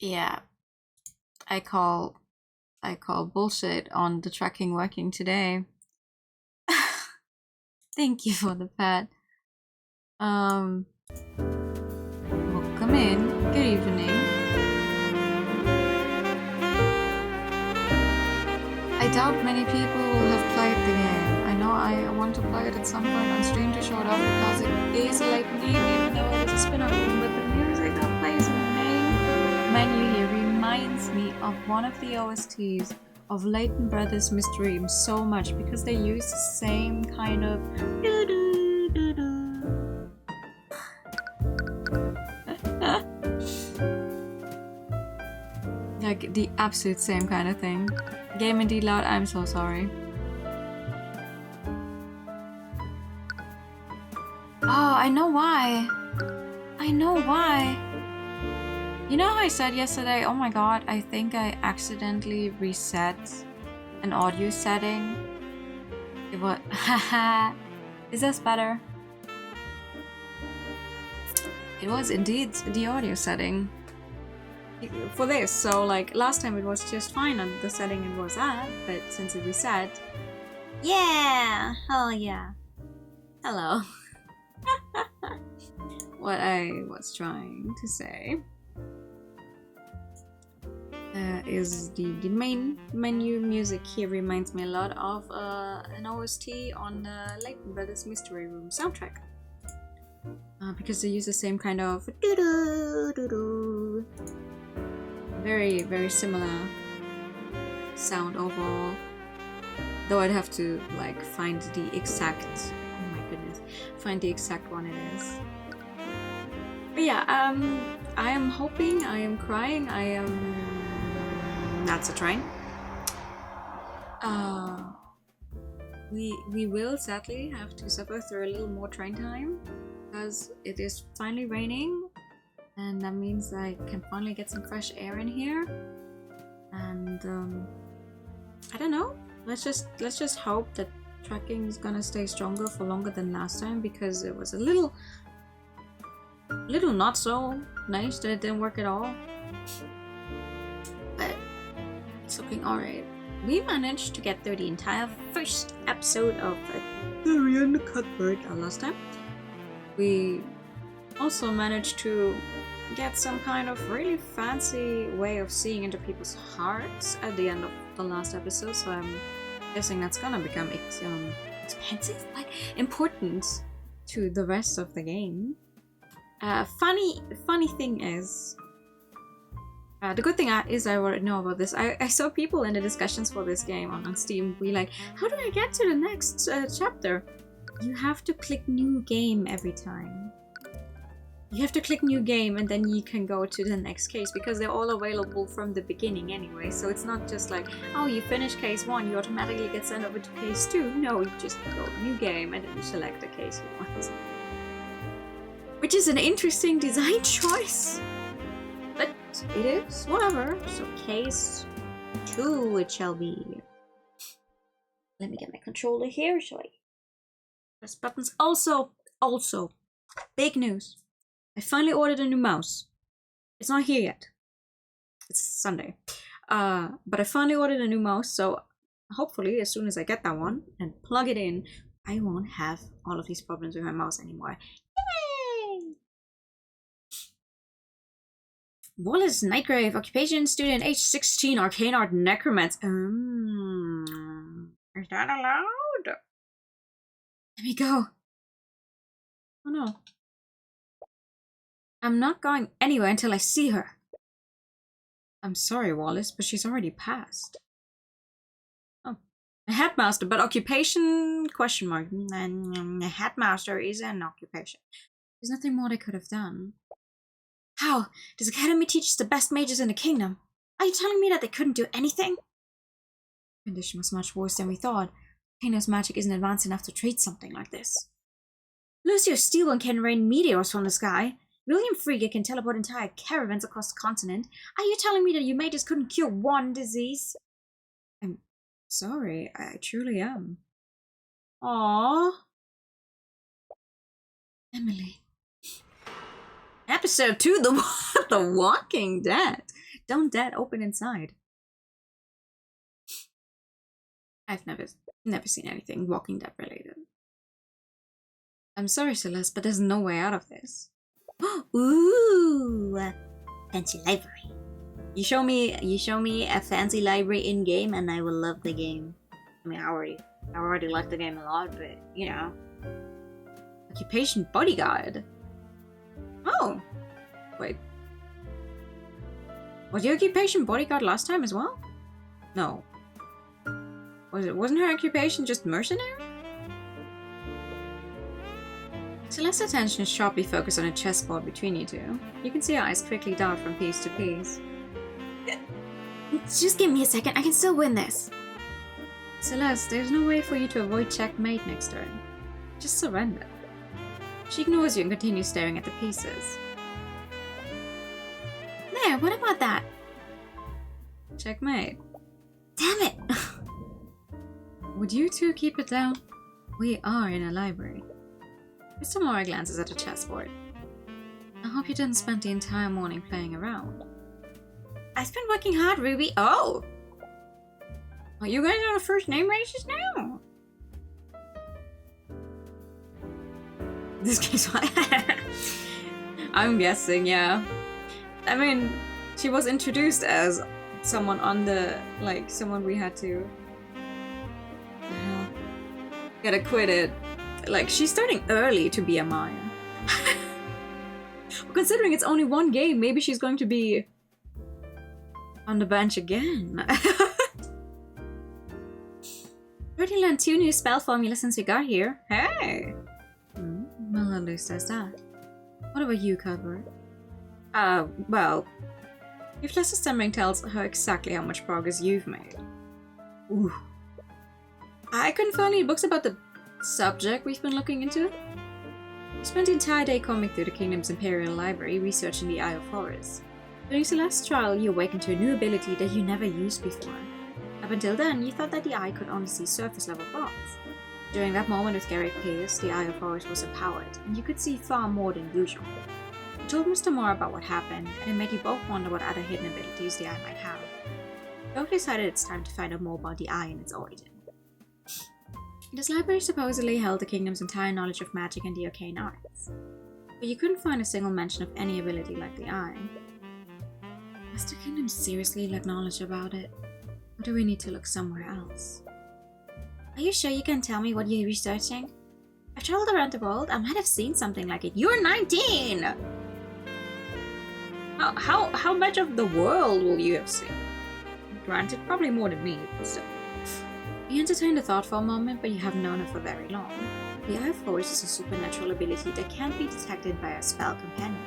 Yeah, I call bullshit on the tracking working today. Thank you for the pat. Welcome in. Good evening. I doubt many people will have played the game. I know I want to play it at some point on stream to show it off because it is a late game, even though it is a spin-off game, but the music that plays in the main menu here reminds me of one of the OSTs of Leighton Brothers Mystery so much because they use the same kind of like the absolute same kind of thing. Game indeed loud, I'm so sorry. Oh, I know why. I know why. You know how I said yesterday, oh my god, I think I accidentally reset an audio setting? It was... Haha. Is this better? It was indeed the audio setting for this, so like last time it was just fine on the setting it was at, but since it reset... Yeah! Hell yeah. Hello. What I was trying to say is the main menu music here reminds me a lot of an OST on the Leighton Brothers Mystery Room soundtrack. Because they use the same kind of very, very similar sound overall. Though I'd have to like find the exact, oh my goodness, find the exact one it is. But yeah, I am hoping, I am crying, I am... That's a train. We will sadly have to suffer through a little more train time because it is finally raining, and that means I can finally get some fresh air in here. And I don't know. Let's just hope that tracking is gonna stay stronger for longer than last time, because it was a little not so nice that it didn't work at all. But it's looking alright. We managed to get through the entire first episode of Tyrion Cuthbert last time. We also managed to get some kind of really fancy way of seeing into people's hearts at the end of the last episode, so I'm guessing that's gonna become expensive, like important to the rest of the game. Funny thing is, the good thing is I already know about this. I saw people in the discussions for this game on Steam be like, how do I get to the next chapter? You have to click new game every time. You have to click new game and then you can go to the next case, because they're all available from the beginning anyway. So it's not just like, oh, you finish case 1, you automatically get sent over to case 2. No, you just go new game and then you select the case you want. Which is an interesting design choice. But it is, whatever. So case 2 it shall be. Let me get my controller here, shall I press buttons? Also, big news. I finally ordered a new mouse. It's not here yet. It's Sunday. But I finally ordered a new mouse, so hopefully as soon as I get that one and plug it in, I won't have all of these problems with my mouse anymore. Yay! Wallace Nightgrave, occupation, student, age 16, arcane art, necromancer. Is that allowed? Let me go. Oh no. I'm not going anywhere until I see her. I'm sorry, Wallace, but she's already passed. Oh. A headmaster, but occupation? Question mark. A headmaster is an occupation. There's nothing more they could have done. How? This academy teaches the best mages in the kingdom. Are you telling me that they couldn't do anything? The condition was much worse than we thought. Kingdom's magic isn't advanced enough to treat something like this. Lucio Steelbone can rain meteors from the sky. William Frege can teleport entire caravans across the continent. Are you telling me that you mages couldn't cure one disease? I'm sorry, I truly am. Aww. Emily. Episode 2, The Walking Dead. Don't dead open inside. I've never seen anything Walking Dead related. I'm sorry, Celeste, but there's no way out of this. Ooh, fancy library. You show me a fancy library in game, and I will love the game. I mean, I already like the game a lot, but you know. Occupation bodyguard. Oh, wait. Was your occupation bodyguard last time as well? No. Wasn't her occupation just mercenary? Celeste's attention is sharply focused on a chessboard between you two. You can see her eyes quickly dart from piece to piece. Just give me a second, I can still win this. Celeste, there's no way for you to avoid checkmate next turn. Just surrender. She ignores you and continues staring at the pieces. There, what about that? Checkmate. Damn it! Would you two keep it down? We are in a library. Mr. Mora glances at the chessboard. I hope you didn't spend the entire morning playing around. I've been working hard, Ruby. Oh! Are you guys on a first name basis now? This game's why. I'm guessing, yeah. I mean, she was introduced as someone on the, like, someone we had to get acquitted. Like, she's starting early to be a Maya. Considering it's only one game, maybe she's going to be on the bench again. Already learned 2 new spell formulas since we got here. Hey! Well, at least there's that. What about you, Cuthbert? Well, Useless Stammering tells her exactly how much progress you've made. Ooh. I couldn't find any books about the subject we've been looking into. We spent the entire day combing through the Kingdom's Imperial Library, researching the Eye of Horus. During Celeste's trial, you awakened to a new ability that you never used before. Up until then, you thought that the Eye could only see surface-level thoughts. During that moment with Garrick Pierce, the Eye of Horus was empowered, and you could see far more than usual. You told Mr. Moore about what happened, and it made you both wonder what other hidden abilities the Eye might have. You both decided it's time to find out more about the Eye and its origin. This library supposedly held the Kingdom's entire knowledge of magic and the arcane arts, but you couldn't find a single mention of any ability like the Eye. Does the Kingdom seriously lack knowledge about it? Or do we need to look somewhere else? Are you sure you can tell me what you're researching? I've traveled around the world, I might have seen something like it. You're 19! How much of the world will you have seen? Granted, probably more than me, but still. You entertained the thought for a moment, but you haven't known it for very long. The Eye of Horus is a supernatural ability that can't be detected by a spell companion.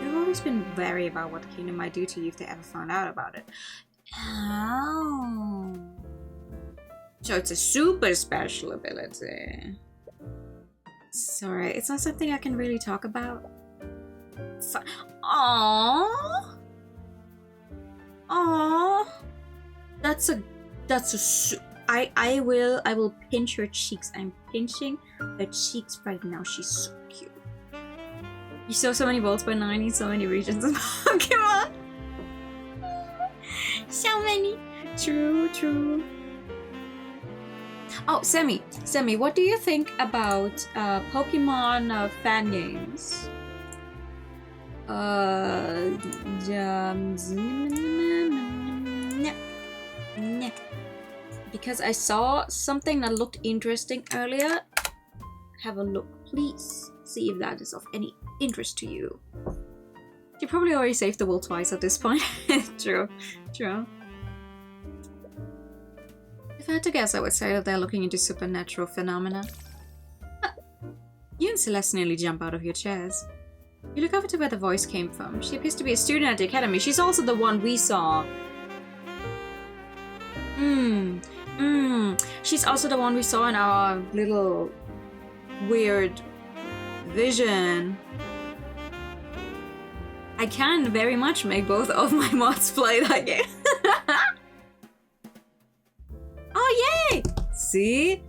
You've always been wary about what the Kingdom might do to you if they ever found out about it. Oh. So it's a super special ability. Sorry, it's not something I can really talk about. Aww. Aww. I will pinch her cheeks. I'm pinching her cheeks right now. She's so cute. You saw so many worlds by 90, so many regions in Pokemon. So many. True. Oh, Semi, what do you think about Pokemon fan games? Because I saw something that looked interesting earlier. Have a look, please. See if that is of any interest to you. You probably already saved the world twice at this point. True. If I had to guess, I would say that they're looking into supernatural phenomena. You and Celeste nearly jump out of your chairs. You look over to where the voice came from. She appears to be a student at the academy. She's also the one we saw. She's also the one we saw in our little weird vision. I can very much make both of my mods play that game. Oh, yay! See?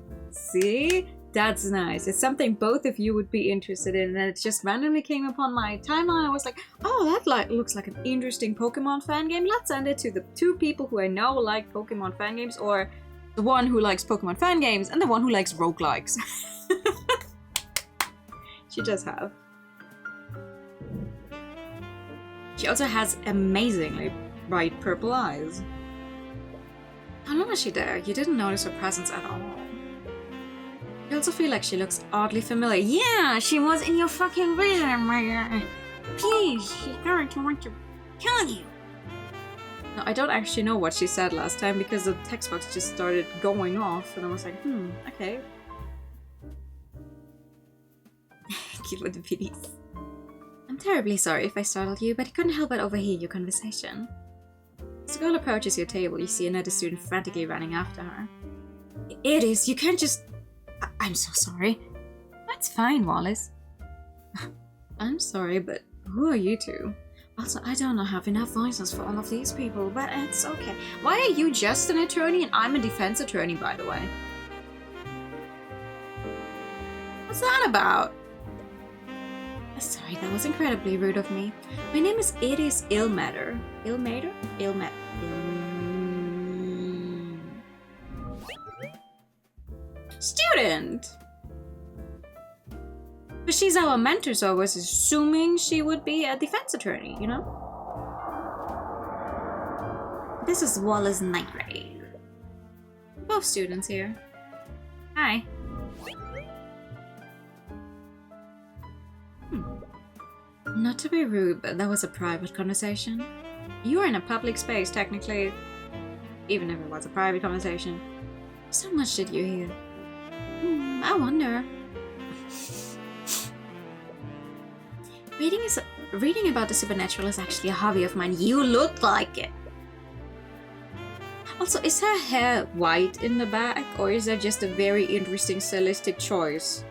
That's nice. It's something both of you would be interested in, and it just randomly came upon my timeline. I was like, oh, that looks like an interesting Pokemon fan game. Let's send it to the 2 people who I know like Pokemon fan games, or the one who likes Pokemon fan games and the one who likes roguelikes. She does have. She also has amazingly bright purple eyes. How long was she there? You didn't notice her presence at all. I also feel like she looks oddly familiar. Yeah, she was in your fucking room. Please, she's going to want to kill you. No, I don't actually know what she said last time because the text box just started going off and I was like, okay. Cute with the pitties. I'm terribly sorry if I startled you, but I couldn't help but overhear your conversation. As the girl approaches your table, you see another student frantically running after her. It is, you can't just... I'm so sorry. That's fine, Wallace. I'm sorry, but who are you two? Also, I don't have enough voices for all of these people, but it's okay. Why are you just an attorney and I'm a defense attorney, by the way? What's that about? Sorry, that was incredibly rude of me. My name is Iris Ilmater. Ilmater? Student! But she's our mentor, so I was assuming she would be a defense attorney, you know? This is Wallace Nightray. Both students here. Hi. Not to be rude, but that was a private conversation. You were in a public space, technically. Even if it was a private conversation. So much did you hear? I wonder. Reading about the supernatural is actually a hobby of mine. You look like it. Also, is her hair white in the back, or is that just a very interesting stylistic choice?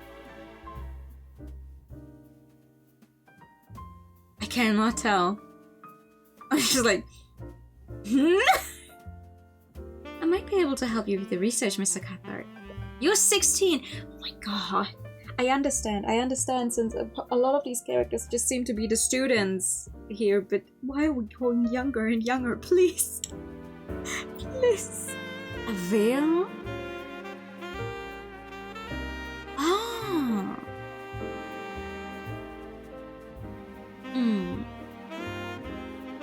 I cannot tell. I'm just like... I might be able to help you with the research, Mr. Cuthbert. You're 16! Oh my god. I understand, since a lot of these characters just seem to be the students here, but why are we going younger and younger? Please. Please. A veil? Ah.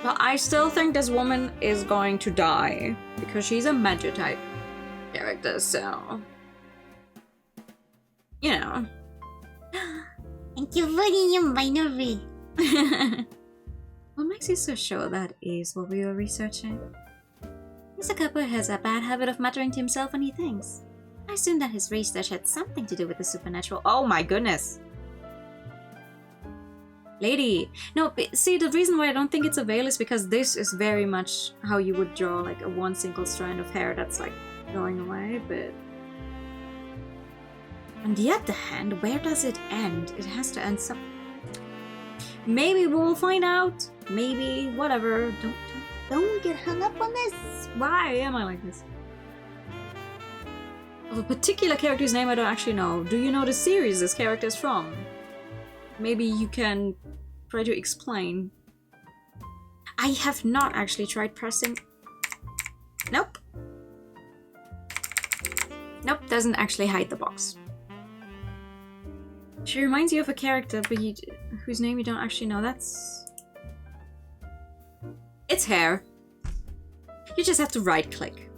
Well, I still think this woman is going to die, because she's a Magic type character, so... You know. Thank you for the invite. What makes you so sure that is what we were researching? Mr. Cuthbert has a bad habit of muttering to himself when he thinks. I assume that his research had something to do with the supernatural. Oh my goodness! Lady! No, see, the reason why I don't think it's a veil is because this is very much how you would draw like a one single strand of hair that's like going away, but... On the other hand, where does it end? It has to end some... Maybe we'll find out. Maybe, whatever. Don't get hung up on this. Why am I like this? Of a particular character's name I don't actually know. Do you know the series this character is from? Maybe you can try to explain. I have not actually tried pressing... Nope. Nope, doesn't actually hide the box. She reminds you of a character, but whose name you don't actually know. That's... It's hair. You just have to right-click.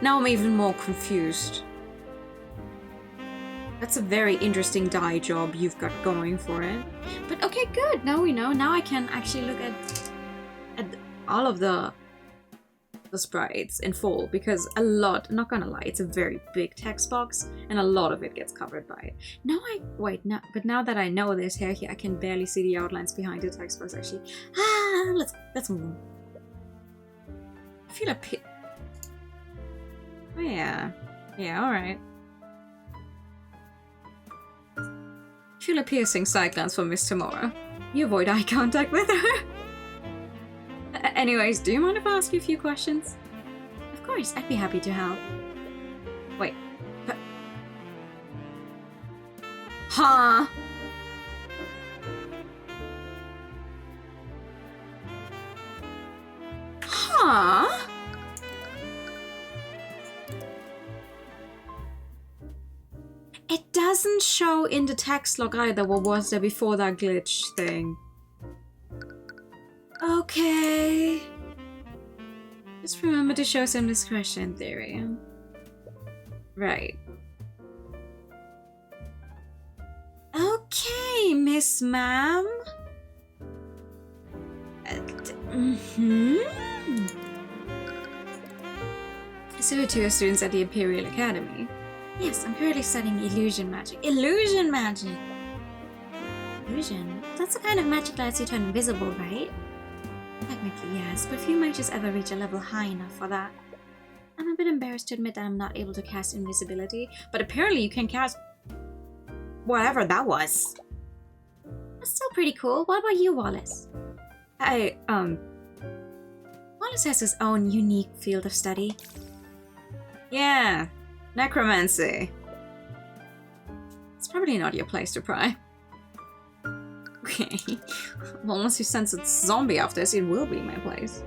Now I'm even more confused. That's a very interesting dye job you've got going for it. But okay, good. Now we know. Now I can actually look at all of the sprites in full, because a lot, not gonna lie, it's a very big text box and a lot of it gets covered by it. Now but now that I know there's hair here, I can barely see the outlines behind the text box actually. Let's move on. I feel a bit... Oh yeah, alright. Feel a piercing side glance from Miss Tamora. You avoid eye contact with her. Anyways, do you mind if I ask you a few questions? Of course, I'd be happy to help. Wait. Huh? Huh? It doesn't show in the text log either what was there before that glitch thing. Okay. Just remember to show some discretion, Tyrion. Right. Okay, Miss Ma'am. So to your students at the Imperial Academy. Yes, I'm currently studying illusion magic. Illusion magic! Illusion? That's the kind of magic that lets you turn invisible, right? Technically, yes, but few mages ever reach a level high enough for that. I'm a bit embarrassed to admit that I'm not able to cast invisibility, but apparently you can cast whatever that was. That's still pretty cool. What about you, Wallace? Wallace has his own unique field of study. Yeah, necromancy. It's probably not your place to pry. Okay. Well, once you sense a zombie after this, it will be my place.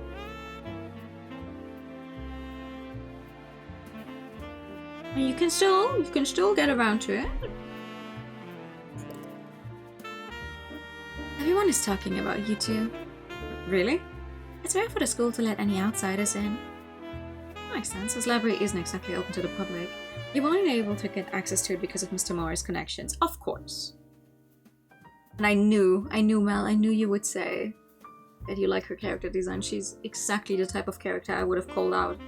And you can still get around to it. Everyone is talking about you two. Really? It's rare for the school to let any outsiders in. Makes sense, this library isn't exactly open to the public. You were only able to get access to it because of Mr. Morris' connections, of course. And I knew, Mel, I knew you would say that you like her character design. She's exactly the type of character I would have called out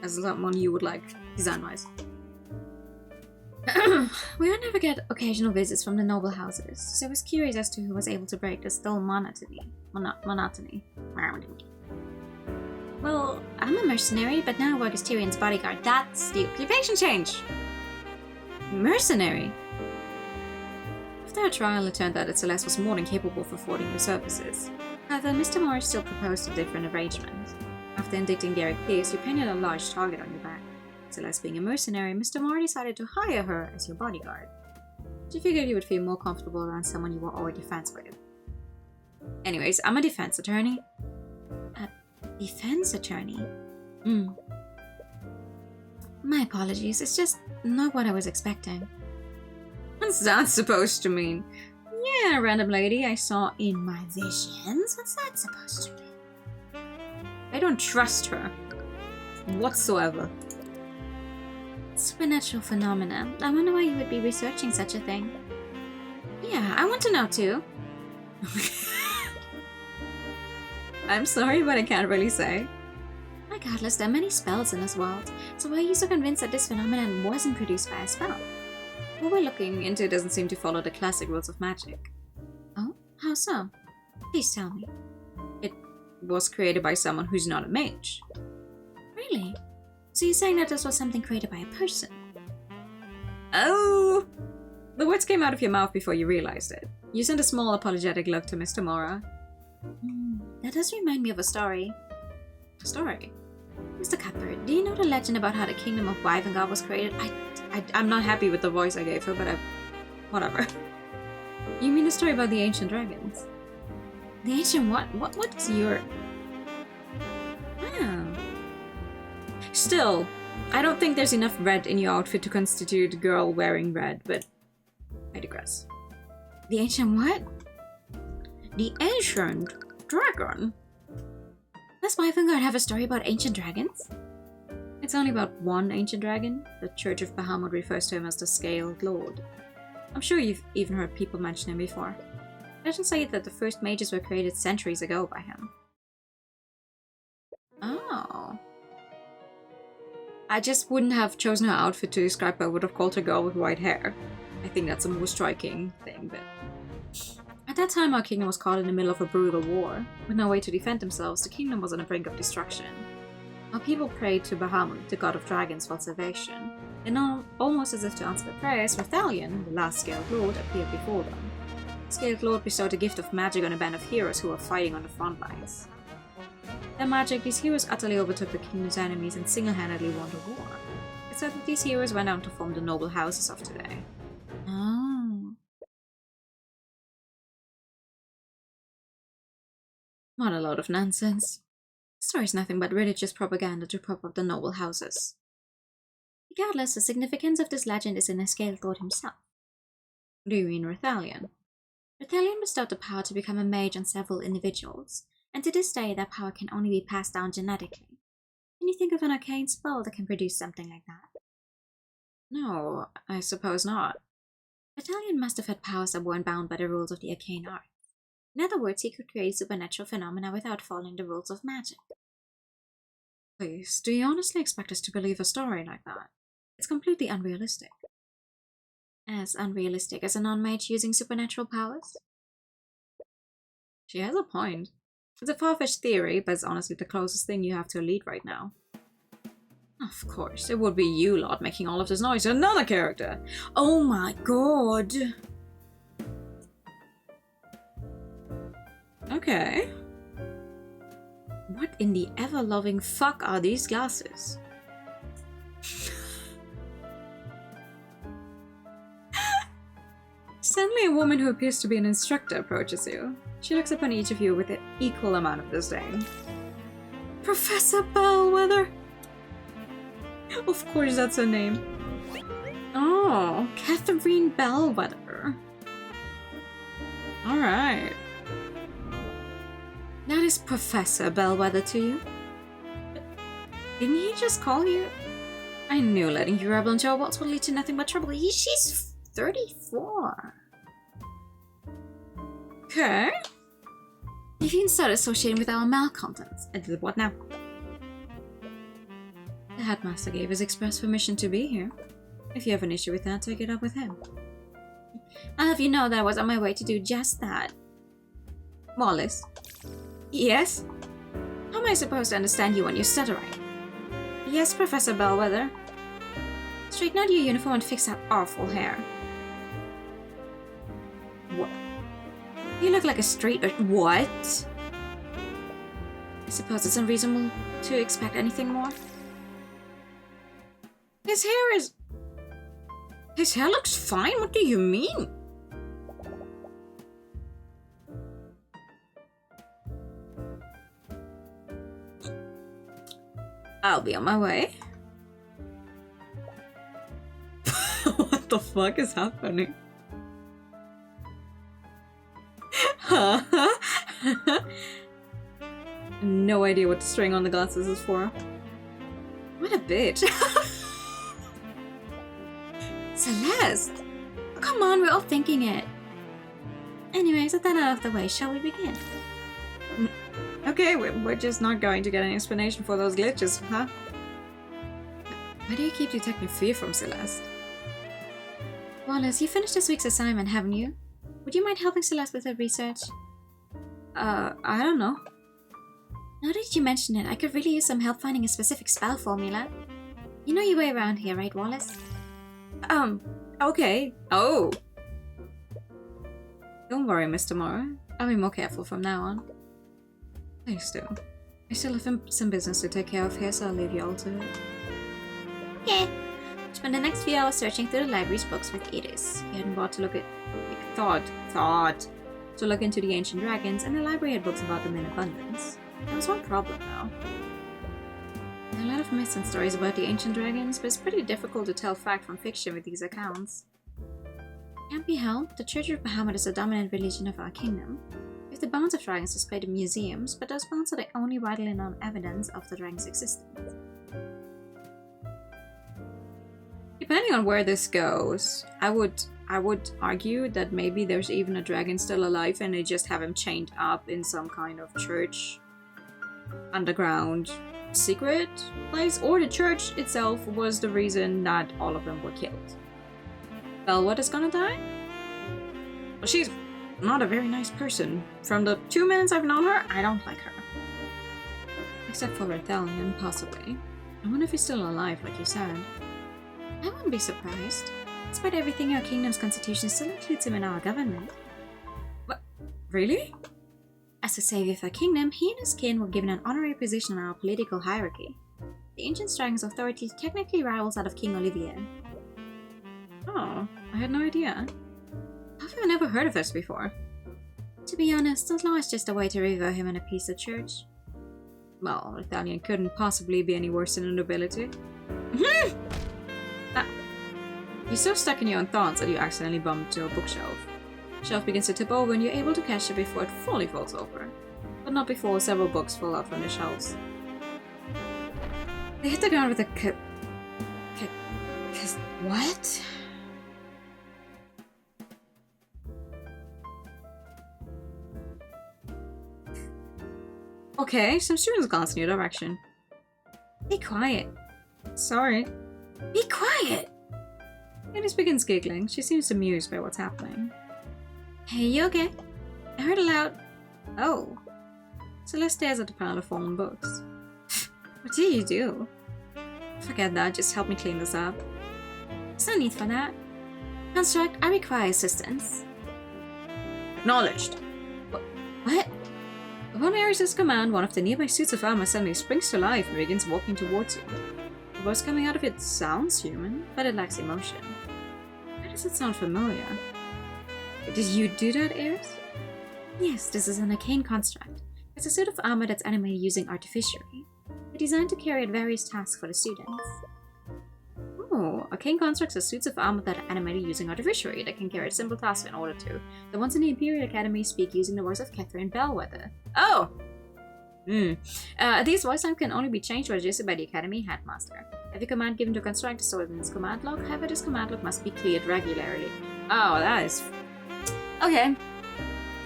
as someone you would like, design-wise. We would never get occasional visits from the noble houses, so I was curious as to who was able to break this dull monotony. Well, I'm a mercenary, but now I work as Tyrion's bodyguard. That's the occupation change! Mercenary? After a trial, it turned out that Celeste was more than capable of affording your services. However, Mr. Morris still proposed a different arrangement. After indicting Garrick Pierce, you painted a large target on your back. Celeste being a mercenary, Mr. Morris decided to hire her as your bodyguard. She figured you would feel more comfortable around someone you were already friends with. Anyways, I'm a defense attorney. Defense attorney? My apologies, it's just not what I was expecting. What's that supposed to mean? Yeah, random lady I saw in my visions. What's that supposed to mean? I don't trust her. Whatsoever. Supernatural phenomena. I wonder why you would be researching such a thing. Yeah, I want to know too. I'm sorry, but I can't really say. Regardless, there are many spells in this world, so why are you so convinced that this phenomenon wasn't produced by a spell? What we're looking into doesn't seem to follow the classic rules of magic. Oh? How so? Please tell me. It was created by someone who's not a mage. Really? So you're saying that this was something created by a person? Oh! The words came out of your mouth before you realized it. You sent a small apologetic look to Mr. Mora. That does remind me of a story. A story? Mr. Cuthbert, do you know the legend about how the kingdom of Wyvengard was created? I'm not happy with the voice I gave her, but whatever. You mean the story about the ancient dragons? The ancient what? What is your... Oh. Still, I don't think there's enough red in your outfit to constitute a girl wearing red, but I digress. The ancient what? The ancient dragon? Does Wyvengard have a story about ancient dragons? It's only about one ancient dragon. The Church of Bahamut refers to him as the Scaled Lord. I'm sure you've even heard people mention him before. Legends say that the first mages were created centuries ago by him. Oh. I just wouldn't have chosen her outfit to describe her. I would have called her girl with white hair. I think that's a more striking thing, but... At that time, our kingdom was caught in the middle of a brutal war. With no way to defend themselves, the kingdom was on the brink of destruction. Our people prayed to Bahamut, the god of dragons, for salvation. And almost as if to answer their prayers, Rathalion, the last Scaled Lord, appeared before them. The Scaled Lord bestowed a gift of magic on a band of heroes who were fighting on the front lines. Their magic, these heroes utterly overtook the kingdom's enemies and single-handedly won the war. It's said that these heroes went on to form the noble houses of today. Oh. What a load of nonsense. The story is nothing but religious propaganda to prop up the noble houses. Regardless, the significance of this legend is in a scale thought himself. Do you mean Rethalion? Rethalion bestowed the power to become a mage on several individuals, and to this day that power can only be passed down genetically. Can you think of an arcane spell that can produce something like that? No, I suppose not. Rethalion must have had powers that weren't bound by the rules of the arcane art. In other words, he could create supernatural phenomena without following the rules of magic. Please, do you honestly expect us to believe a story like that? It's completely unrealistic. As unrealistic as a non-mage using supernatural powers? She has a point. It's a far-fetched theory, but it's honestly the closest thing you have to a lead right now. Of course, it would be you lot making all of this noise, another character! Oh my god! Okay. What in the ever-loving fuck are these glasses? Suddenly a woman who appears to be an instructor approaches you. She looks upon each of you with an equal amount of disdain. Professor Bellwether! Of course that's her name. Oh, Catherine Bellwether. Alright. That is Professor Bellwether to you? Didn't he just call you? I knew letting you rebel into Robots would lead to nothing but trouble. She's 34. Okay. If you can start associating with our malcontents. What now? The headmaster gave his express permission to be here. If you have an issue with that, take it up with him. I'll have you know that I was on my way to do just that. Wallace. Yes? How am I supposed to understand you when you're stuttering? Yes, Professor Bellwether. Straighten out your uniform and fix that awful hair. What? You look like a street... What? I suppose it's unreasonable to expect anything more. His hair is... His hair looks fine, what do you mean? I'll be on my way. What the fuck is happening? No idea what the string on the glasses is for. What a bitch. Celeste! Oh, come on, we're all thinking it. Anyways, with that out of the way, shall we begin? Okay, we're just not going to get an explanation for those glitches, huh? Why do you keep detecting fear from Celeste? Wallace, you finished this week's assignment, haven't you? Would you mind helping Celeste with her research? I don't know. Now that you mention it, I could really use some help finding a specific spell formula. You know your way around here, right, Wallace? Okay. Oh! Don't worry, Mr. Morrow. I'll be more careful from now on. Please do. I still have some business to take care of here, so I'll leave you all to it. Okay. Spend the next few hours searching through the library's books with Edis. He hadn't bought to look at... Thought. To look into the ancient dragons, and the library had books about them in abundance. There was one problem, though. There are a lot of myths and stories about the ancient dragons, but it's pretty difficult to tell fact from fiction with these accounts. Can't be helped. The Church of Bahamut is the dominant religion of our kingdom. We have the bones of dragons displayed in museums, but those bones are the only widely known evidence of the dragon's existence. Depending on where this goes, I would argue that maybe there's even a dragon still alive and they just have him chained up in some kind of church underground secret place, or the church itself was the reason that all of them were killed. Bellwether's gonna die? Well, she's not a very nice person. From the 2 minutes I've known her, I don't like her. Except for Rethalion, possibly. I wonder if he's still alive, like you said. I wouldn't be surprised. Despite everything, our kingdom's constitution still includes him in our government. What? Really? As the savior of the kingdom, he and his kin were given an honorary position in our political hierarchy. The ancient Dragon's authority technically rivals that of King Olivier. Oh, I had no idea. How have I never heard of this before? To be honest, the law is just a way to revere him and appease the church. Well, Italian couldn't possibly be any worse than a nobility. You're so stuck in your own thoughts that you accidentally bump into a bookshelf. The shelf begins to tip over and you're able to catch it before it fully falls over. But not before several books fall out from the shelves. They hit the ground with a what? Okay, some students glance in your direction. Be quiet. Sorry. Be quiet! Candice begins giggling. She seems amused by what's happening. Hey, you okay? I heard a loud... Oh. Celeste stares at the pile of fallen books. What do you do? Forget that, just help me clean this up. There's no need for that. Construct, I require assistance. Acknowledged. What? Upon Ares' command, one of the nearby suits of armor suddenly springs to life and begins walking towards you. The voice coming out of it sounds human, but it lacks emotion. Why does it sound familiar? Did you do that, Ares? Yes, this is an arcane construct. It's a suit of armor that's animated using artificery. They're designed to carry out various tasks for the students. Oh, arcane constructs are suits of armor that are animated using artificery that can carry out simple tasks in order to. The ones in the Imperial Academy speak using the voice of Catherine Bellwether. Oh! These voice lines can only be changed or adjusted by the Academy Headmaster. Every command given to construct is stored in this command log, however this command log must be cleared regularly. Oh, that is... Okay.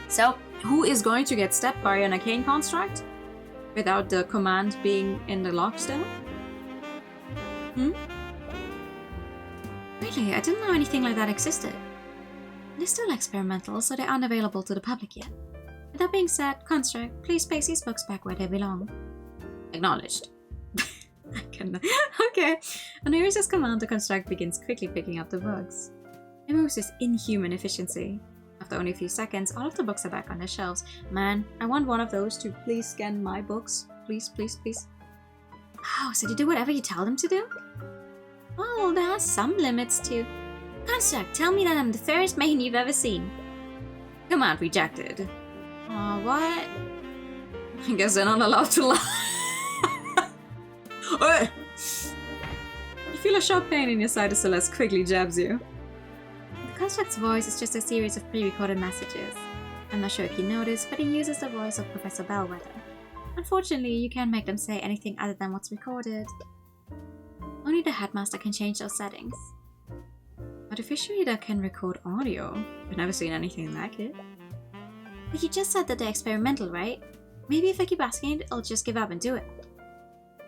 So, who is going to get stepped by an arcane construct? Without the command being in the log still? Really? I didn't know anything like that existed. They're still experimental, so they aren't available to the public yet. With that being said, Construct, please place these books back where they belong. Acknowledged. Okay. On Ares' command, the Construct begins quickly picking up the books. It moves with inhuman efficiency. After only a few seconds, all of the books are back on their shelves. Man, I want one of those to please scan my books. Please, please, please. Oh, so they do whatever you tell them to do? Oh, there are some limits to... Construct, tell me that I'm the fairest maiden you've ever seen. Command rejected. Aw, what? I guess they're not allowed to lie. Hey! You feel a sharp pain in your side as Celeste quickly jabs you. The Construct's voice is just a series of pre-recorded messages. I'm not sure if you noticed, but he uses the voice of Professor Bellwether. Unfortunately, you can't make them say anything other than what's recorded. Only the Headmaster can change those settings. Artificially, that can record audio. I've never seen anything like it. But you just said that they're experimental, right? Maybe if I keep asking it, I'll just give up and do it.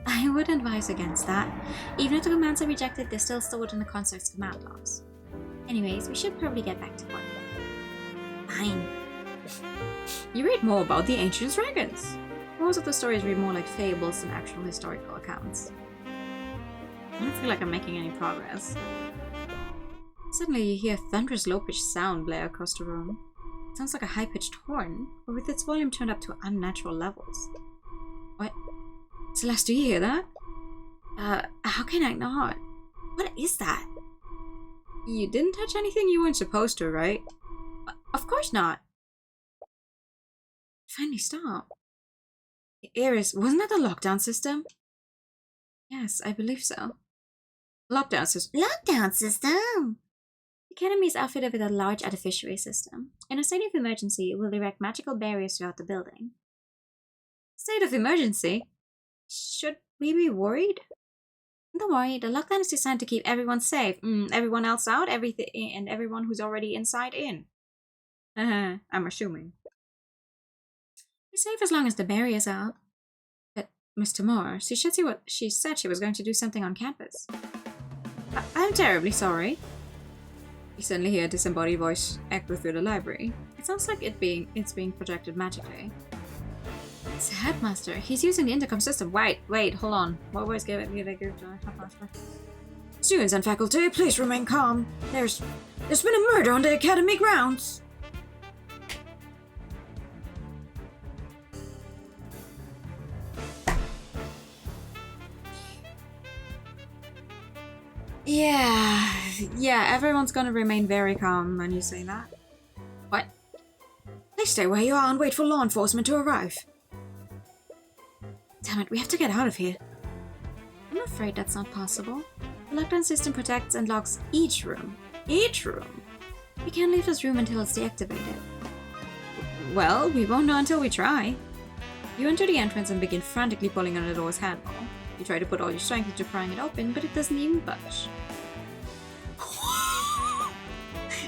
I would advise against that. Even if the commands are rejected, they're still stored in the Construct's command logs. Anyways, we should probably get back to work. Fine. You read more about the ancient dragons. Most of the stories read more like fables than actual historical accounts. I don't feel like I'm making any progress. Suddenly you hear a thunderous low-pitched sound blare across the room. It sounds like a high-pitched horn, but with its volume turned up to unnatural levels. What? Celeste, do you hear that? How can I not? What is that? You didn't touch anything you weren't supposed to, right? Of course not. Finally stop. Ares, wasn't that the lockdown system? Yes, I believe so. Lockdown system. Lockdown system! The Academy is outfitted with a large artificiary system. In a state of emergency, it will erect magical barriers throughout the building. State of emergency? Should we be worried? Don't worry, the lockdown is designed to keep everyone safe. Everyone else out, everything, and everyone who's already inside in. I'm assuming. We're safe as long as the barriers are up. But Mr. Moore, she said she was going to do something on campus. I'm terribly sorry. You suddenly hear a disembodied voice echo through the library. It sounds like it's being projected magically. It's the headmaster. He's using the intercom system. Wait, hold on. What voice gave it? Students and faculty, please remain calm. There's been a murder on the academy grounds. Yeah, everyone's gonna remain very calm when you say that. What? Please stay where you are and wait for law enforcement to arrive. Damn it, we have to get out of here. I'm afraid that's not possible. The lockdown system protects and locks each room. Each room? We can't leave this room until it's deactivated. Well, we won't know until we try. You enter the entrance and begin frantically pulling on the door's handle. You try to put all your strength into prying it open, but it doesn't even budge.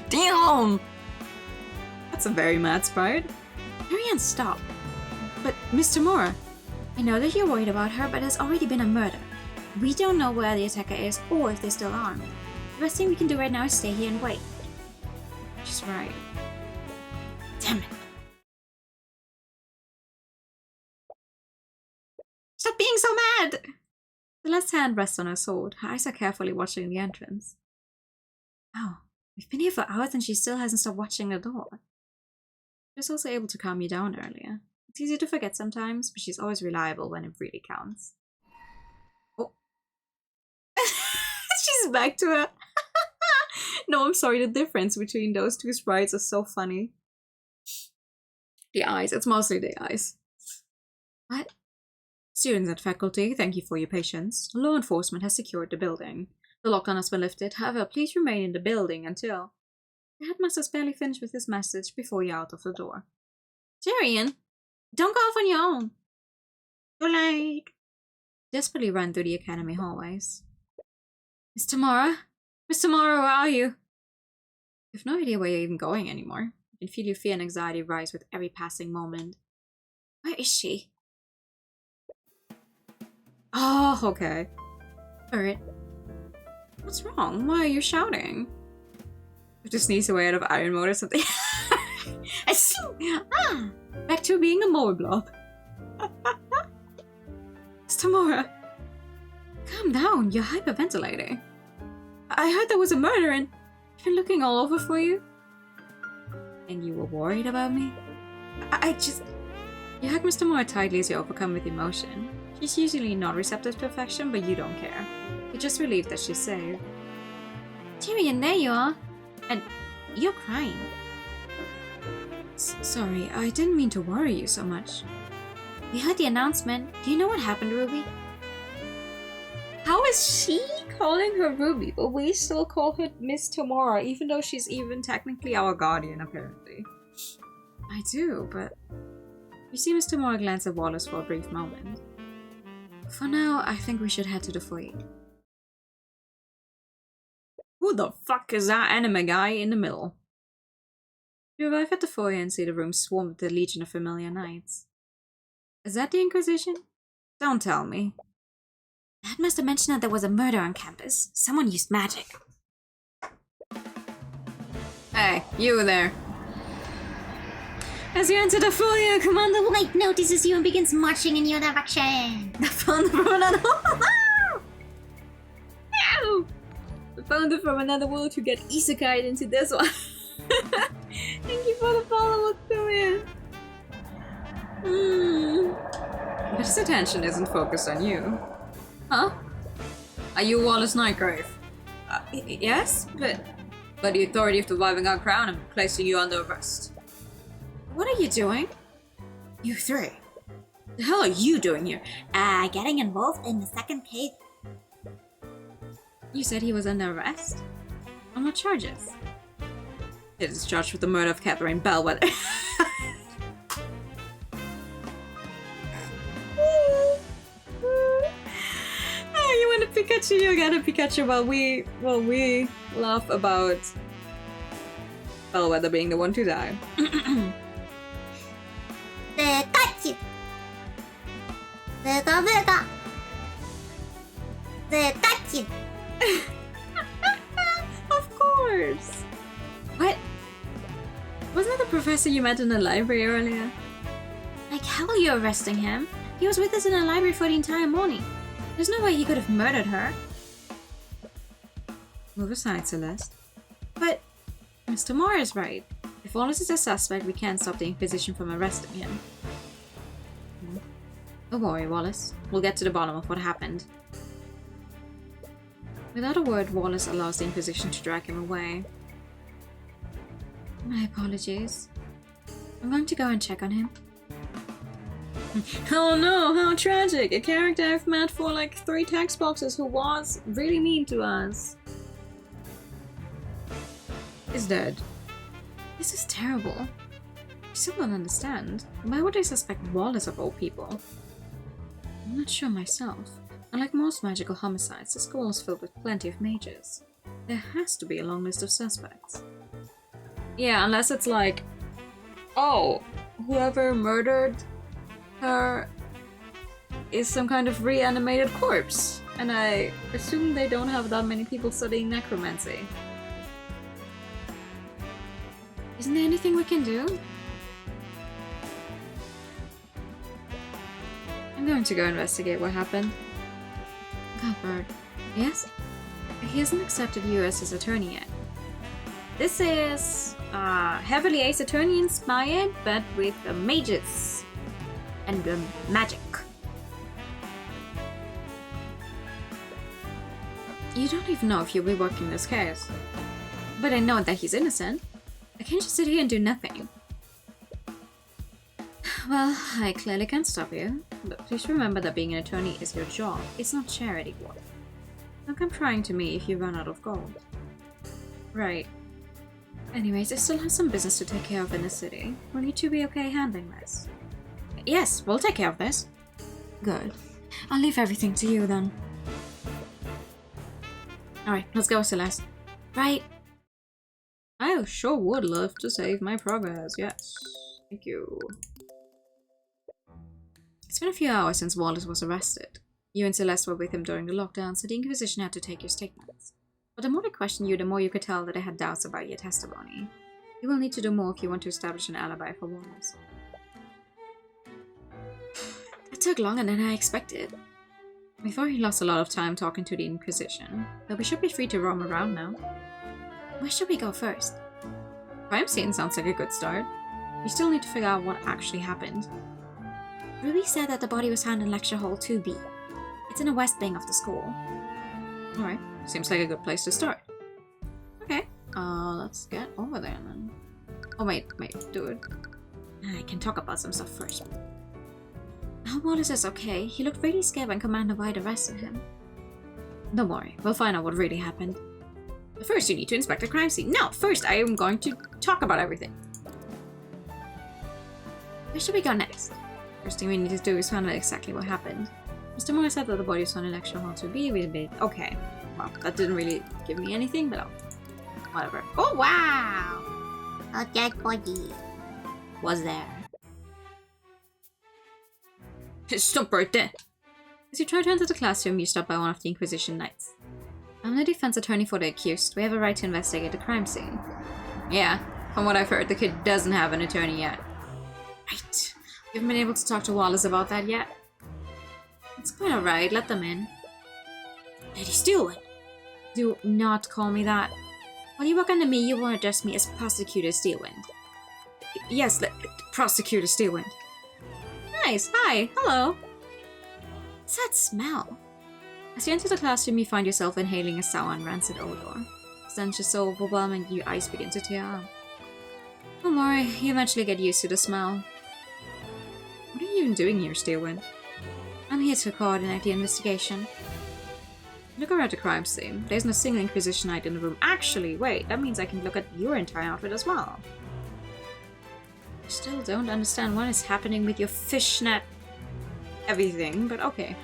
Damn! That's a very mad sprite. Tyrion, stop. But, Mr. Moore, I know that you're worried about her, but there's already been a murder. We don't know where the attacker is or if they're still armed. The best thing we can do right now is stay here and wait. She's right. Damn it. Stop being so mad! The left hand rests on her sword. Her eyes are carefully watching the entrance. Oh, we've been here for hours and she still hasn't stopped watching the door. She was also able to calm you down earlier. It's easy to forget sometimes, but she's always reliable when it really counts. Oh. She's back to her. No, I'm sorry, the difference between those two sprites is so funny. The eyes, it's mostly the eyes. What? Students and faculty, thank you for your patience. Law enforcement has secured the building. The lockdown has been lifted, however, please remain in the building until... The headmaster's barely finished with his message before you're out of the door. Tyrion, don't go off on your own. Too late. Desperately run through the academy hallways. Mr. Mora? Mr. Mora, where are you? You have no idea where you're even going anymore. You can feel your fear and anxiety rise with every passing moment. Where is she? Oh, okay. Alright. What's wrong? Why are you shouting? You have to sneeze away out of iron mode or something. Back to being a mole blob. Tamora, calm down. You're hyperventilating. I heard there was a murder and I've been looking all over for you. And you were worried about me? I just... You hug Mr. Moore tightly as you overcome with emotion. She's usually not receptive to affection, but you don't care. You're just relieved that she's safe. Tyrion, there you are. And you're crying. Sorry, I didn't mean to worry you so much. We heard the announcement. Do you know what happened, Ruby? How is she calling her Ruby, but we still call her Miss Tamara, even though she's even technically our guardian, apparently? I do, but... You see Miss Tamara glance at Wallace for a brief moment. For now, I think we should head to the foyer. Who the fuck is that anime guy in the middle? You arrive at the foyer and see the room swarm with the legion of familiar knights. Is that the Inquisition? Don't tell me. The headmaster mentioned that there was a murder on campus. Someone used magic. Hey, you there. As you enter the foyer, Commander White notices you and begins marching in your direction. The founder from another world. No! The founder from another world who get isekai'd into this one. Thank you for the follow-up, Tyrion. But his attention isn't focused on you. Huh? Are you Wallace Nightgrave? Yes, but by the authority of the Wyvern Crown, I'm placing you under arrest. What are you doing? You three. The hell are you doing here? Getting involved in the second case. You said he was under arrest? On what charges? He is charged with the murder of Catherine Bellwether. You want a Pikachu? You got a Pikachu while we laugh about Bellwether being the one to die. Of course. What? Wasn't that the professor you met in the library earlier? Like, how are you arresting him? He was with us in the library for the entire morning. There's no way he could have murdered her. Move aside, Celeste. But Mr. Moore is right. If Wallace is a suspect, we can't stop the Inquisition from arresting him. Don't worry, Wallace. We'll get to the bottom of what happened. Without a word, Wallace allows the Inquisition to drag him away. My apologies. I'm going to go and check on him. Oh no, how tragic! A character I've met for like 3 text boxes who was really mean to us is dead. This is terrible. I still don't understand. Why would I suspect Wallace of all people? I'm not sure myself. Unlike most magical homicides, the school is filled with plenty of mages. There has to be a long list of suspects. Yeah, unless it's like, oh, whoever murdered her is some kind of reanimated corpse. And I assume they don't have that many people studying necromancy. Isn't there anything we can do? I'm going to go investigate what happened. Cuthbert. Yes? He hasn't accepted you as his attorney yet. This is heavily Ace Attorney inspired, but with mages and magic. You don't even know if you'll be working this case. But I know that he's innocent. I can't just sit here and do nothing. Well, I clearly can't stop you, but please remember that being an attorney is your job. It's not charity work. Don't come prying to me if you run out of gold. Right. Anyways, I still have some business to take care of in the city. Will you two be okay handling this? Yes, we'll take care of this. Good. I'll leave everything to you then. Alright, let's go, Celeste. Right. I sure would love to save my progress, yes. Thank you. It's been a few hours since Wallace was arrested. You and Celeste were with him during the lockdown, so the Inquisition had to take your statements. But the more they questioned you, the more you could tell that they had doubts about your testimony. You will need to do more if you want to establish an alibi for Wallace. It took longer than I expected. We thought he lost a lot of time talking to the Inquisition, but we should be free to roam around now. Where should we go first? Crime scene sounds like a good start. We still need to figure out what actually happened. Ruby said that the body was found in Lecture Hall 2B. It's in the west wing of the school. Alright, seems like a good place to start. Okay, let's get over there then. Oh wait, dude. I can talk about some stuff first. Wallace is okay. He looked really scared when Commander White arrested him. Don't worry, we'll find out what really happened. But first you need to inspect the crime scene. No, first I am going to talk about everything. Where should we go next? First thing we need to do is find out exactly what happened. Mr. Moore said that the body was found in Lecture Hall 2B. We did. Okay. Well, that didn't really give me anything, but whatever. Oh, wow! A dead body was there. Stop right there! As you try to enter the classroom, you stop by one of the Inquisition Knights. I'm the defense attorney for the accused. We have a right to investigate the crime scene. Yeah, from what I've heard, the kid doesn't have an attorney yet. Right. You haven't been able to talk to Wallace about that yet? It's quite alright, let them in. Lady Steelwind! Do not call me that. When you work under me, you will address me as Prosecutor Steelwind. Yes, Prosecutor Steelwind. Nice, hi, hello. What's that smell? As you enter the classroom, you find yourself inhaling a sour and rancid odor. The stench is so overwhelming, your eyes begin to tear up. Don't worry, you eventually get used to the smell. What are you even doing here, Steelwind? I'm here to coordinate the investigation. Look around the crime scene. There's no single Inquisition Knight in the room. Actually, wait, that means I can look at your entire outfit as well. I still don't understand what is happening with your fishnet everything, but okay.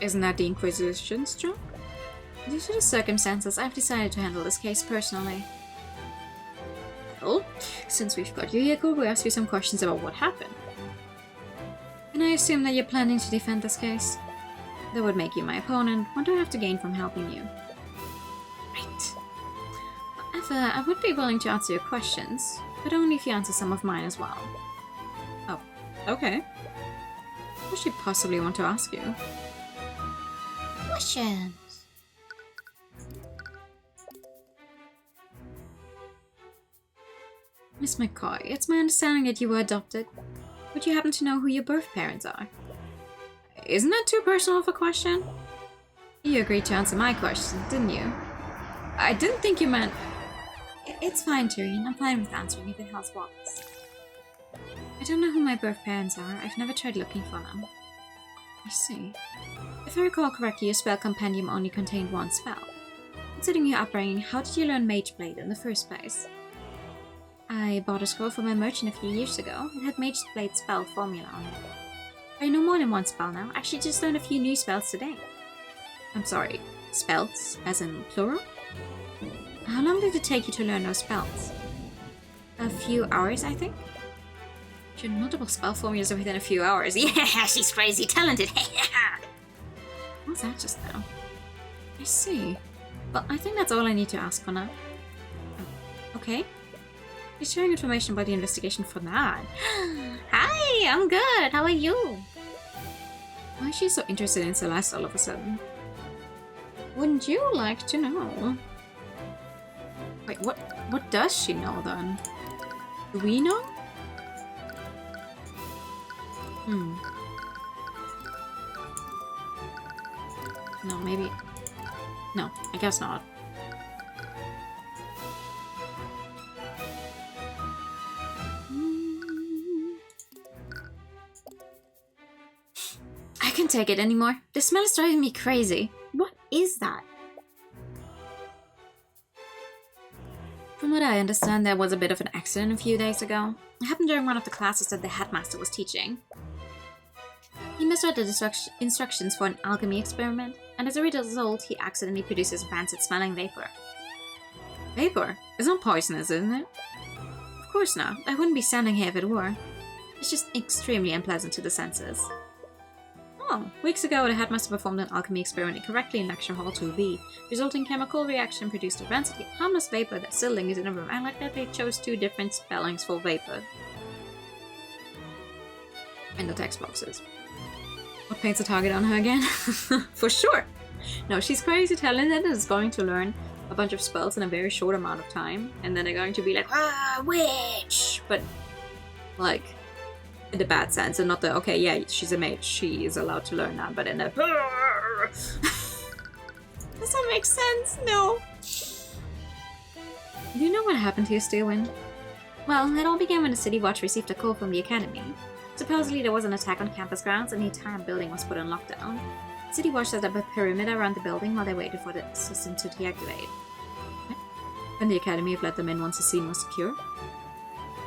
Isn't that the Inquisition's job? Due to the circumstances, I've decided to handle this case personally. Well, since we've got you here, could we ask you some questions about what happened? Can I assume that you're planning to defend this case? That would make you my opponent. What do I have to gain from helping you? Right. However, I would be willing to answer your questions, but only if you answer some of mine as well. Oh, okay. What should I possibly want to ask you? Questions. Miss McCoy, it's my understanding that you were adopted. Would you happen to know who your birth parents are? Isn't that too personal of a question? You agreed to answer my question, didn't you? I didn't think you meant... It's fine, Tyrion. I'm fine with answering if it helps Wallace. I don't know who my birth parents are. I've never tried looking for them. I see. If I recall correctly, your spell compendium only contained one spell. Considering your upbringing, how did you learn Mage Blade in the first place? I bought a scroll from a merchant a few years ago. It had Mage Blade spell formula on it. I know more than one spell now. Actually, just learned a few new spells today. I'm sorry, spells? As in plural? How long did it take you to learn those spells? A few hours, I think. She had multiple spell formulas within a few hours. Yeah, she's crazy talented. What was that just now? I see. Well, I think that's all I need to ask for now. Okay. He's sharing information about the investigation for that. Hi, I'm good. How are you? Why is she so interested in Celeste all of a sudden? Wouldn't you like to know? Wait, what does she know then? Do we know? No, maybe... No, I guess not. I can't take it anymore. The smell is driving me crazy. What is that? From what I understand, there was a bit of an accident a few days ago. It happened during one of the classes that the headmaster was teaching. He misread the instructions for an alchemy experiment, and as a result, he accidentally produces rancid-smelling vapor. Vapor? It's not poisonous, isn't it? Of course not. I wouldn't be standing here if it were. It's just extremely unpleasant to the senses. Oh, weeks ago, the headmaster performed an alchemy experiment incorrectly in Lecture Hall 2B. Resulting chemical reaction produced a rancid, harmless vapor that still lingers in the room. I like that they chose two different spellings for vapor in the text boxes. What paints a target on her again? For sure! No, she's crazy talented and is going to learn a bunch of spells in a very short amount of time, and then they're going to be like, ah, witch! But, like, in the bad sense, and not the, okay, yeah, she's a mage, she is allowed to learn that, but in the... Does that make sense? No. Do you know what happened to you, Steelwind? Well, it all began when the City Watch received a call from the Academy. Supposedly there was an attack on campus grounds and the entire building was put on lockdown. City Watch set up a perimeter around the building while they waited for the system to deactivate. When the Academy have let them in once the scene was secure?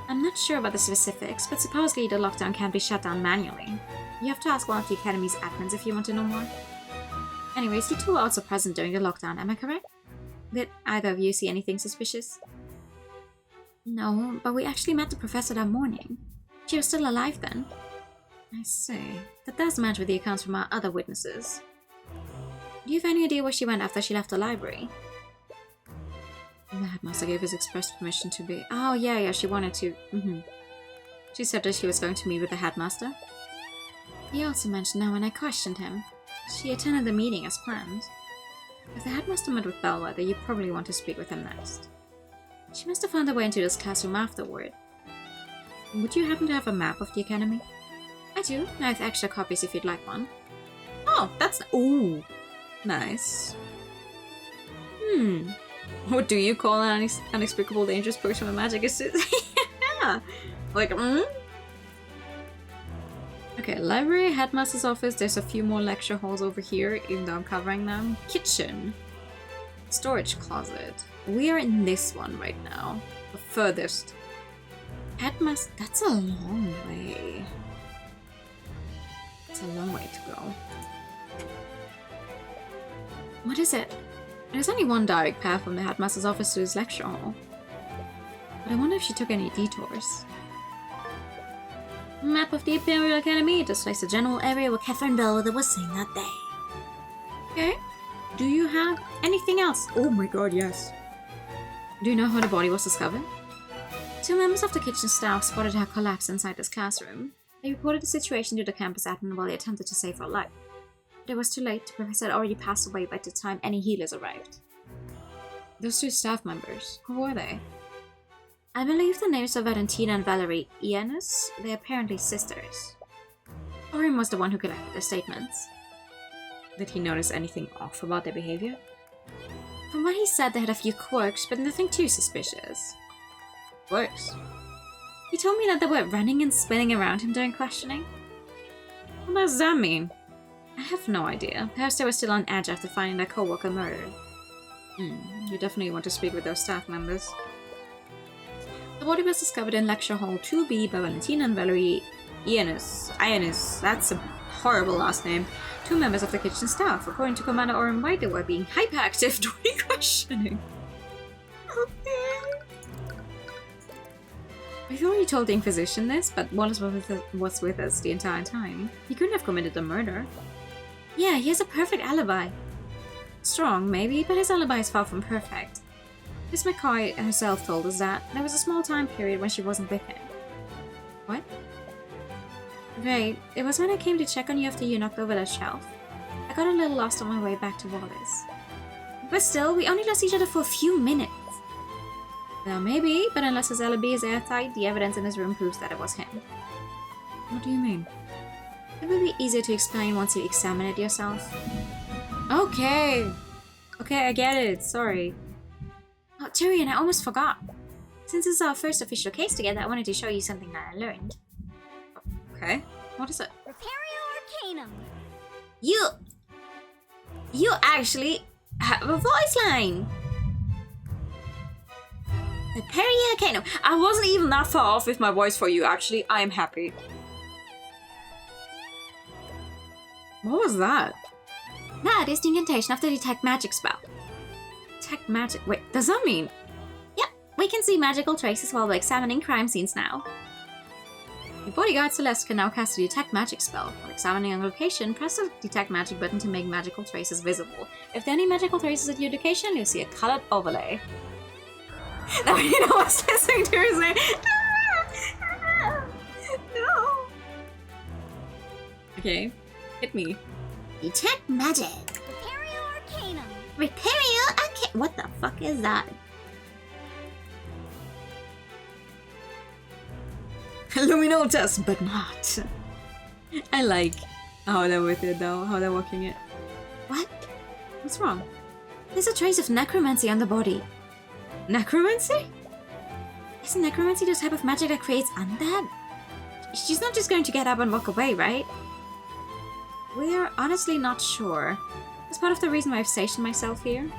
I'm not sure about the specifics, but supposedly the lockdown can be shut down manually. You have to ask one of the Academy's admins if you want to know more. Anyways, you two were also present during the lockdown, am I correct? Did either of you see anything suspicious? No, but we actually met the professor that morning. She was still alive then. I see. That does match with the accounts from our other witnesses. Do you have any idea where she went after she left the library? The headmaster gave his express permission to be... Oh, yeah, she wanted to... She said that she was going to meet with the headmaster. He also mentioned that when I questioned him, she attended the meeting as planned. If the headmaster met with Bellwether, you probably want to speak with him next. She must have found her way into this classroom afterward. Would you happen to have a map of the Academy? I do. I have extra copies if you'd like one. Oh, that's... Ooh. Nice. What do you call an unexplicable dangerous person with magic assist? Yeah. Like, Okay, library, headmaster's office. There's a few more lecture halls over here, even though I'm covering them. Kitchen. Storage closet. We are in this one right now. The furthest. Headmaster, that's a long way. It's a long way to go. What is it? There's only one direct path from the headmaster's office to his lecture hall. But I wonder if she took any detours. Map of the Imperial Academy displays the general area where Catherine Bellwether was seen that day. Okay. Do you have anything else? Oh my god, yes. Do you know how the body was discovered? Two members of the kitchen staff spotted her collapse inside this classroom. They reported the situation to the campus admin while they attempted to save her life. But it was too late. The professor had already passed away by the time any healers arrived. Those two staff members, who were they? I believe the names are Valentina and Valerie Ianus. They're apparently sisters. Orin was the one who collected their statements. Did he notice anything off about their behavior? From what he said, they had a few quirks, but nothing too suspicious. Quirks? He told me that they were running and spinning around him during questioning. What does that mean? I have no idea. Perhaps they were still on edge after finding their co-worker murdered. You definitely want to speak with those staff members. The body was discovered in Lecture Hall 2B by Valentina and Valerie Ionis. That's a horrible last name. 2 members of the kitchen staff. According to Commander Oren White, they were being hyperactive during questioning. We've already told the Inquisition this, but Wallace was with us the entire time. He couldn't have committed the murder. Yeah, he has a perfect alibi. Strong, maybe, but his alibi is far from perfect. Miss McCoy herself told us that there was a small time period when she wasn't with him. What? Right, it was when I came to check on you after you knocked over that shelf. I got a little lost on my way back to Wallace. But still, we only lost each other for a few minutes. Well, maybe, but unless his alibi is airtight, the evidence in his room proves that it was him. What do you mean? It will be easier to explain once you examine it yourself. Okay! Okay, I get it, sorry. Oh, Tyrion, I almost forgot. Since it's our first official case together, I wanted to show you something that I learned. Okay, what is it? Repario Arcanum! You actually have a voice line! Repario Arcanum! I wasn't even that far off with my voice for you, actually. I am happy. What was that? That is the incantation of the Detect Magic spell. Detect Magic? Wait, does that mean? Yep, we can see magical traces while we're examining crime scenes now. Your bodyguard Celeste can now cast the Detect Magic spell. While examining a location, press the Detect Magic button to make magical traces visible. If there are any magical traces at your location, you'll see a colored overlay. Now you know I was listening to her say, no. Okay, hit me. Detect Magic. Repario Arcanum. Repario Arcanum. What the fuck is that? Luminotas, but not. I like how they're with it though, how they're working it. What? What's wrong? There's a trace of necromancy on the body. Necromancy? Isn't necromancy the type of magic that creates undead? She's not just going to get up and walk away, right? We're honestly not sure. That's part of the reason why I've stationed myself here.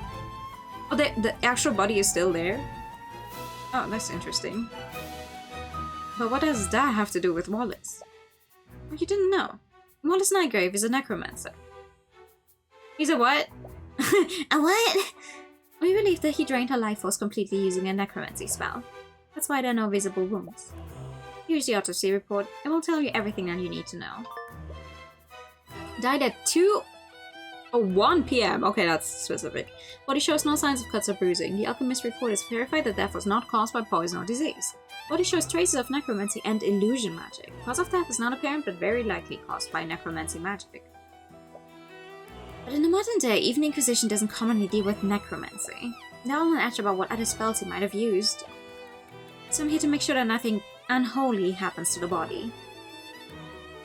Oh, the actual body is still there? Oh, that's interesting. But what does that have to do with Wallace? Oh, you didn't know. Wallace Nightgrave is a necromancer. He's a what? A what? We believe that he drained her life force completely using a necromancy spell. That's why there are no visible wounds. Here's the autopsy report. It will tell you everything that you need to know. Died at 2:01 p.m. Okay, that's specific. Body shows no signs of cuts or bruising. The alchemist report is verified that death was not caused by poison or disease. Body shows traces of necromancy and illusion magic. Cause of death is not apparent, but very likely caused by necromancy magic. But in the modern day, even the Inquisition doesn't commonly deal with necromancy. They're all on edge about what other spells he might have used. So I'm here to make sure that nothing unholy happens to the body.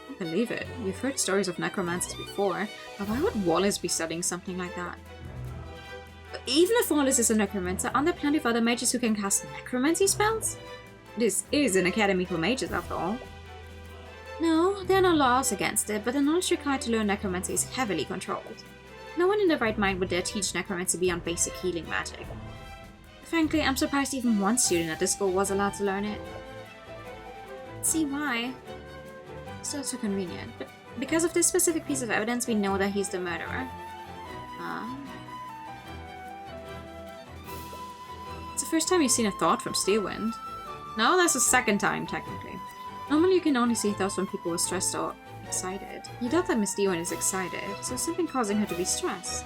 I believe it. We've heard stories of necromancers before, but why would Wallace be studying something like that? But even if Wallace is a necromancer, aren't there plenty of other mages who can cast necromancy spells? This is an academy for mages, after all. No, there are no laws against it, but the knowledge required to learn necromancy is heavily controlled. No one in their right mind would dare teach necromancy beyond basic healing magic. Frankly, I'm surprised even one student at this school was allowed to learn it. See why? Still so convenient, but because of this specific piece of evidence, we know that he's the murderer. It's the first time you've seen a thought from Steelwind. No, that's the second time, technically. Normally you can only see thoughts when people are stressed or excited. You doubt that Miss Steelwind is excited, so something causing her to be stressed.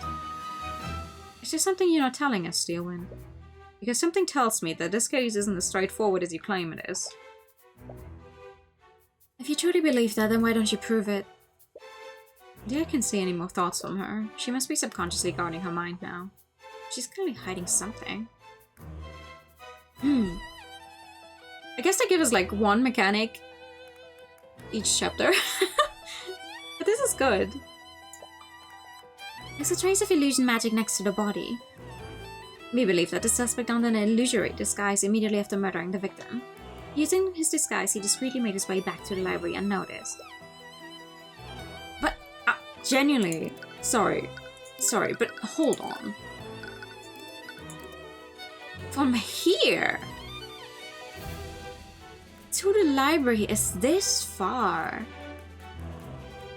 Is there something you're not telling us, Steelwind? Because something tells me that this case isn't as straightforward as you claim it is. If you truly believe that, then why don't you prove it? I can't see any more thoughts from her. She must be subconsciously guarding her mind now. She's clearly hiding something. I guess they give us like one mechanic each chapter. But this is good. There's a trace of illusion magic next to the body. We believe that the suspect donned an illusory disguise immediately after murdering the victim. Using his disguise, he discreetly made his way back to the library unnoticed. But, genuinely, sorry, but hold on. From here to the library is this far.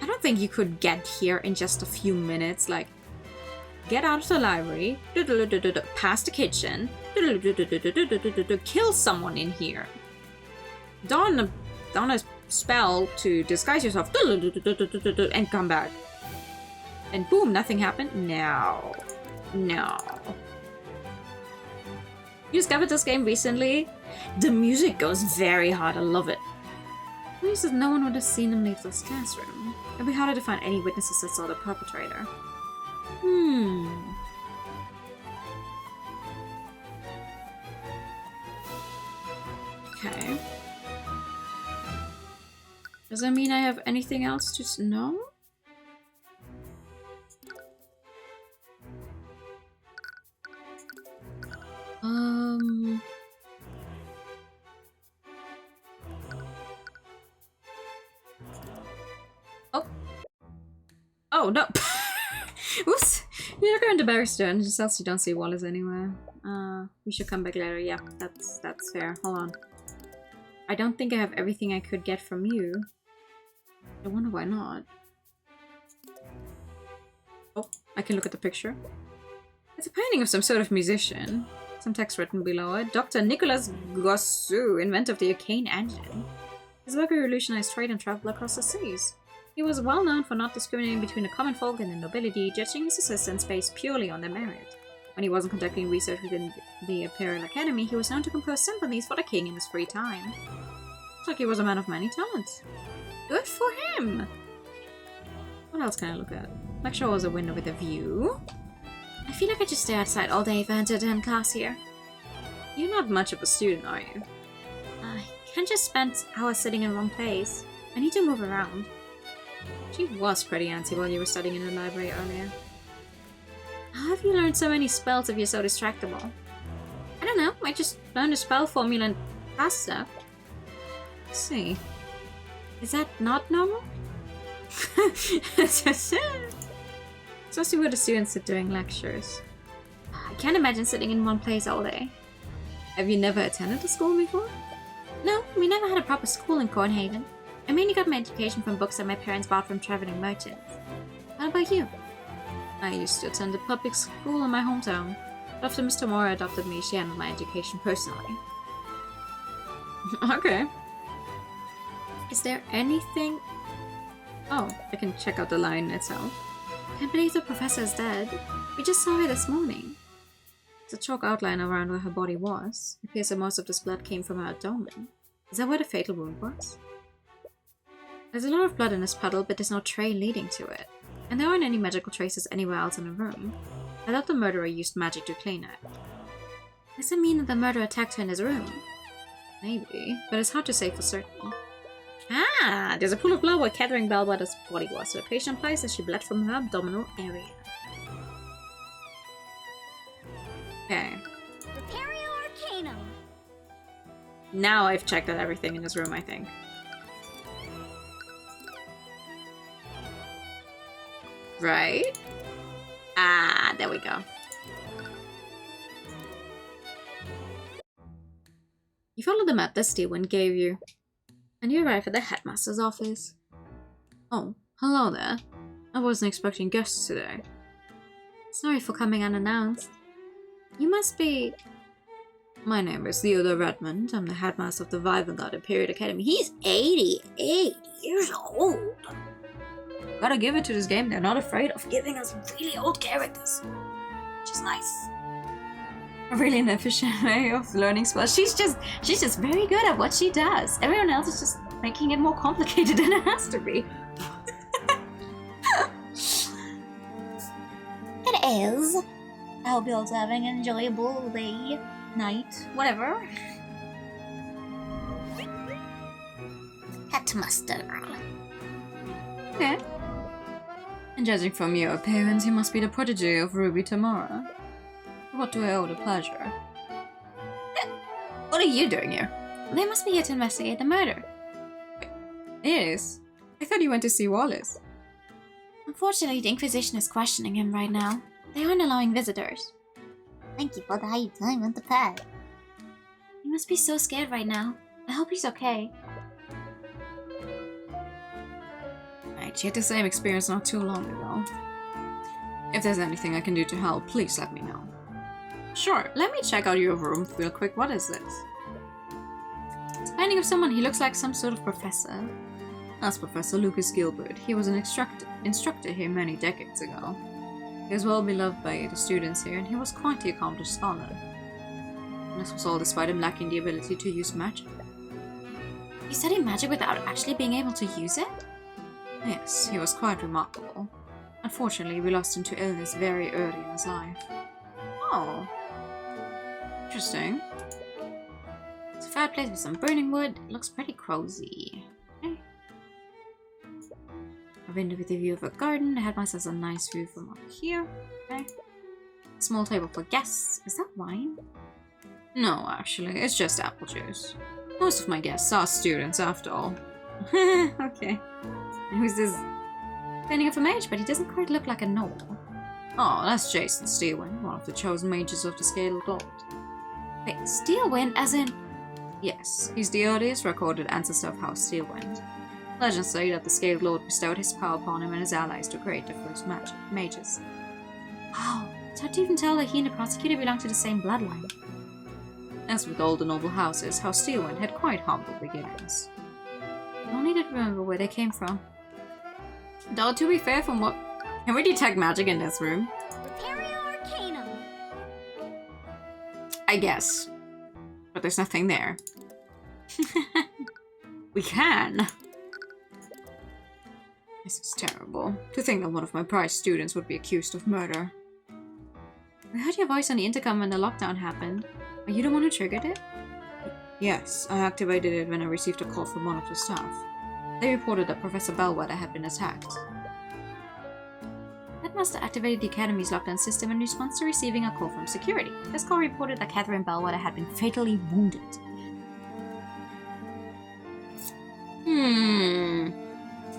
I don't think you could get here in just a few minutes, like, get out of the library, past the kitchen, kill someone in here. Don a spell to disguise yourself, and come back. And boom, nothing happened? No. You discovered this game recently? The music goes very hard, I love it. At least no one would have seen him leave this classroom. It'd be harder to find any witnesses that saw the perpetrator. Okay. Does that mean I have anything else to know? Oh no! Oops! You're going to Barrister and just else you don't see Wallace anywhere. We should come back later. Yeah, that's fair. Hold on. I don't think I have everything I could get from you. I wonder why not. Oh, I can look at the picture. It's a painting of some sort of musician. Some text written below it. Dr. Nicholas Gossu, inventor of the arcane engine. His work revolutionized trade and travel across the seas. He was well known for not discriminating between the common folk and the nobility, judging his assistants based purely on their merit. When he wasn't conducting research within the Imperial Academy, he was known to compose symphonies for the king in his free time. Looks like he was a man of many talents. Good for him! What else can I look at? Lecture was a window with a view. I feel like I just stay outside all day if I enter attend class here. You're not much of a student, are you? I can't just spend hours sitting in one place. I need to move around. She was pretty antsy while you were studying in the library earlier. How have you learned so many spells if you're so distractible? I don't know, I just learned a spell formula and passed stuff. Let's see. Is that not normal? It's mostly where the students sit during lectures. I can't imagine sitting in one place all day. Have you never attended a school before? No, we never had a proper school in Cornhaven. I mainly got my education from books that my parents bought from traveling merchants. How about you? I used to attend a public school in my hometown. But after Mr. Mora adopted me, she handled my education personally. Okay. Is there anything... Oh, I can check out the line itself. Can't believe the professor is dead. We just saw her this morning. There's a chalk outline around where her body was. It appears that most of this blood came from her abdomen. Is that where the fatal wound was? There's a lot of blood in this puddle, but there's no trail leading to it. And there aren't any magical traces anywhere else in the room. I thought the murderer used magic to clean it. Does that mean that the murderer attacked her in his room? Maybe, but it's hard to say for certain. Ah! There's a pool of blood where Catherine Bellwether's body was, so the patient implies that she bled from her abdominal area. Okay. Prepario Arcanum. Now I've checked out everything in this room, I think. Right? Ah, there we go. You follow the map that Steelwind gave you, and you arrive at the headmaster's office. Oh, hello there. I wasn't expecting guests today. Sorry for coming unannounced. You must be... My name is Theodore Redmond. I'm the headmaster of the Vivengard Imperial Academy. He's 88 years old. Gotta give it to this game. They're not afraid of giving us really old characters. Which is nice. A really inefficient way of learning spells. She's just very good at what she does. Everyone else is just making it more complicated than it has to be. It is. I hope you're also having an enjoyable day, night, whatever. Headmaster. Okay. And judging from your appearance, you must be the protege of Ruby Tamara. What do I owe the pleasure? What are you doing here? They must be here to investigate the murder. Yes. I thought you went to see Wallace. Unfortunately, the Inquisition is questioning him right now. They aren't allowing visitors. Thank you for the high time on the pad. He must be so scared right now. I hope he's okay. Right, she had the same experience not too long ago. If there's anything I can do to help, please let me know. Sure, let me check out your room real quick. What is this? It's a painting of someone. He looks like some sort of professor. That's Professor Lucas Gilbert. He was an instructor here many decades ago. He was well beloved by the students here, and he was quite the accomplished scholar. And this was all despite him lacking the ability to use magic. He studied magic without actually being able to use it? Yes, he was quite remarkable. Unfortunately, we lost him to illness very early in his life. Oh. Interesting. It's a fireplace with some burning wood. It looks pretty cozy. Okay. A window with a view of a garden. The headmaster has a nice view from up here. Okay. Small table for guests. Is that wine? No, actually, it's just apple juice. Most of my guests are students, after all. Okay. And who's this? Painting of a mage, but he doesn't quite look like a noble. Oh, that's Jason Steelwind, one of the chosen mages of the Scaled Lord. Wait, Steelwind as in... Yes, he's the earliest recorded ancestor of House Steelwind. Legends say that the Scaled Lord bestowed his power upon him and his allies to create the first mages. Wow, it's hard to even tell that he and the prosecutor belong to the same bloodline. As with all the noble houses, House Steelwind had quite humble beginnings. I only did remember where they came from. Though, to be fair, from what... Can we detect magic in this room? Repario Arcanum. I guess. But there's nothing there. We can! This is terrible. To think that one of my prized students would be accused of murder. I heard your voice on the intercom when the lockdown happened. Are you the one who triggered it? Yes, I activated it when I received a call from one of the staff. They reported that Professor Bellwether had been attacked. Headmaster activated the Academy's lockdown system in response to receiving a call from security. This call reported that Catherine Bellwether had been fatally wounded.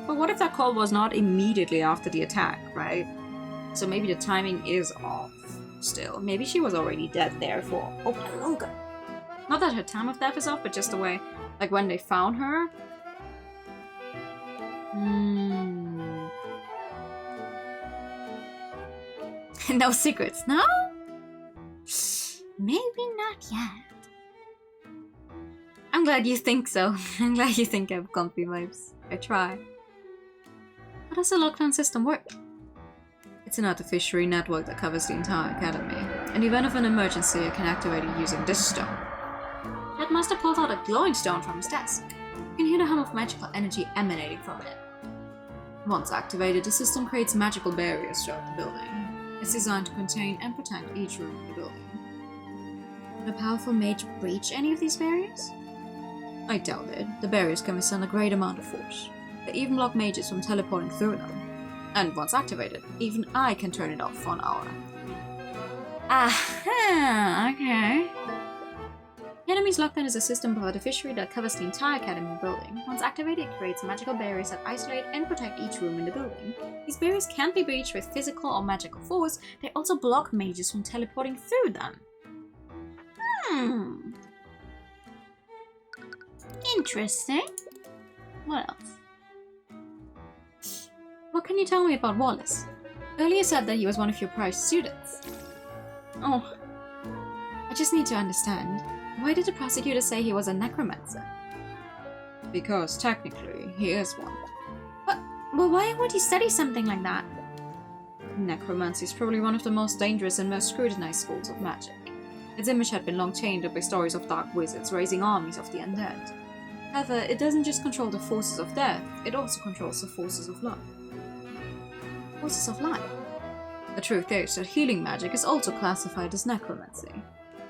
But what if that call was not immediately after the attack, right? So maybe the timing is off still. Maybe she was already dead there for longer. Not that her time of death is off, but just the way, like when they found her. No secrets, no? Maybe not yet. I'm glad you think so. I'm glad you think I have comfy vibes. I try. How does the lockdown system work? It's an artificial network that covers the entire academy. In the event of an emergency, I can activate it using this stone. Headmaster pulled out a glowing stone from his desk. You can hear the hum of magical energy emanating from it. Once activated, the system creates magical barriers throughout the building. It's designed to contain and protect each room in the building. Would a powerful mage breach any of these barriers? I doubt it. The barriers can withstand a great amount of force. They even block mages from teleporting through them. And once activated, even I can turn it off for an hour. Aha, okay. The Academy's lockdown is a system of artificery that covers the entire academy building. Once activated, it creates magical barriers that isolate and protect each room in the building. These barriers can't be breached with physical or magical force. They also block mages from teleporting through them. Interesting. What else? What can you tell me about Wallace? Earlier said that he was one of your prized students. Oh, I just need to understand. Why did the prosecutor say he was a necromancer? Because technically, he is one. Well, why would he study something like that? Necromancy is probably one of the most dangerous and most scrutinized schools of magic. Its image had been long chained up by stories of dark wizards raising armies of the undead. However, it doesn't just control the forces of death, it also controls the forces of life. Forces of life? The truth is that healing magic is also classified as necromancy.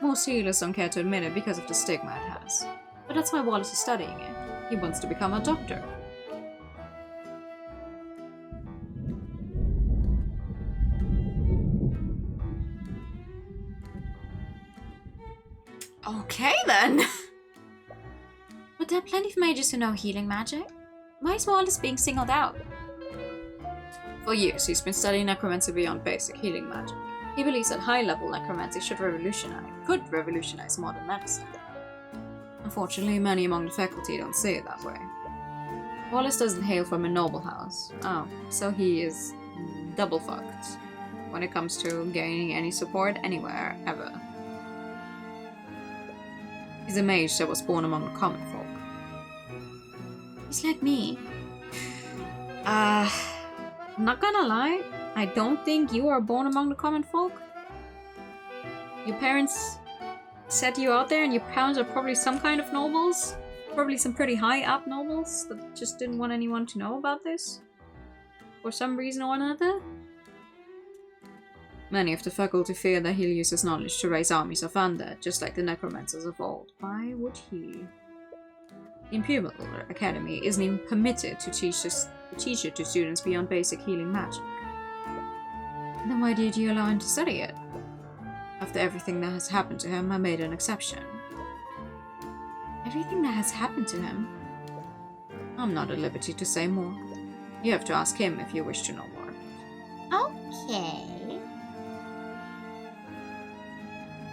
Most healers don't care to admit it because of the stigma it has. But that's why Wallace is studying it. He wants to become a doctor. Okay then. But there are plenty of mages who know healing magic. Why is Wallace being singled out? For years, he's been studying necromancy beyond basic healing magic. He believes that high-level necromancy could revolutionize modern medicine. Unfortunately, many among the faculty don't see it that way. Wallace doesn't hail from a noble house. Oh, so he is double fucked when it comes to gaining any support anywhere, ever. He's a mage that was born among the common folk. He's like me. I'm not gonna lie, I don't think you are born among the common folk. Your parents set you out there, and your parents are probably some kind of nobles. Probably some pretty high up nobles that just didn't want anyone to know about this. For some reason or another. Many of the faculty fear that he'll use his knowledge to raise armies of undead, just like the necromancers of old. Why would he? The Imperial Academy isn't even permitted to teach it to students beyond basic healing magic. Then why did you allow him to study it? After everything that has happened to him, I made an exception. Everything that has happened to him? I'm not at liberty to say more. You have to ask him if you wish to know more. Okay.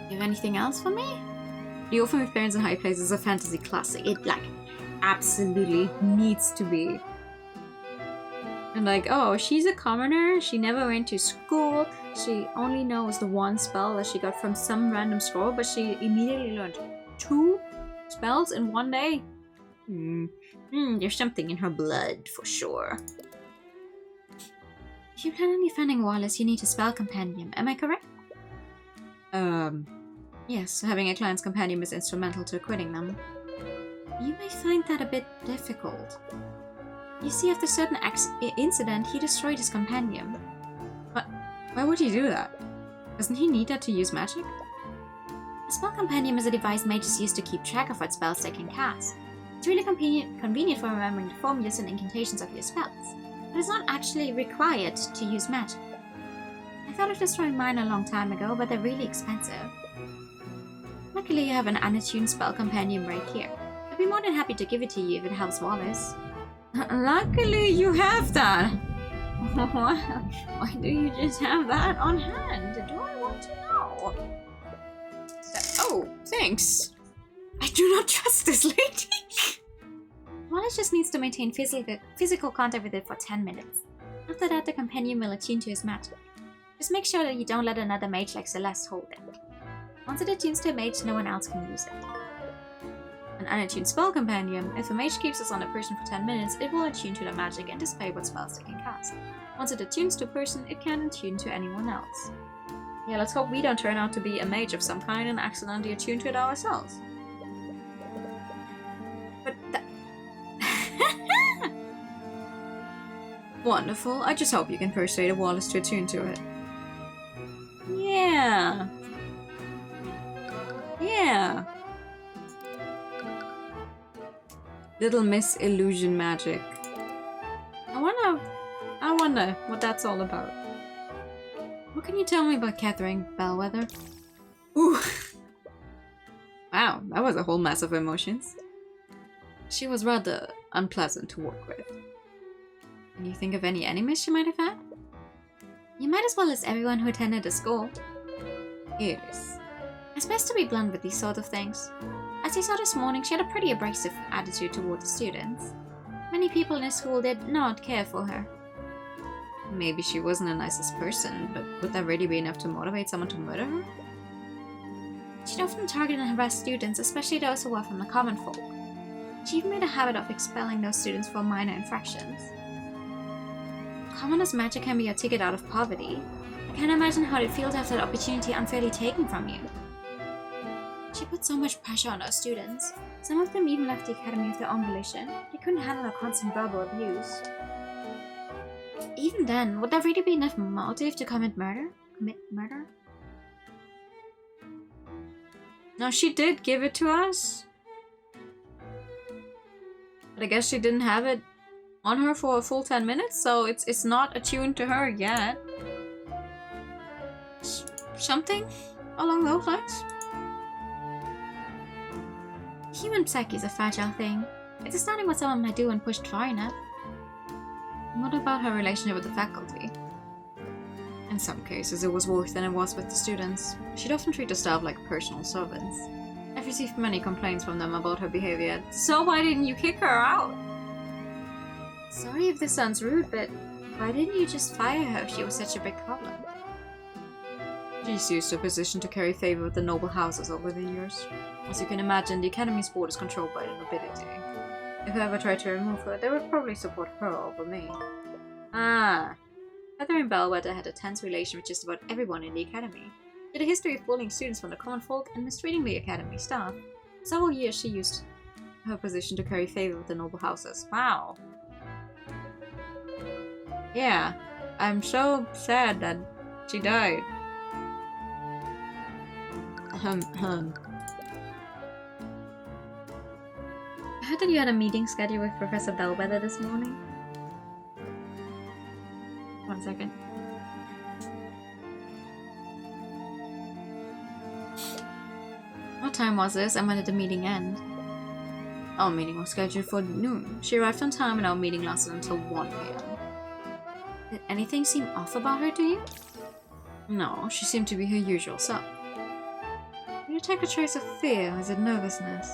You have anything else for me? The Orphan with Parents in High Places is a fantasy classic. It, absolutely needs to be. And oh, she's a commoner, she never went to school, she only knows the one spell that she got from some random scroll, but she immediately learned 2 spells in one day. There's something in her blood, for sure. If you plan on defending Wallace, you need a spell compendium, am I correct? Yes, having a client's compendium is instrumental to acquitting them. You may find that a bit difficult. You see, after a certain incident, he destroyed his compendium. But why would he do that? Doesn't he need that to use magic? A spell compendium is a device mages use to keep track of what spells they can cast. It's really convenient for remembering the formulas and incantations of your spells, but it's not actually required to use magic. I thought of destroying mine a long time ago, but they're really expensive. Luckily, you have an unattuned spell compendium right here. I'd be more than happy to give it to you if it helps Wallace. Luckily, you have that. Why do you just have that on hand? Do I want to know? Oh, thanks. I do not trust this lady. Wallace just needs to maintain physical contact with it for 10 minutes. After that, the compendium will attune to his magic. Just make sure that you don't let another mage like Celeste hold it. Once it attunes to a mage, no one else can use it. An unattuned spell compendium, if a mage keeps this on a person for 10 minutes, it will attune to their magic and display what spells they can cast. Once it attunes to a person, it can attune to anyone else. Yeah, let's hope we don't turn out to be a mage of some kind and accidentally attune to it ourselves. But Wonderful. I just hope you can persuade Wallace to attune to it. Yeah. Yeah. Little Miss Illusion Magic. I wonder what that's all about. What can you tell me about Catherine Bellwether? Ooh. Wow, that was a whole mess of emotions. She was rather unpleasant to work with. Can you think of any enemies she might have had? You might as well list everyone who attended the school. It is. It's best to be blunt with these sort of things. As you saw this morning, she had a pretty abrasive attitude toward the students. Many people in the school did not care for her. Maybe she wasn't the nicest person, but would that really be enough to motivate someone to murder her? She'd often target and harass students, especially those who were from the common folk. She even made a habit of expelling those students for minor infractions. Commoner's magic can be your ticket out of poverty. I can't imagine how it feels to have that opportunity unfairly taken from you. She put so much pressure on our students. Some of them even left the academy of their own volition. They couldn't handle her constant verbal abuse. Even then, would there really be enough motive to commit murder? Now, she did give it to us. But I guess she didn't have it on her for a full 10 minutes, so it's not attuned to her yet. Something along those lines. Human psyche is a fragile thing. It's astounding what someone might do when pushed far enough. What about her relationship with the faculty? In some cases, it was worse than it was with the students. She'd often treat the staff like personal servants. I've received many complaints from them about her behavior. So why didn't you kick her out? Sorry if this sounds rude, but why didn't you just fire her if she was such a big problem? She's used to a position to carry favor with the noble houses over the years. As you can imagine, the Academy's board is controlled by the nobility. If I ever tried to remove her, they would probably support her over me. Ah. Heather and Bellwether had a tense relation with just about everyone in the Academy. She had a history of bullying students from the common folk and mistreating the Academy staff. For several years she used Her position to carry favor with the noble houses. Wow. Yeah, I'm so sad that she died. I heard that you had a meeting scheduled with Professor Bellwether this morning. 1 second. What time was this and when did the meeting end? Our meeting was scheduled for noon. She arrived on time and our meeting lasted until 1 p.m. Did anything seem off about her to you? No, she seemed to be her usual self. Did you take a trace of fear or is it nervousness?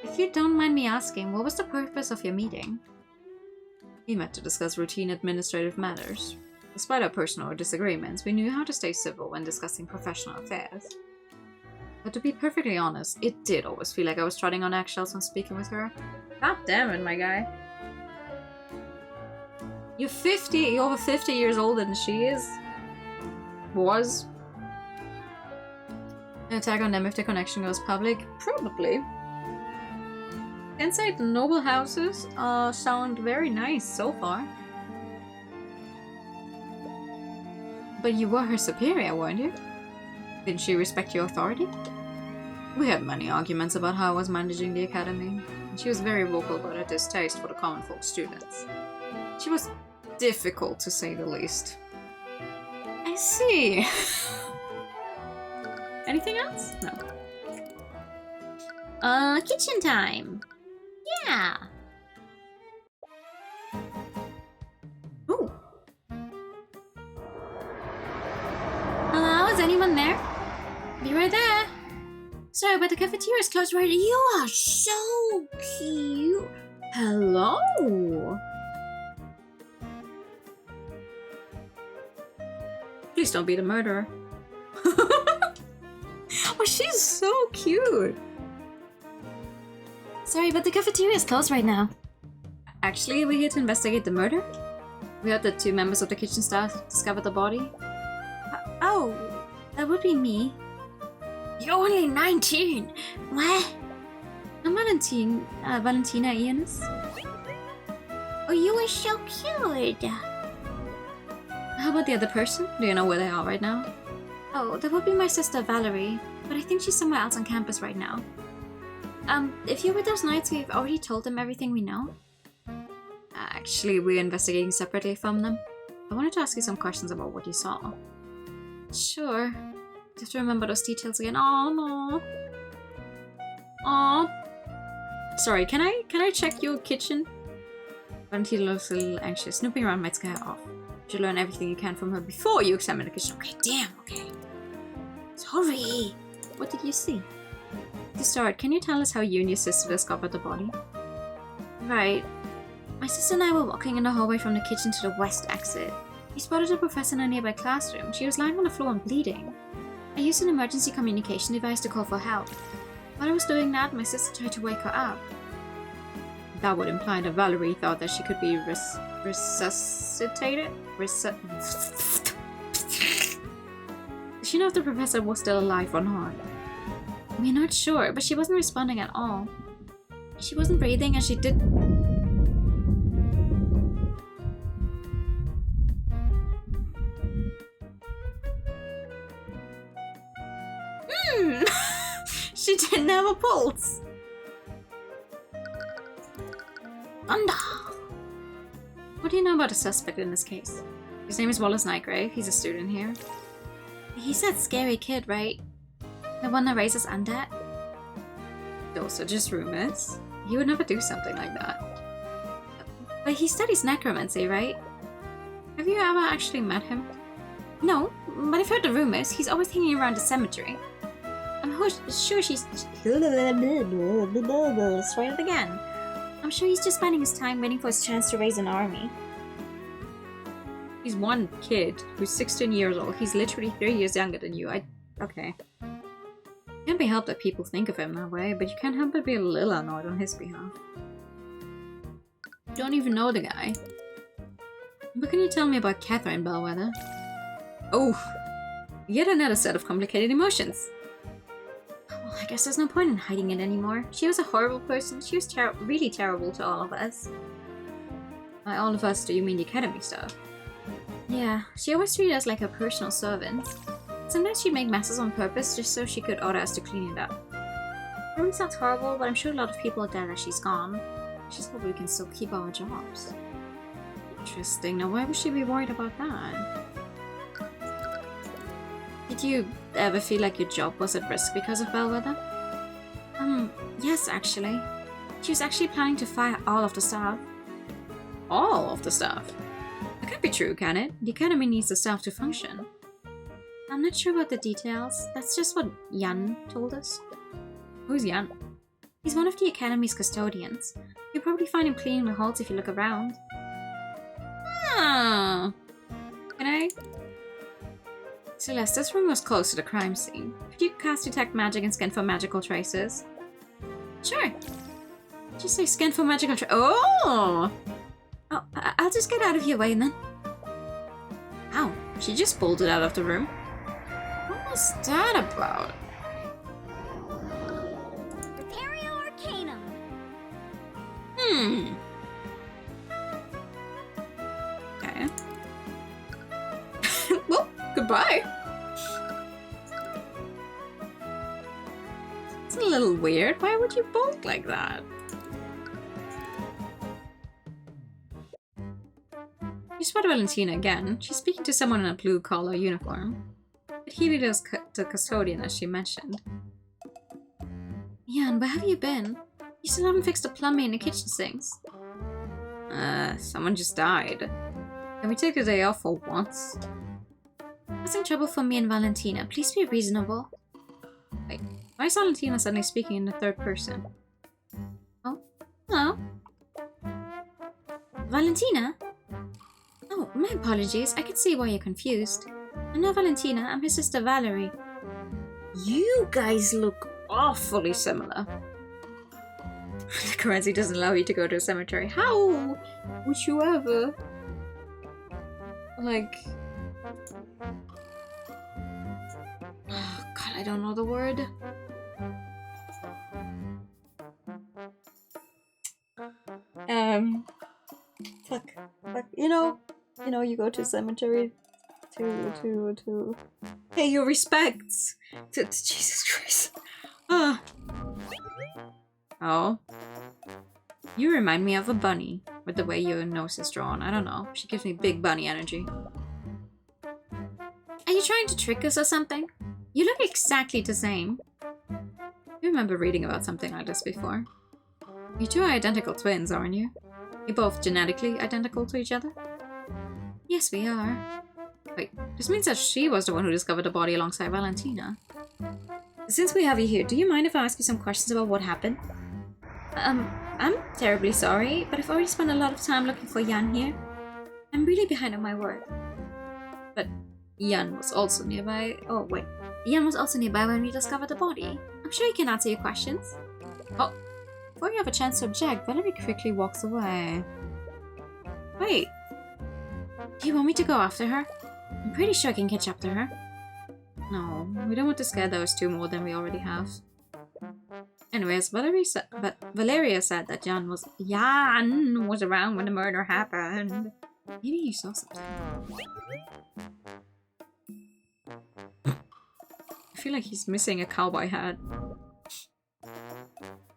If you don't mind me asking, what was the purpose of your meeting? We met to discuss routine administrative matters. Despite our personal disagreements, we knew how to stay civil when discussing professional affairs. But to be perfectly honest, it did always feel like I was treading on eggshells when speaking with her. God damn it, my guy. You're over 50 years older than she is. Was. An attack on them if the connection goes public? Probably. Inside the noble houses sound very nice so far. But you were her superior, weren't you? Didn't she respect your authority? We had many arguments about how I was managing the academy. She was very vocal about her distaste for the common folk students. She was difficult, to say the least. I see. Anything else? No. Kitchen time. Yeah. Ooh. Hello, is anyone there? Be right there. Sorry, but the cafeteria is closed right. You are so cute. Hello. Please don't be the murderer. Oh, she's so cute. Sorry, but the cafeteria is closed right now. Actually, we're here to investigate the murder. We heard that 2 members of the kitchen staff discovered the body. Oh, that would be me. You're only 19! What? I'm Valentina Ianus. Oh, you are so cute! How about the other person? Do you know where they are right now? Oh, that would be my sister Valerie, but I think she's somewhere else on campus right now. If you're with those knights, we've already told them everything we know. Actually, we're investigating separately from them. I wanted to ask you some questions about what you saw. Sure. You have to remember those details again. Oh no. Aww. Sorry, can I check your kitchen? Valentina looks a little anxious. Snooping around might scare her off. You should learn everything you can from her before you examine the kitchen. Okay, damn, okay. Sorry. What did you see? To start, can you tell us how you and your sister discovered the body? Right. My sister and I were walking in the hallway from the kitchen to the west exit. We spotted a professor in a nearby classroom. She was lying on the floor and bleeding. I used an emergency communication device to call for help. While I was doing that, my sister tried to wake her up. That would imply that Valerie thought that she could be resuscitated? Did she know if the professor was still alive or not? We're not sure, but she wasn't responding at all. She wasn't breathing and she did... She didn't have a pulse. Thunder. What do you know about the suspect in this case? His name is Wallace Nightgrave. He's a student here. He's that scary kid, right? The one that raises undead? Those are just rumors. He would never do something like that. But he studies necromancy, right? Have you ever actually met him? No, but I've heard the rumors. He's always hanging around the cemetery. I'm sure she's... Let's try it again. I'm sure he's just spending his time waiting for his chance to raise an army. He's one kid who's 16 years old. He's literally 3 years younger than you. Okay. Can't be helped that people think of him that way, but you can't help but be a little annoyed on his behalf. You don't even know the guy. What can you tell me about Catherine Bellwether? Oh, yet another set of complicated emotions. Well, I guess there's no point in hiding it anymore. She was a horrible person. She was really terrible to all of us. By all of us, do you mean the academy staff? Yeah, she always treated us like her personal servants. Sometimes she'd make messes on purpose just so she could order us to clean it up. Probably sounds horrible, but I'm sure a lot of people are glad that she's gone. She's hope we can still keep our jobs. Interesting. Now, why would she be worried about that? Did you ever feel like your job was at risk because of Bellwether? Yes, actually. She was actually planning to fire all of the staff. All of the staff? That can't be true, can it? The academy needs the staff to function. I'm not sure about the details. That's just what Jan told us. Who's Jan? He's one of the academy's custodians. You'll probably find him cleaning the halls if you look around. Ah. Can I? Celeste, this room was close to the crime scene. Could you cast Detect Magic and scan for magical traces? Sure. Just say scan for magical traces. Oh! Oh, I'll just get out of your way then. Ow, she just bolted out of the room. What was that about? Prepario Arcanum. Okay. Well, goodbye. It's a little weird. Why would you bolt like that? You spot Valentina again. She's speaking to someone in a blue-collar uniform. But he really is the custodian, as she mentioned. Jan, where have you been? You still haven't fixed the plumbing in the kitchen sinks. Someone just died. Can we take a day off for once? Causing trouble for me and Valentina. Please be reasonable. Wait, why is Valentina suddenly speaking in the third person? Oh, hello. Valentina? Oh, my apologies. I can see why you're confused. I'm not Valentina. I'm her sister Valerie. You guys look awfully similar. The currency doesn't allow you to go to a cemetery. How would you ever? Like... Oh, God, I don't know the word. Fuck. You go to a cemetery to pay your respects to Jesus Christ. Oh. You remind me of a bunny with the way your nose is drawn. I don't know. She gives me big bunny energy. Are you trying to trick us or something? You look exactly the same. You remember reading about something like this before. You two are identical twins, aren't you? You're both genetically identical to each other? Yes, we are. Wait, this means that she was the one who discovered the body alongside Valentina. Since we have you here, do you mind if I ask you some questions about what happened? I'm terribly sorry, but I've already spent a lot of time looking for Jan here. I'm really behind on my work. But Jan was also nearby. Oh, wait. Jan was also nearby when we discovered the body. I'm sure he can answer your questions. Oh, before you have a chance to object, Valerie quickly walks away. Wait. Do you want me to go after her? I'm pretty sure I can catch up to her. No, we don't want to scare those two more than we already have. Anyways, Valeria said that Jan was around when the murder happened. Maybe you saw something. I feel like he's missing a cowboy hat.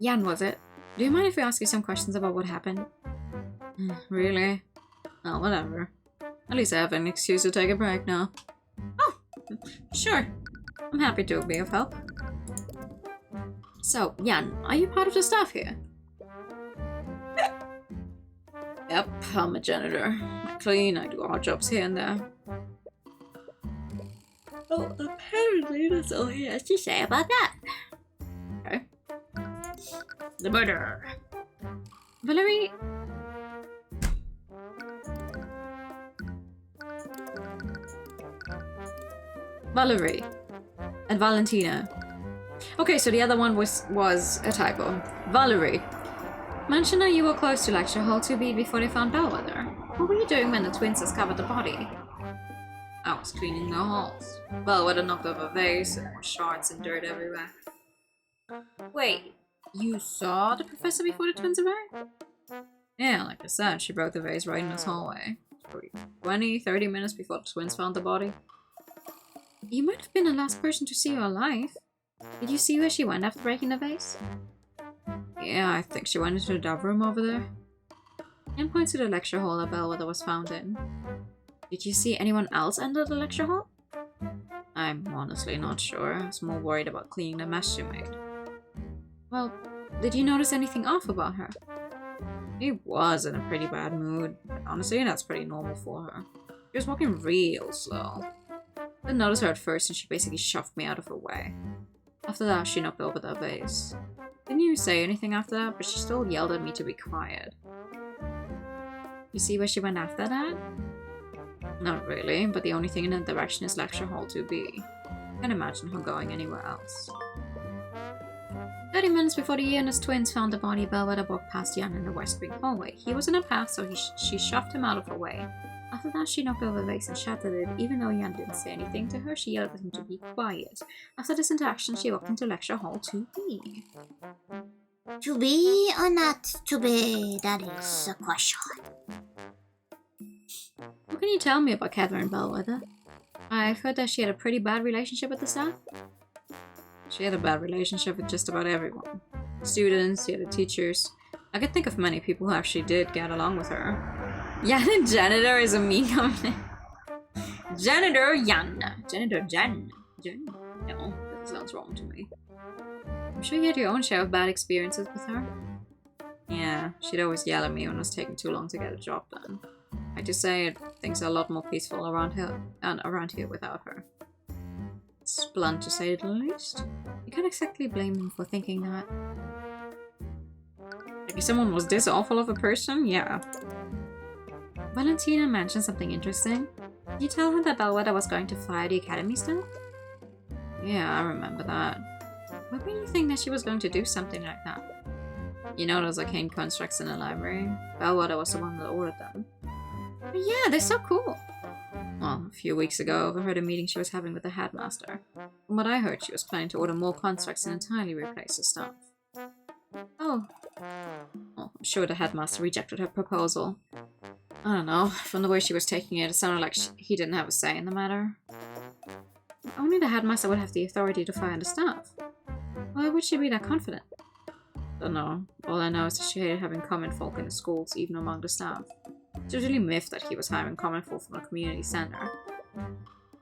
Jan, was it? Do you mind if we ask you some questions about what happened? Really? Oh, whatever. At least I have an excuse to take a break now. Oh, sure. I'm happy to be of help. So, Jan, are you part of the staff here? Yep, I'm a janitor. I clean, I do odd jobs here and there. Oh, apparently that's all he has to say about that. Okay. The murderer. Valerie... Valerie. And Valentina. Okay, so the other one was a typo. Valerie. Mentioned that you were close to Lecture Hall 2B before they found Bellwether. What were you doing when the twins discovered the body? I was cleaning the halls. Bellwether knocked over a vase, and there were shards and dirt everywhere. Wait, you saw the professor before the twins arrived? Yeah, like I said, she broke the vase right in this hallway. 20-30 minutes before the twins found the body. You might have been the last person to see her alive. Did you see where she went after breaking the vase? Yeah, I think she went into the dove room over there. And points to the lecture hall that Bellwether was found in. Did you see anyone else enter the lecture hall? I'm honestly not sure. I was more worried about cleaning the mess she made. Well, did you notice anything off about her? She was in a pretty bad mood. Honestly, that's pretty normal for her. She was walking real slow. I didn't notice her at first and she basically shoved me out of her way. After that, she knocked over the vase. Didn't even say anything after that, but she still yelled at me to be quiet. You see where she went after that? Not really, but the only thing in that direction is Lecture Hall 2B. Can't imagine her going anywhere else. 30 minutes before the Eunice twins found the body, Bellwether walked past Jan in the West Wing hallway. He was in her path, so she shoved him out of her way. After that, she knocked over a vase and shattered it. Even though Jan didn't say anything to her, she yelled at him to be quiet. After this interaction, she walked into Lecture Hall 2B. To be or not to be, that is a question. What can you tell me about Catherine Bellwether? I've heard that she had a pretty bad relationship with the staff. She had a bad relationship with just about everyone. The students, the other teachers. I could think of many people who actually did get along with her. Jan and janitor is a mean combination. Janitor Jan. Janitor Jan. Jan? No, that sounds wrong to me. I'm sure you had your own share of bad experiences with her. Yeah, she'd always yell at me when it was taking too long to get a job done. I just say things are a lot more peaceful around here without her. It's blunt to say the least. You can't exactly blame him for thinking that. Like if someone was this awful of a person, yeah. Valentina mentioned something interesting. Did you tell her that Bellwether was going to fire the academy staff? Yeah, I remember that. Why would you think that she was going to do something like that? You know those arcane constructs in the library? Bellwether was the one that ordered them. But yeah, they're so cool. Well, a few weeks ago, I overheard a meeting she was having with the headmaster. From what I heard, she was planning to order more constructs and entirely replace the staff. Oh. Well, I'm sure the headmaster rejected her proposal. I don't know, from the way she was taking it, it sounded like he didn't have a say in the matter. Only the headmaster would have the authority to fire the staff. Why would she be that confident? Don't know. All I know is that she hated having common folk in the schools, even among the staff. It's usually myth that he was hiring common folk from a community center.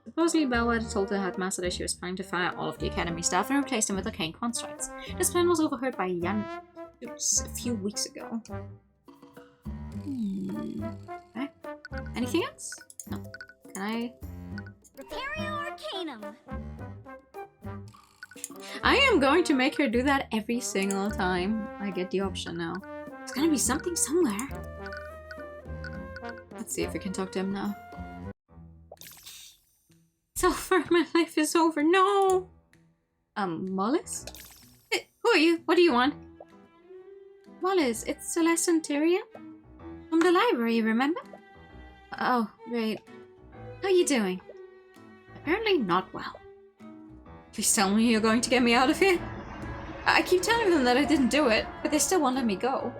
Supposedly, Bellwether told the headmaster that she was planning to fire all of the academy staff and replace them with arcane constructs. This plan was overheard by Jan a few weeks ago. Okay. Anything else? No. Can I? Repario Arcanum. I am going to make her do that every single time I get the option now. There's gonna be something somewhere. Let's see if we can talk to him now. It's over. My life is over. No! Wallace? Who are you? What do you want? Wallace, it's Celeste and Tyrion? From the library, remember? Oh, right. How are you doing? Apparently not well. Please tell me you're going to get me out of here. I keep telling them that I didn't do it, but they still won't let me go.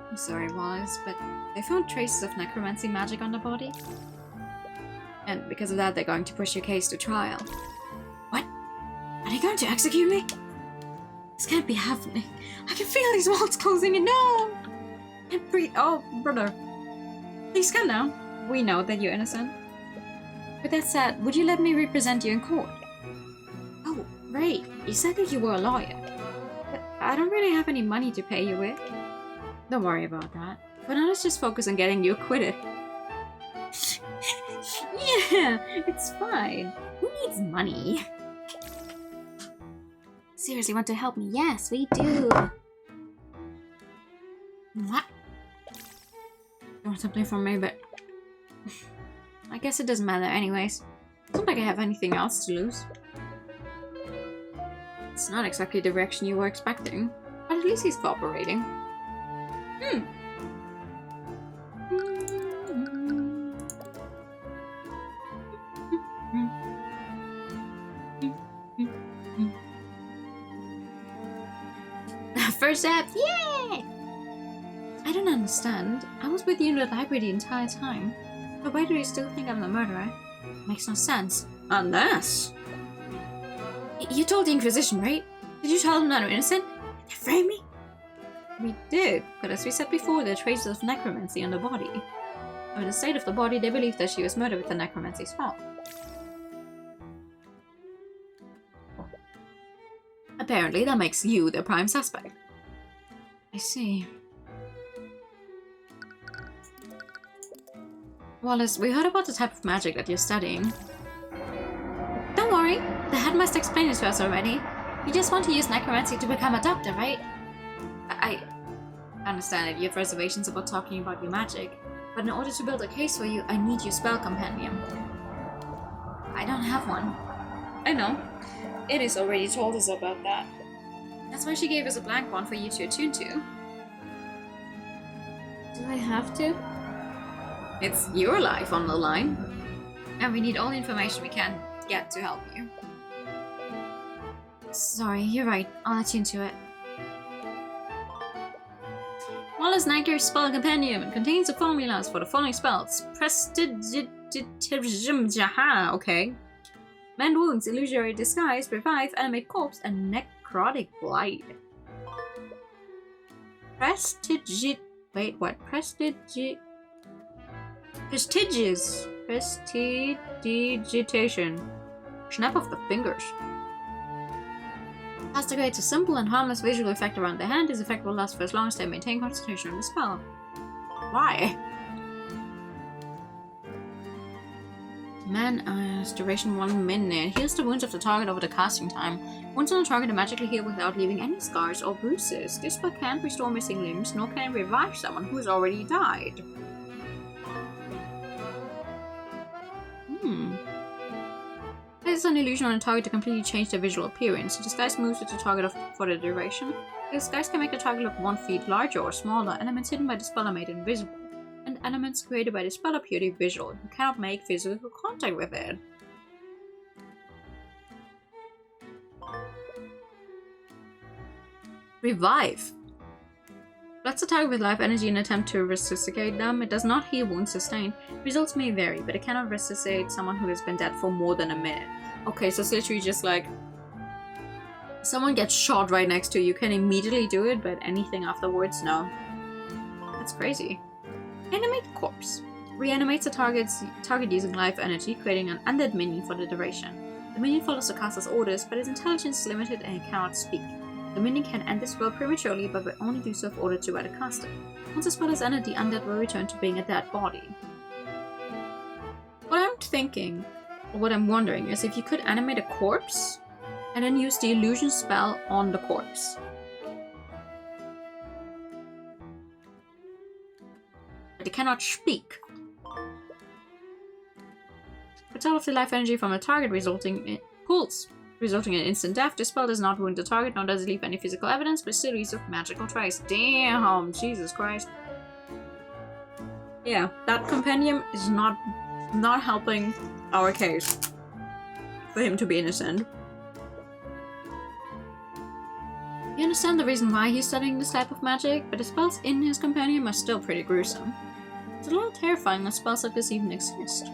I'm sorry, Wallace, but they found traces of necromancy magic on the body. And because of that, they're going to push your case to trial. What? Are they going to execute me? This can't be happening. I can feel these walls closing in. No! I can't breathe. Oh, brother. Please calm down. We know that you're innocent. With that said, would you let me represent you in court? Oh, right. You said that you were a lawyer. I don't really have any money to pay you with. Don't worry about that. But now let's just focus on getting you acquitted. Yeah, it's fine. Who needs money? Seriously, want to help me? Yes, we do. What? You want something from me, but... I guess it doesn't matter anyways. It's not like I have anything else to lose. It's not exactly the reaction you were expecting. But at least he's cooperating. First step, yay! I don't understand. I was with you in the library the entire time. But why do you still think I'm the murderer? Makes no sense. Unless... You told the Inquisition, right? Did you tell them that I'm innocent? They framed me? We did, but as we said before, there are traces of necromancy on the body. With the state of the body, they believe that she was murdered with a necromancy spell. Apparently, that makes you the prime suspect. I see. Wallace, we heard about the type of magic that you're studying. Don't worry, the headmaster explained it to us already. You just want to use necromancy to become a doctor, right? I understand that you have reservations about talking about your magic, but in order to build a case for you, I need your spell compendium. I don't have one. I know. Edith already told us about that. That's why she gave us a blank one for you to attune to. Do I have to? It's your life on the line. And we need all the information we can get to help you. Sorry, you're right. I'll attune to it. Wallace Nagger's spell compendium contains the formulas for the following spells. Prestidigitation. Okay. Mend wounds, illusory disguise, revive, animate corpse, and necrotic blight. Wait, what? Prestidigitation. Snap of the fingers. Castigates a simple and harmless visual effect around the hand. This effect will last for as long as they maintain concentration on the spell. Why? Duration 1 minute. Heals the wounds of the target over the casting time. Wounds on the target are magically healed without leaving any scars or bruises. This spell can't restore missing limbs, nor can it revive someone who has already died. It's an illusion on a target to completely change their visual appearance. The disguise moves with the target for the duration. The disguise can make the target look 1 foot larger or smaller. Elements hidden by the spell are made invisible. And elements created by the spell are purely visual. You cannot make physical contact with it. Revive. Floods the target with life energy in an attempt to resuscitate them. It does not heal wounds sustained. Results may vary, but it cannot resuscitate someone who has been dead for more than a minute. Okay, so it's literally just like... Someone gets shot right next to you, you can immediately do it, but anything afterwards, no. That's crazy. Animate corpse. Reanimates the target using life energy, creating an undead minion for the duration. The minion follows the caster's orders, but its intelligence is limited and it cannot speak. The minion can end the spell prematurely, but will only do so if ordered to by the caster. Once the spell is ended, the undead will return to being a dead body. What I'm thinking, or what I'm wondering, is if you could animate a corpse, and then use the illusion spell on the corpse. But it cannot speak. Puts all of the life energy from the target, resulting in instant death. This spell does not wound the target, nor does it leave any physical evidence, but still leaves a magical trace. Damn, Jesus Christ. Yeah, that compendium is not helping our case for him to be innocent. You understand the reason why he's studying this type of magic, but the spells in his compendium are still pretty gruesome. It's a little terrifying that spells like this even exist.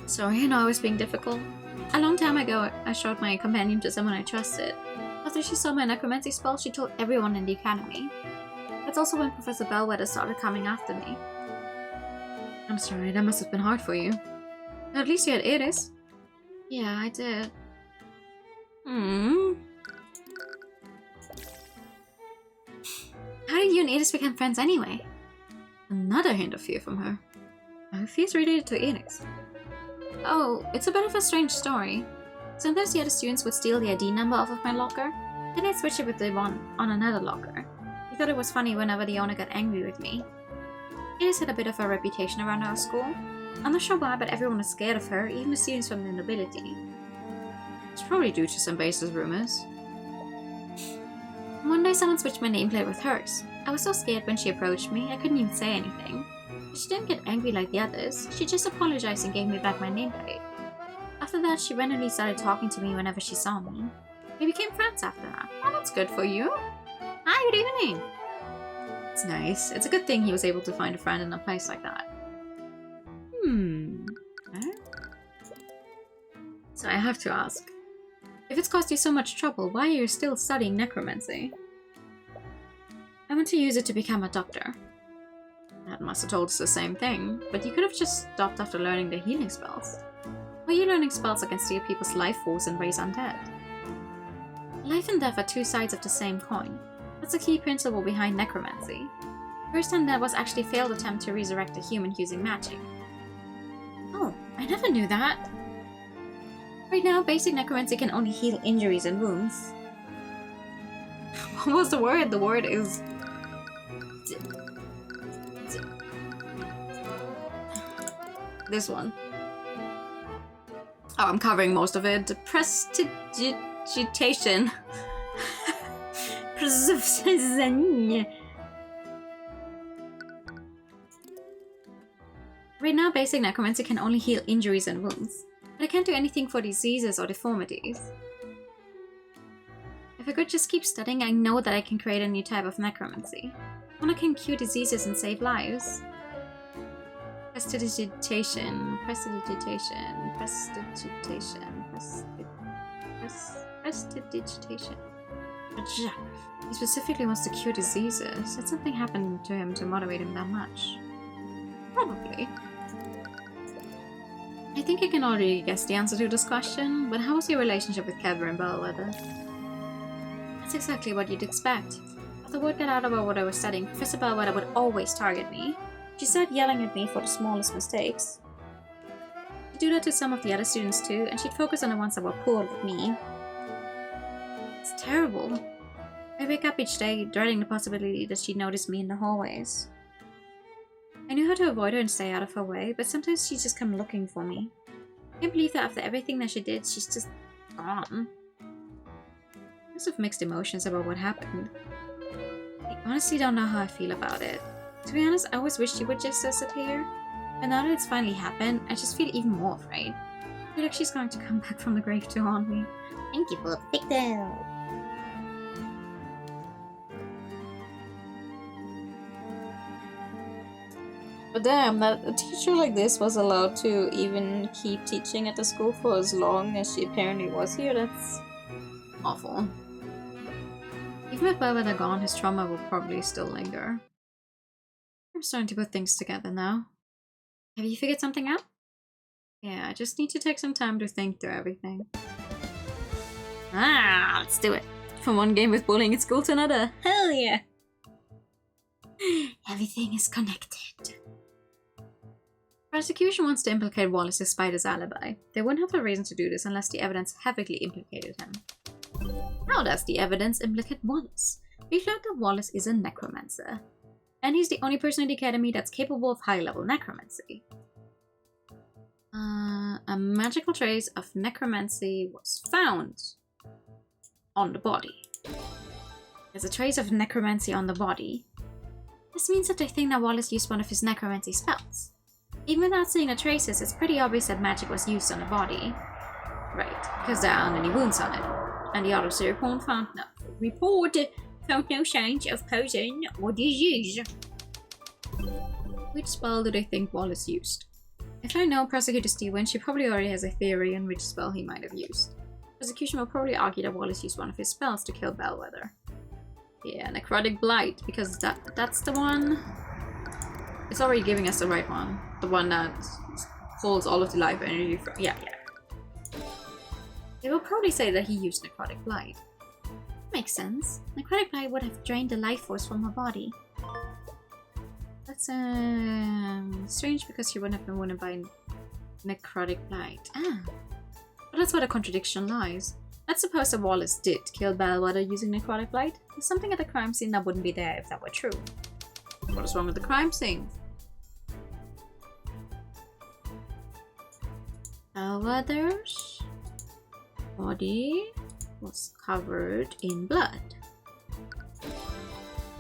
Sorry, I know I was being difficult. A long time ago, I showed my compendium to someone I trusted. After she saw my necromancy spell, she told everyone in the academy. That's also when Professor Bellwether started coming after me. I'm sorry, that must have been hard for you. At least you had Iris. Yeah, I did. How did you and Edith become friends anyway? Another hint of fear from her. Her fear's related to Enix. Oh, it's a bit of a strange story. Sometimes the other students would steal the ID number off of my locker, then I'd switch it with the one on another locker. He thought it was funny whenever the owner got angry with me. Edith had a bit of a reputation around our school. I'm not sure why, but everyone was scared of her, even the students from the nobility. It's probably due to some baseless rumors. One day someone switched my nameplate with hers. I was so scared when she approached me, I couldn't even say anything. But she didn't get angry like the others, she just apologized and gave me back my nameplate. After that, she randomly started talking to me whenever she saw me. We became friends after that. Oh, that's good for you. Hi, good evening! It's nice. It's a good thing he was able to find a friend in a place like that. Huh? So I have to ask. If it's caused you so much trouble, why are you still studying necromancy? I want to use it to become a doctor. That must have told us the same thing, but you could have just stopped after learning the healing spells. Why are you learning spells that can steal people's life force and raise undead? Life and death are two sides of the same coin. That's a key principle behind necromancy. First time that was actually a failed attempt to resurrect a human using magic. Oh, I never knew that. Right now, basic necromancy can only heal injuries and wounds. What was the word? The word is... this one. Oh, I'm covering most of it. Prestidigitation. Right now, basic necromancy can only heal injuries and wounds, but I can't do anything for diseases or deformities. If I could just keep studying, I know that I can create a new type of necromancy. One that can cure diseases and save lives. Prestidigitation. He specifically wants to cure diseases. Did something happen to him to motivate him that much? Probably. I think I can already guess the answer to this question, but how was your relationship with Catherine Bellwether? That's exactly what you'd expect. After word got out about what I was studying, Professor Bellwether would always target me. She started yelling at me for the smallest mistakes. She'd do that to some of the other students too, and she'd focus on the ones that were poor like me. It's terrible. I wake up each day dreading the possibility that she'd notice me in the hallways. I knew how to avoid her and stay out of her way, but sometimes she'd just come looking for me. I can't believe that after everything that she did, she's just gone. I must have mixed emotions about what happened. I honestly don't know how I feel about it. To be honest, I always wished she would just disappear. But now that it's finally happened, I just feel even more afraid. I feel like she's going to come back from the grave to haunt me. Thank you for the picture. But damn, that a teacher like this was allowed to even keep teaching at the school for as long as she apparently was here. That's awful. Even with Bellwether gone, his trauma will probably still linger. I'm starting to put things together now. Have you figured something out? Yeah, I just need to take some time to think through everything. Let's do it. From one game with bullying at school to another. Hell yeah. Everything is connected. Prosecution wants to implicate Wallace despite his alibi. They wouldn't have the reason to do this unless the evidence heavily implicated him. How does the evidence implicate Wallace? We've learned that Wallace is a necromancer. And he's the only person in the academy that's capable of high-level necromancy. A magical trace of necromancy was found on the body. There's a trace of necromancy on the body. This means that they think that Wallace used one of his necromancy spells. Even without seeing the traces, it's pretty obvious that magic was used on the body. Right, because there aren't any wounds on it. And the autopsy report found no signs of poison or disease. Which spell do they think Wallace used? If I know Prosecutor Steven, she probably already has a theory on which spell he might have used. Prosecution will probably argue that Wallace used one of his spells to kill Bellwether. Yeah, Necrotic Blight, because that's the one... It's already giving us the right one. The one that holds all of the life energy from... Yeah. They will probably say that he used necrotic blight. Makes sense. Necrotic blight would have drained the life force from her body. That's strange because she wouldn't have been wounded by necrotic blight. Ah, But that's where the contradiction lies. Let's suppose that Wallace did kill Bellwether using necrotic blight. There's something at the crime scene that wouldn't be there if that were true. What is wrong with the crime scene? Bellwether's body was covered in blood.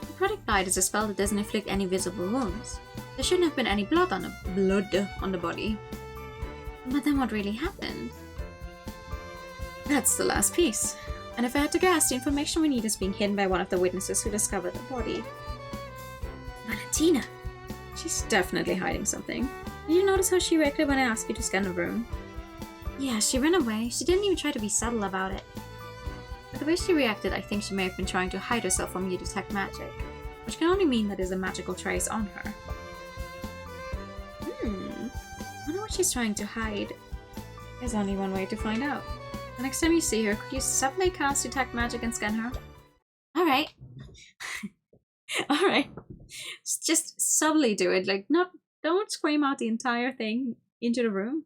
Necrotic blight is a spell that doesn't inflict any visible wounds. There shouldn't have been any blood on the body. but then what really happened? That's the last piece. And if I had to guess, the information we need is being hidden by one of the witnesses who discovered the body. Valentina. She's definitely hiding something. Did you notice how she reacted when I asked you to scan the room? Yeah, she ran away. She didn't even try to be subtle about it. But the way she reacted, I think she may have been trying to hide herself from you to detect magic. Which can only mean that there's a magical trace on her. I wonder what she's trying to hide. There's only one way to find out. The next time you see her, could you subtly cast Detect Magic and scan her? Alright. Alright. Just subtly do it. Like, don't scream out the entire thing into the room.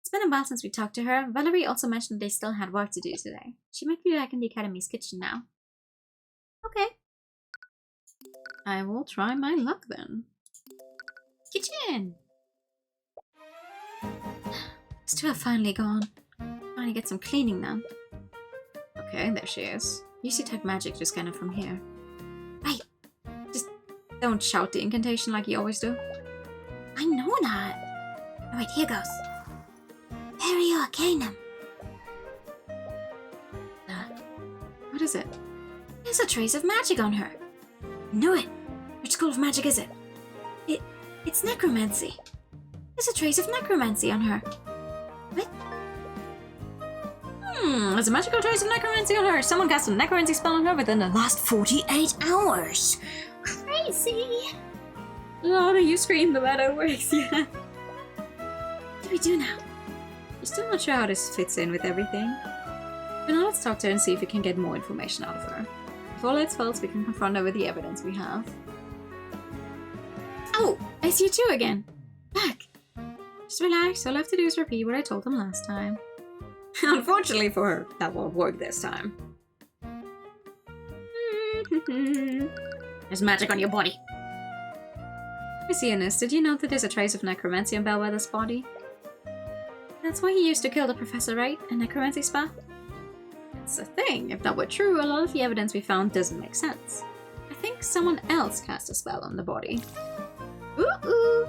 It's been a while since we talked to her. Valerie also mentioned they still had work to do today. She might be back in the Academy's kitchen now. Okay. I will try my luck then. Kitchen! Those two are finally gone. Finally get some cleaning done. Okay, there she is. Use Detect Magic to scan her from here. Right. Just don't shout the incantation like you always do. I know that. Alright, here goes. Perio Arcanum. What is it? There's a trace of magic on her. Knew it. Which school of magic is it? It's necromancy. There's a trace of necromancy on her. What? There's a magical trace of necromancy on her. Someone cast a necromancy spell on her within the last 48 hours. Crazy. The louder you scream, the better it works, yeah. What do we do now? You're still not sure how this fits in with everything. But now let's talk to her and see if we can get more information out of her. If all else fails, we can confront her with the evidence we have. Oh, I see you too again. Back. Just relax. All I have to do is repeat what I told them last time. Unfortunately for her, that won't work this time. There's magic on your body. Messianus, did you know that there's a trace of necromancy on Bellwether's body? That's why he used to kill the professor, right? A necromancy spell? That's the thing. If that were true, a lot of the evidence we found doesn't make sense. I think someone else cast a spell on the body. Ooh.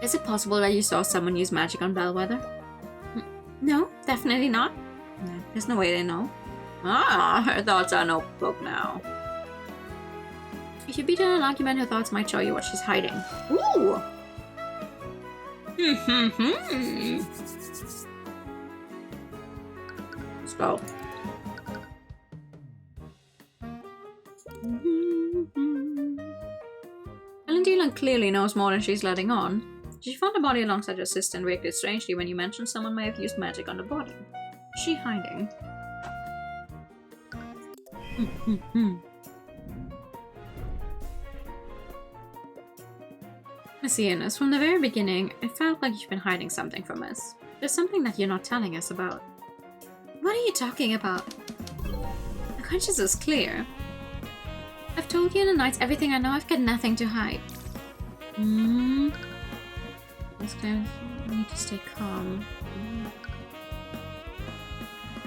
Is it possible that you saw someone use magic on Bellwether? No, definitely not. No, there's no way they know. Ah, her thoughts are in a notebook now. If you beat an argument, her thoughts might show you what she's hiding. Ooh! Let's go. Valentina clearly knows more than she's letting on. She found the body alongside her sister and reacted strangely when you mentioned someone may have used magic on the body. Is she hiding? Messianus, from the very beginning, it felt like you've been hiding something from us. There's something that you're not telling us about. What are you talking about? My conscience is clear. I've told you in the nights everything I know. I've got nothing to hide. It's clear. I need to stay calm.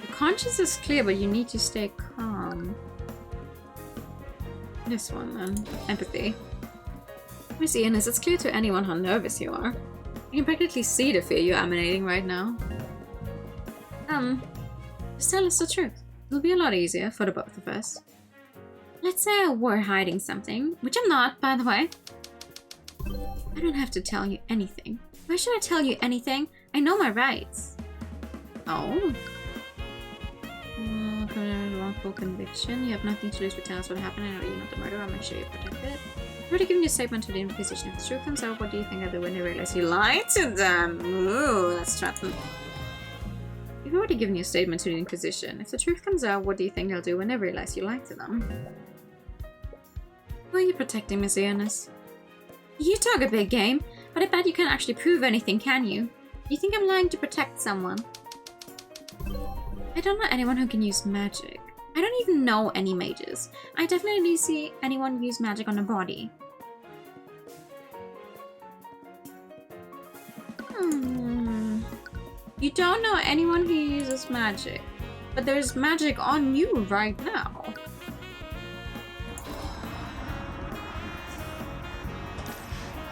The conscience is clear, but you need to stay calm. This one, then. Empathy. Messianus, it's clear to anyone how nervous you are. You can practically see the fear you're emanating right now. Just tell us the truth. It'll be a lot easier for the both of us. Let's say I were hiding something, which I'm not, by the way. I don't have to tell you anything. Why should I tell you anything? I know my rights. Oh. Wrongful conviction. You have nothing to lose but tell us what happened. I know you're not the murderer. I'll make sure you're protected. I've already given you a statement to the Inquisition. If the truth comes out, what do you think I'll do when they realize you lied to them? Ooh, that's threatening. You've already given you a statement to the Inquisition. If the truth comes out, what do you think they'll do when they realize you lied to them? Who are you protecting, Miss Ionis? You talk a big game, but I bet you can't actually prove anything, can you? You think I'm lying to protect someone? I don't know anyone who can use magic. I don't even know any mages. I definitely didn't see anyone use magic on a body. You don't know anyone who uses magic, but there's magic on you right now.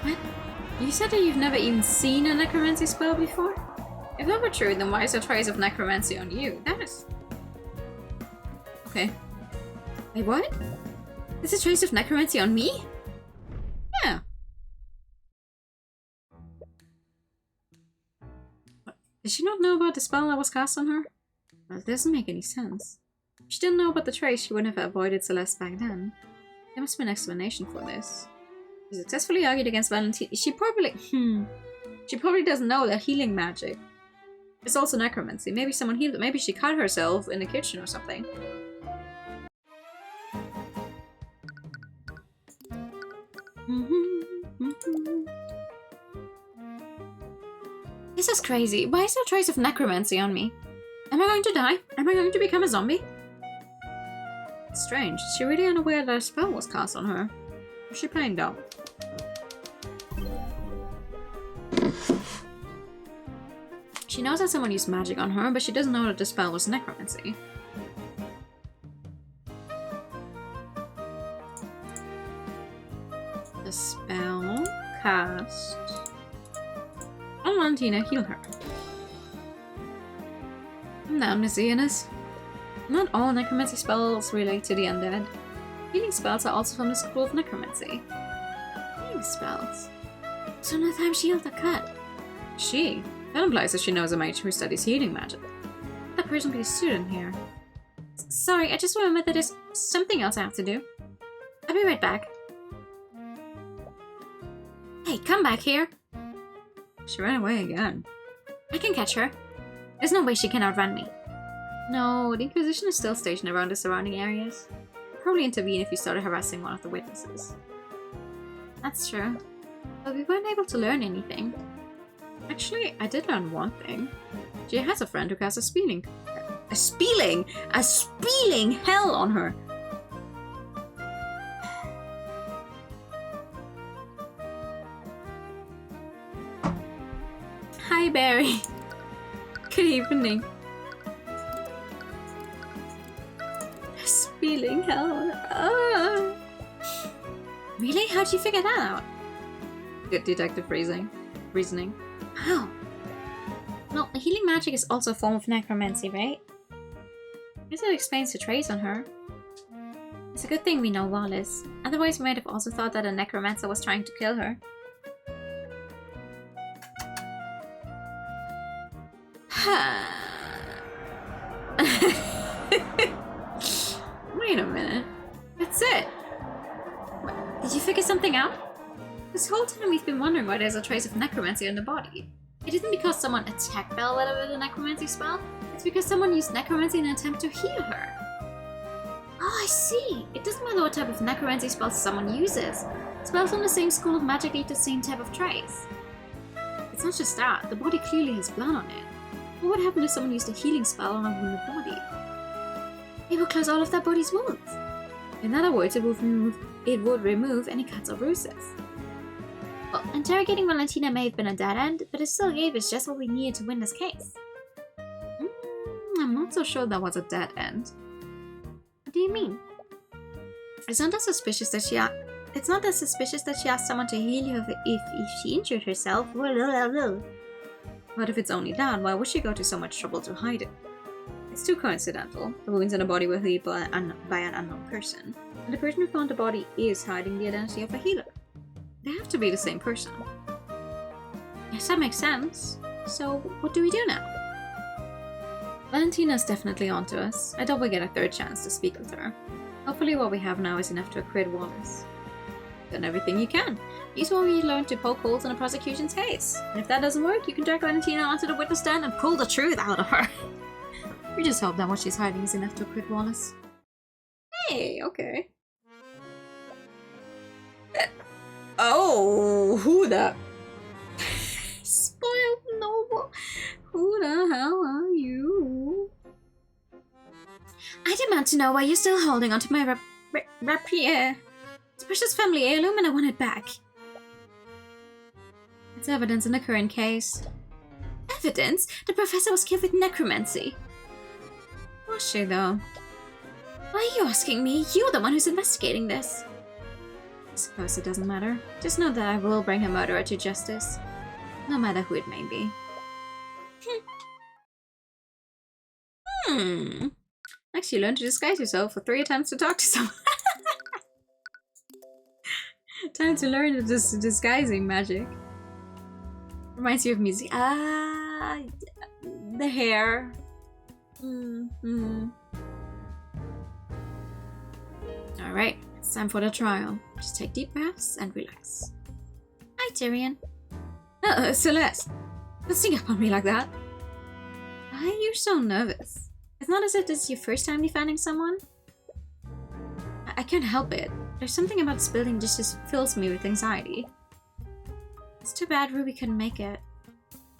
What? You said that you've never even seen a necromancy spell before? If that were true, then why is there trace of necromancy on you? That is... Okay. Wait, what? There's a trace of necromancy on me? Yeah. Did she not know about the spell that was cast on her? Well, it doesn't make any sense. If she didn't know about the trace, she wouldn't have avoided Celeste back then. There must be an explanation for this. She successfully argued against Valentina. She probably doesn't know that healing magic is also necromancy. Maybe someone healed it. Maybe she cut herself in the kitchen or something. This is crazy. Why is there a trace of necromancy on me? Am I going to die? Am I going to become a zombie? It's strange. Is she really unaware that a spell was cast on her? Or is she playing dumb? She knows that someone used magic on her, but she doesn't know that the spell was necromancy. The spell cast on Valentina, heal her. Calm down, Miss Ionis. Not all necromancy spells relate to the undead. Healing spells are also from the school of necromancy. Healing spells? So no time she healed the cut. She? That implies that she knows a mage who studies healing magic. That person be a student here. Sorry, I just remembered that there's something else I have to do. I'll be right back. Hey, come back here! She ran away again. I can catch her. There's no way she can outrun me. No, the Inquisition is still stationed around the surrounding areas. They'll probably intervene if you started harassing one of the witnesses. That's true. But we weren't able to learn anything. Actually, I did learn one thing. She has a friend who casts a spelling hell on her. Hi, Barry. Good evening. Spelling hell on her. Ah. Really? How'd you figure that out? Good detective reasoning. How? Well, healing magic is also a form of necromancy, right? I guess that explains the trace on her. It's a good thing we know Wallace. Otherwise, we might have also thought that a necromancer was trying to kill her. Wait a minute. That's it. What, did you figure something out? This whole time we've been wondering why there's a trace of necromancy on the body. It isn't because someone attacked Bellwether with a necromancy spell. It's because someone used necromancy in an attempt to heal her. Oh, I see. It doesn't matter what type of necromancy spells someone uses. Spells from the same school of magic lead to the same type of trace. It's not just that. The body clearly has blood on it. What would happen if someone used a healing spell on a wounded body? It would close all of that body's wounds. In other words, it would remove any cuts or bruises. Well, interrogating Valentina may have been a dead end, but it still gave us just what we needed to win this case. I'm not so sure that was a dead end. What do you mean? It's not that suspicious that she asked someone to heal her if she injured herself. But if it's only that, why would she go to so much trouble to hide it? It's too coincidental. The wounds in the body were healed by an unknown person, and the person who found the body is hiding the identity of a healer. They have to be the same person. Yes, that makes sense. So, what do we do now? Valentina's definitely onto us. I doubt we'll get a third chance to speak with her. Hopefully what we have now is enough to acquit Wallace. done everything you can. Use what you learned to poke holes in the prosecution's case. And if that doesn't work, you can drag Valentina onto the witness stand and pull the truth out of her. We just hope that what she's hiding is enough to acquit Wallace. Hey, okay. Oh, who the... Spoiled noble. Who the hell are you? I demand to know why you're still holding onto my rapier. It's a precious family heirloom and I want it back. It's evidence in the current case. Evidence? The professor was killed with necromancy. Was she, though? Why are you asking me? You're the one who's investigating this. I suppose it doesn't matter. Just know that I will bring her murderer to justice. No matter who it may be. Next, you learn to disguise yourself for 3 attempts to talk to someone. Time to learn this disguising magic. Reminds you of music. Ah, the hair. Alright, it's time for the trial. Just take deep breaths and relax. Hi, Tyrion. Celeste. Don't sneak up on me like that. Why are you so nervous? It's not as if this is your first time defending someone. I can't help it. There's something about this building that just fills me with anxiety. It's too bad Ruby couldn't make it.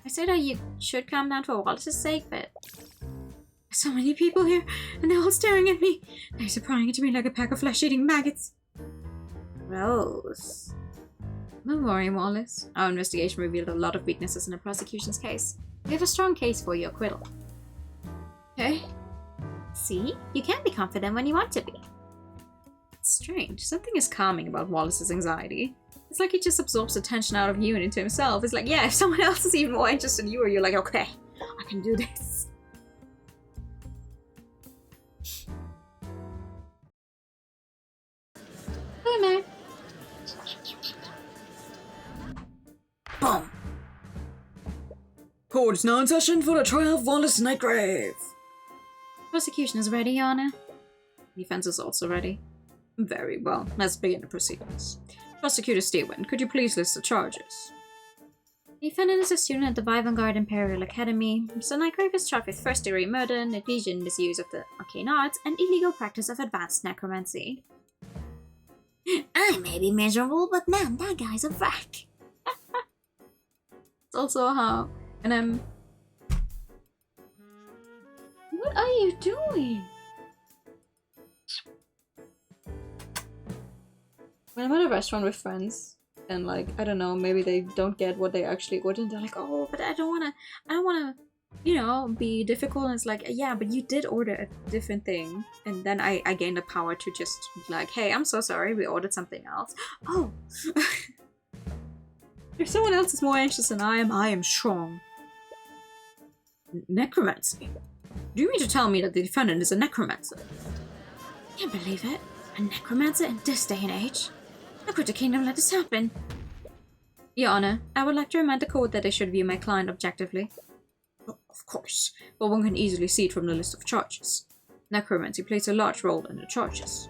I said that you should calm down for Wallace's sake, but... There's so many people here, and they're all staring at me. They're prying into me like a pack of flesh-eating maggots. Gross. Don't worry, Wallace. Our investigation revealed a lot of weaknesses in the prosecution's case. We have a strong case for your acquittal. Okay. See? You can be confident when you want to be. It's strange. Something is calming about Wallace's anxiety. It's like he just absorbs the tension out of you and into himself. It's like, yeah, if someone else is even more anxious than you are, you're like, okay, I can do this. Hey, man. Boom! Court is now in session for the trial of Wallace Nightgrave. Prosecution is ready, Your Honor. Defense is also ready. Very well. Let's begin the proceedings. Prosecutor Steven, could you please list the charges? The defendant is a student at the Vivengard Imperial Academy. Mr. Nightgrave is charged with first-degree murder, negligent misuse of the arcane arts, and illegal practice of advanced necromancy. I may be miserable, but man, that guy's a wreck. It's also how... And what are you doing? When I'm at a restaurant with friends, and like, I don't know, maybe they don't get what they actually ordered, and they're like, oh, but I don't wanna, you know, be difficult, and it's like, yeah, but you did order a different thing, and then I gain the power to just be like, hey, I'm so sorry, we ordered something else. Oh! If someone else is more anxious than I am strong. Necromancy? Do you mean to tell me that the defendant is a necromancer? I can't believe it. A necromancer in this day and age? How could the kingdom let this happen? Your Honor, I would like to remind the court that they should view my client objectively. Oh, of course, but one can easily see it from the list of charges. Necromancy plays a large role in the charges.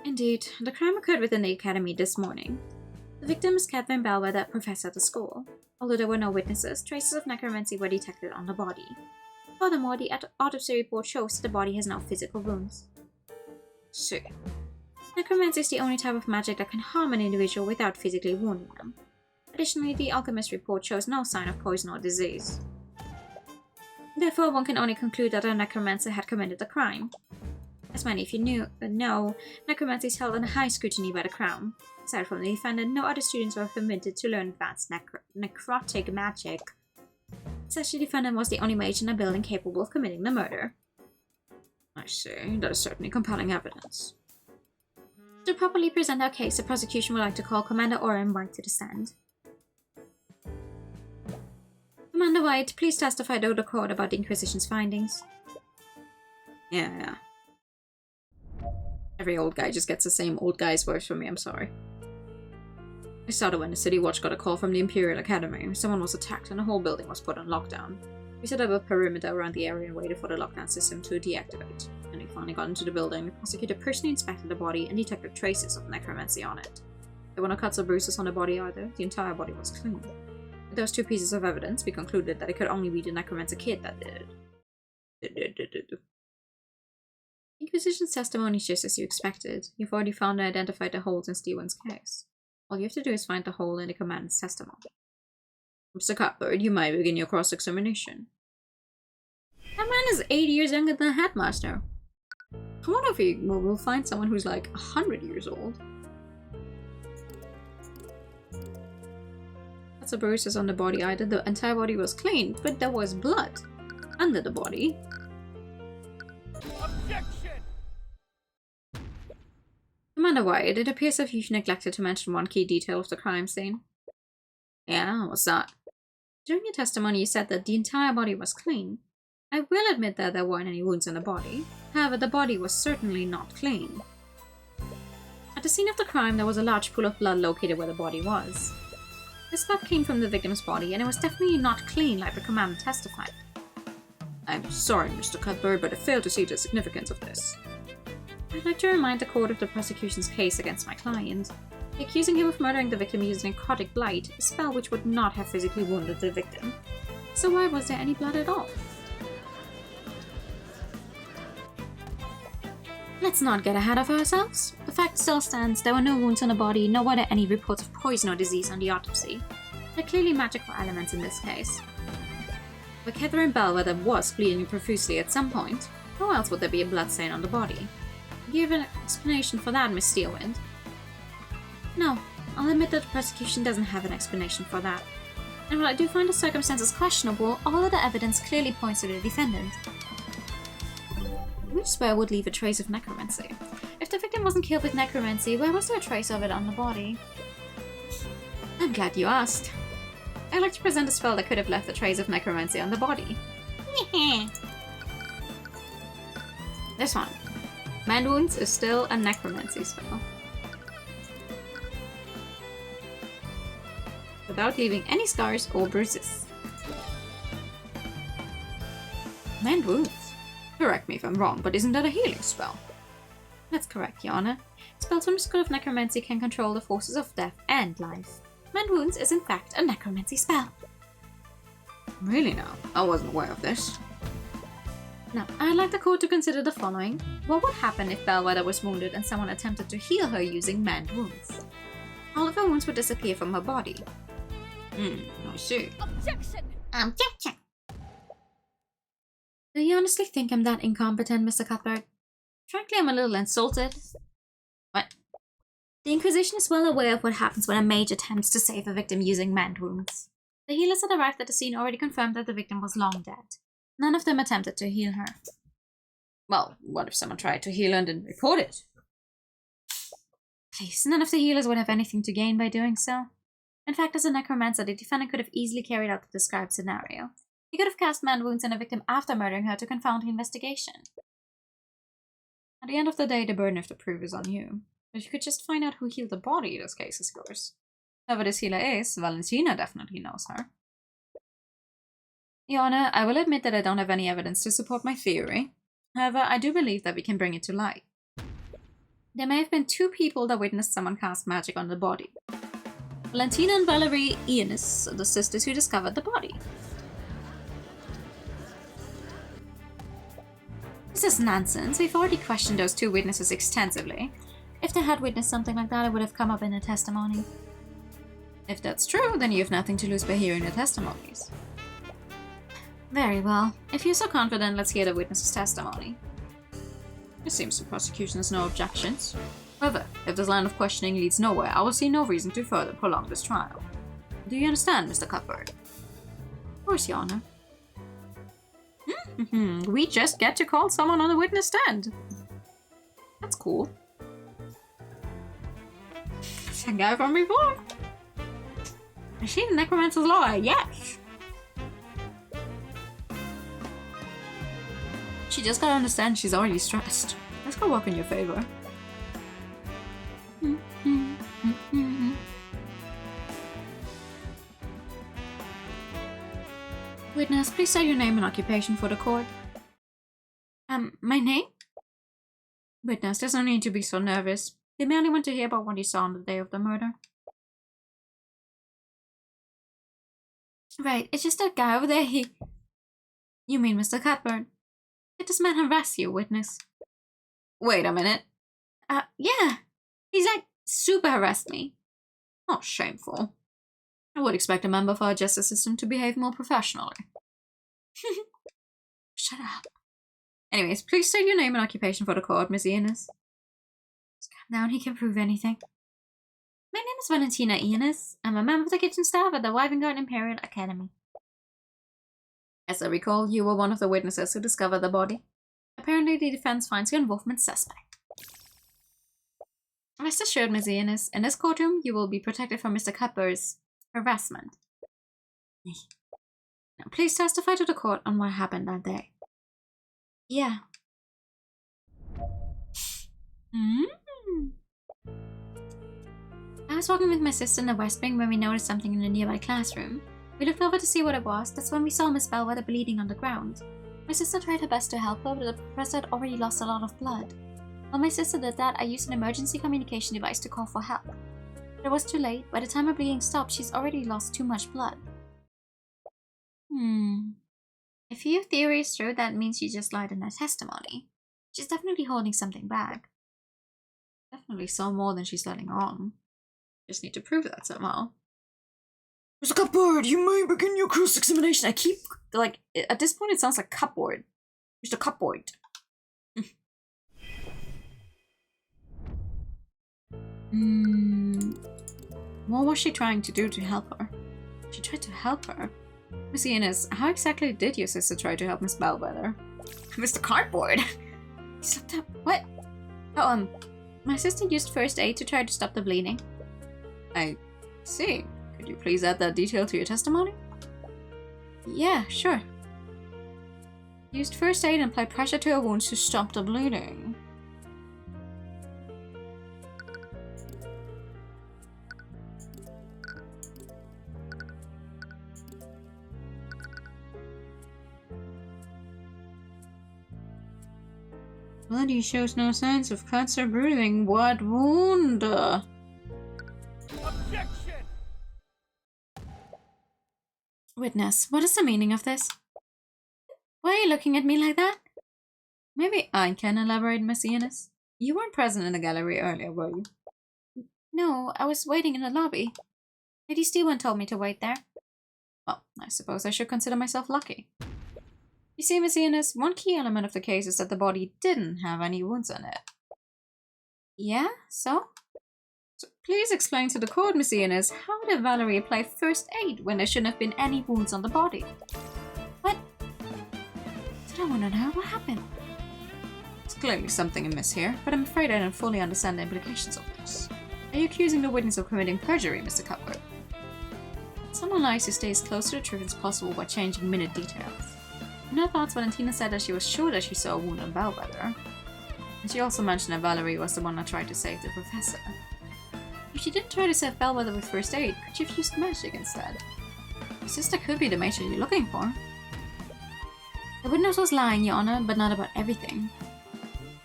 Indeed, the crime occurred within the academy this morning. The victim is Catherine Bellwether, a professor at the school. Although there were no witnesses, traces of necromancy were detected on the body. Furthermore, the autopsy report shows that the body has no physical wounds. So, necromancy is the only type of magic that can harm an individual without physically wounding them. Additionally, the alchemist report shows no sign of poison or disease. Therefore, one can only conclude that a necromancer had committed the crime. As many of you know, necromancy is held under high scrutiny by the Crown. Aside from the defendant, no other students were permitted to learn advanced necrotic magic. Such the defendant was the only mage in the building capable of committing the murder. I see. That is certainly compelling evidence. To properly present our case, the prosecution would like to call Commander Oren White to the stand. Commander White, please testify to the court about the Inquisition's findings. Yeah. Every old guy just gets the same old guy's voice from me, I'm sorry. I started when the City Watch got a call from the Imperial Academy. Someone was attacked and the whole building was put on lockdown. We set up a perimeter around the area and waited for the lockdown system to deactivate. When we finally got into the building, the prosecutor personally inspected the body and detected traces of necromancy on it. There were no cuts or bruises on the body either. The entire body was clean. With those 2 pieces of evidence, we concluded that it could only be the necromancer kid that did it. Inquisition's testimony is just as you expected. You've already found and identified the holes in Steven's case. All you have to do is find the hole in the commandant's testimony. Mr. Cuthbert, you may begin your cross-examination. That man is 80 years younger than the headmaster. I wonder if we'll find someone who's like 100 years old. Lots of bruises on the body either. The entire body was clean, but there was blood under the body. Objection! Commander Wyatt, it appears as if you've neglected to mention one key detail of the crime scene. Yeah, what's that? During your testimony, you said that the entire body was clean. I will admit that there weren't any wounds on the body. However, the body was certainly not clean. At the scene of the crime, there was a large pool of blood located where the body was. This blood came from the victim's body, and it was definitely not clean like the commandant testified. I'm sorry, Mr. Cuthbert, but I fail to see the significance of this. I'd like to remind the court of the prosecution's case against my client. Accusing him of murdering the victim using necrotic blight, a spell which would not have physically wounded the victim. So why was there any blood at all? Let's not get ahead of ourselves. The fact still stands, there were no wounds on the body, nor were there any reports of poison or disease on the autopsy. There are clearly magical elements in this case. But Catherine Bellwether was bleeding profusely at some point. How else would there be a blood stain on the body? Do you have an explanation for that, Miss Steelwind? No, I'll admit that the prosecution doesn't have an explanation for that. And while I do find the circumstances questionable, all of the evidence clearly points to the defendant. Which spell would leave a trace of necromancy? If the victim wasn't killed with necromancy, where was there a trace of it on the body? I'm glad you asked. I'd like to present a spell that could have left a trace of necromancy on the body. This one. Mend Wounds is still a necromancy spell. Without leaving any scars or bruises. Mend Wounds? Correct me if I'm wrong, but isn't that a healing spell? That's correct, Your Honor. Spells from the School of Necromancy can control the forces of death and life. Mend Wounds is in fact a necromancy spell. Really now? I wasn't aware of this. Now, I'd like the court to consider the following. What would happen if Bellwether was wounded and someone attempted to heal her using Mend Wounds? All of her wounds would disappear from her body. I see. Objection! Objection! Do you honestly think I'm that incompetent, Mr. Cuthbert? Frankly, I'm a little insulted. What? The Inquisition is well aware of what happens when a mage attempts to save a victim using Mend Wounds. The healers that arrived at the scene already confirmed that the victim was long dead. None of them attempted to heal her. Well, what if someone tried to heal her and didn't report it? Please, none of the healers would have anything to gain by doing so. In fact, as a necromancer, the defendant could have easily carried out the described scenario. He could have cast Mend Wounds on a victim after murdering her to confound the investigation. At the end of the day, the burden of the proof is on you. If you could just find out who healed the body, this case is yours. Whoever this healer is, Valentina definitely knows her. Your Honor, I will admit that I don't have any evidence to support my theory. However, I do believe that we can bring it to light. There may have been 2 people that witnessed someone cast magic on the body. Valentina and Valerie Ionis, the sisters who discovered the body. This is nonsense. We've already questioned those 2 witnesses extensively. If they had witnessed something like that, it would have come up in their testimony. If that's true, then you have nothing to lose by hearing the testimonies. Very well. If you're so confident, let's hear the witness's testimony. It seems the prosecution has no objections. However, if this line of questioning leads nowhere, I will see no reason to further prolong this trial. Do you understand, Mr. Cuthbert? Of course, Your Honor. We just get to call someone on the witness stand. That's cool. It's a guy from before. Is she the necromancer's lawyer? Yes. She just gotta understand she's already stressed. Let's go work in your favor. Witness, please say your name and occupation for the court. My name? Witness, there's no need to be so nervous. They merely want to hear about what you saw on the day of the murder. Right, it's just that guy over there, You mean Mr. Cuthbert? Did this man harass you, witness? Wait a minute. Yeah. He's like, super harassed me. Oh, shameful. I would expect a member of our justice system to behave more professionally. Shut up. Anyways, please state your name and occupation for the court, Miss Enos. Now he can prove anything. My name is Valentina Enos. I'm a member of the kitchen staff at the Wyvern Imperial Academy. As I recall, you were one of the witnesses who discovered the body. Apparently, the defense finds your involvement suspect. Rest assured, Miss Enos, in this courtroom, you will be protected from Mr. Cuthbert's harassment. Now, please testify to the court on what happened that day. Yeah. I was walking with my sister in the West Wing when we noticed something in a nearby classroom. We looked over to see what it was. That's when we saw Miss Bellwether bleeding on the ground. My sister tried her best to help her, but the professor had already lost a lot of blood. While my sister did that, I used an emergency communication device to call for help. But it was too late. By the time her bleeding stopped, she's already lost too much blood. If your theory is true, that means she just lied in her testimony. She's definitely holding something back. Definitely saw more than she's letting on. Just need to prove that somehow. Mr. Cuthbert, you may begin your cross-examination. I keep, like, at this point it sounds like cupboard. Mr. Cupboard. What was she trying to do to help her? She tried to help her? Miss Enos, how exactly did your sister try to help Miss Bellwether? Mr. Cardboard! He slipped up. What? Oh, my sister used first aid to try to stop the bleeding. I see. Could you please add that detail to your testimony? Yeah, sure. Used first aid and applied pressure to her wounds to stop the bleeding. Bloody shows no signs of cuts or bruising. What wound? Objection! Witness, what is the meaning of this? Why are you looking at me like that? Maybe I can elaborate, Miss Enos. You weren't present in the gallery earlier, were you? No, I was waiting in the lobby. Lady Stewart told me to wait there. Well, I suppose I should consider myself lucky. You see, Miss Enos, one key element of the case is that the body didn't have any wounds on it. Yeah? So please explain to the court, Miss Enos, how did Valerie apply first aid when there shouldn't have been any wounds on the body? What? Did I want to know what happened? There's clearly something amiss here, but I'm afraid I don't fully understand the implications of this. Are you accusing the witness of committing perjury, Mr. Cuthbert? Someone lies who stays close to the truth as possible by changing minute details. In her thoughts, Valentina said that she was sure that she saw a wound on Bellwether. And she also mentioned that Valerie was the one that tried to save the professor. If she didn't try to save Bellwether with first aid, could she have used magic instead? Your sister could be the mage you're looking for. The witness was lying, Your Honor, but not about everything.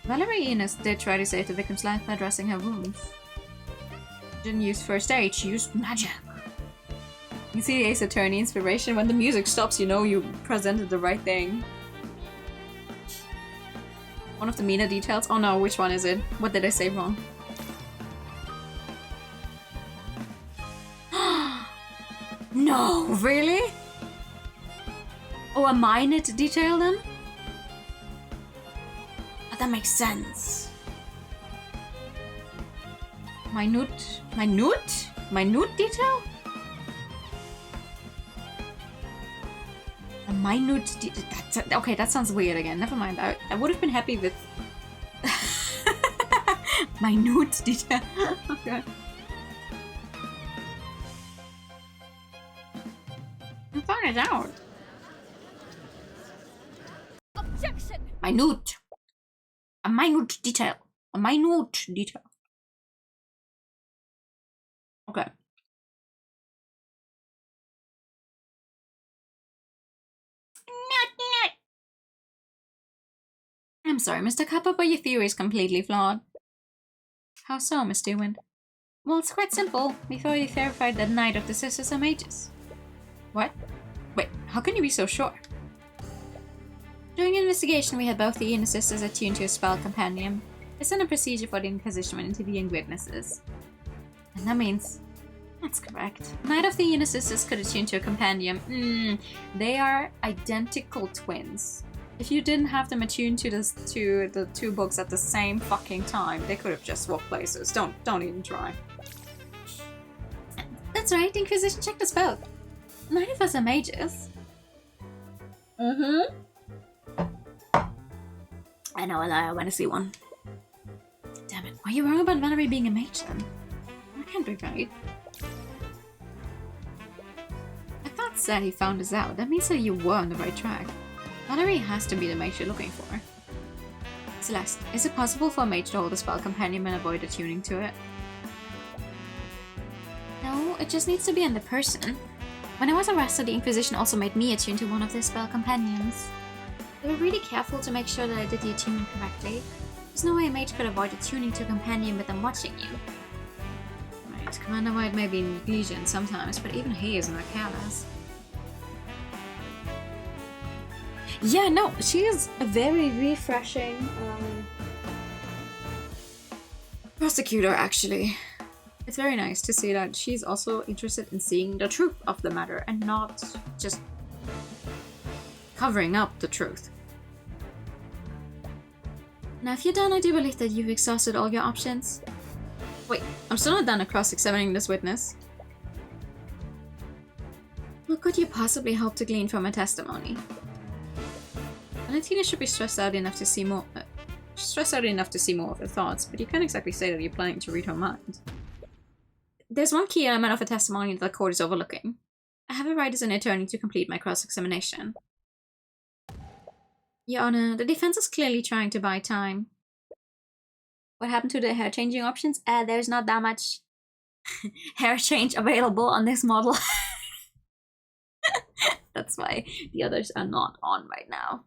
Valerie Enos did try to save the victim's life by dressing her wounds. She didn't use first aid, she used magic. You see the Ace Attorney inspiration? When the music stops, you know you presented the right thing. One of the Mina details? Oh no, which one is it? What did I say wrong? No, really? Oh, a minute detail then? Oh, that makes sense. Minute detail? A minute okay, that sounds weird again. Never mind. I would have been happy with minute detail. Okay. I'm finding it out. Objection! Minute. A minute detail. A minute detail. Okay. I'm sorry, Mr. Cuthbert, but your theory is completely flawed. How so, Miss Dewind? Well, it's quite simple. We've already verified that neither of the sisters are mages. What? Wait, how can you be so sure? During the investigation, we had both the Ina sisters attuned to a spell companion. It's in a procedure for the Inquisition when interviewing witnesses. And that means... That's correct. Neither of the Ina sisters could attune to a companion. They are identical twins. If you didn't have them attuned to the two books at the same fucking time, they could have just swapped places. Don't even try. That's right, the Inquisition checked us both. Neither of us are mages. I know a lie, I want to see one. Damn it, are you wrong about Valerie being a mage then? That can't be right. I thought said he found us out. That means that you were on the right track. Valerie has to be the mage you're looking for. Celeste, is it possible for a mage to hold a spell companion and avoid attuning to it? No, it just needs to be in the person. When I was arrested, the Inquisition also made me attune to one of their spell companions. They were really careful to make sure that I did the attunement correctly. There's no way a mage could avoid attuning to a companion with them watching you. Right, Commander White may be negligent sometimes, but even he isn't that careless. Yeah, no, she is a very refreshing prosecutor, actually. It's very nice to see that she's also interested in seeing the truth of the matter and not just covering up the truth. Now, if you're done, I do believe that you've exhausted all your options. Wait, I'm still not done cross-examining this witness. What could you possibly hope to glean from a testimony? Valentina should be stressed out enough to see more of her thoughts, but you can't exactly say that you're planning to read her mind. There's one key element of her testimony that the court is overlooking. I have a right as an attorney to complete my cross-examination. Your Honor, the defense is clearly trying to buy time. What happened to the hair changing options? There's not that much hair change available on this model. That's why the others are not on right now.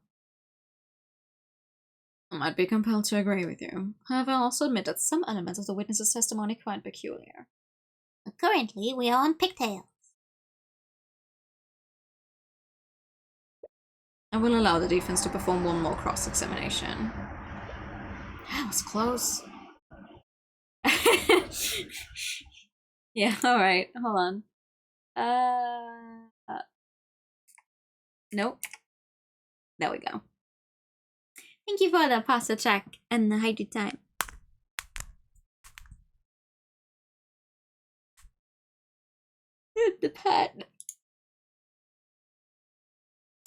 I might be compelled to agree with you. However, I'll also admit that some elements of the witness's testimony are quite peculiar. Currently, we are on pigtails. I will allow the defense to perform one more cross-examination. That was close. Yeah, alright, hold on. Nope. There we go. Thank you for the pasta check and the hydro time. The pet.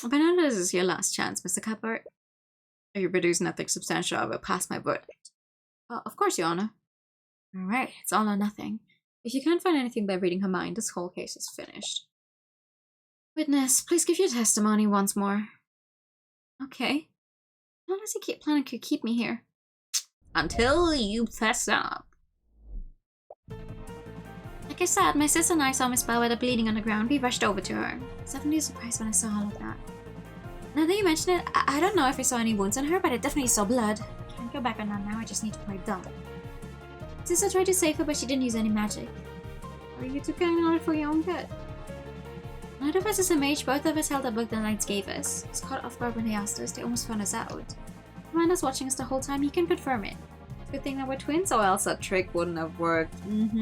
But now this is your last chance, Mr. Cuthbert. If you produce nothing substantial, I will pass my verdict. Of course, Your Honor. Alright, it's all or nothing. If you can't find anything by reading her mind, this whole case is finished. Witness, please give your testimony once more. Okay. How long does he plan to keep me here? Until you fess up. Like I said, my sister and I saw Miss Bellwether bleeding on the ground. We rushed over to her. I was definitely surprised when I saw all of that. Now that you mention it, I don't know if I saw any wounds on her, but I definitely saw blood. Can't go back on that now, I just need to play dumb. Sister tried to save her, but she didn't use any magic. Are you two counting on it for your own good? Neither of us is a mage, both of us held a book the knights gave us. I was caught off guard when they asked us, they almost found us out. Commander's watching us the whole time, he can confirm it. Good thing that we're twins, or else that trick wouldn't have worked. What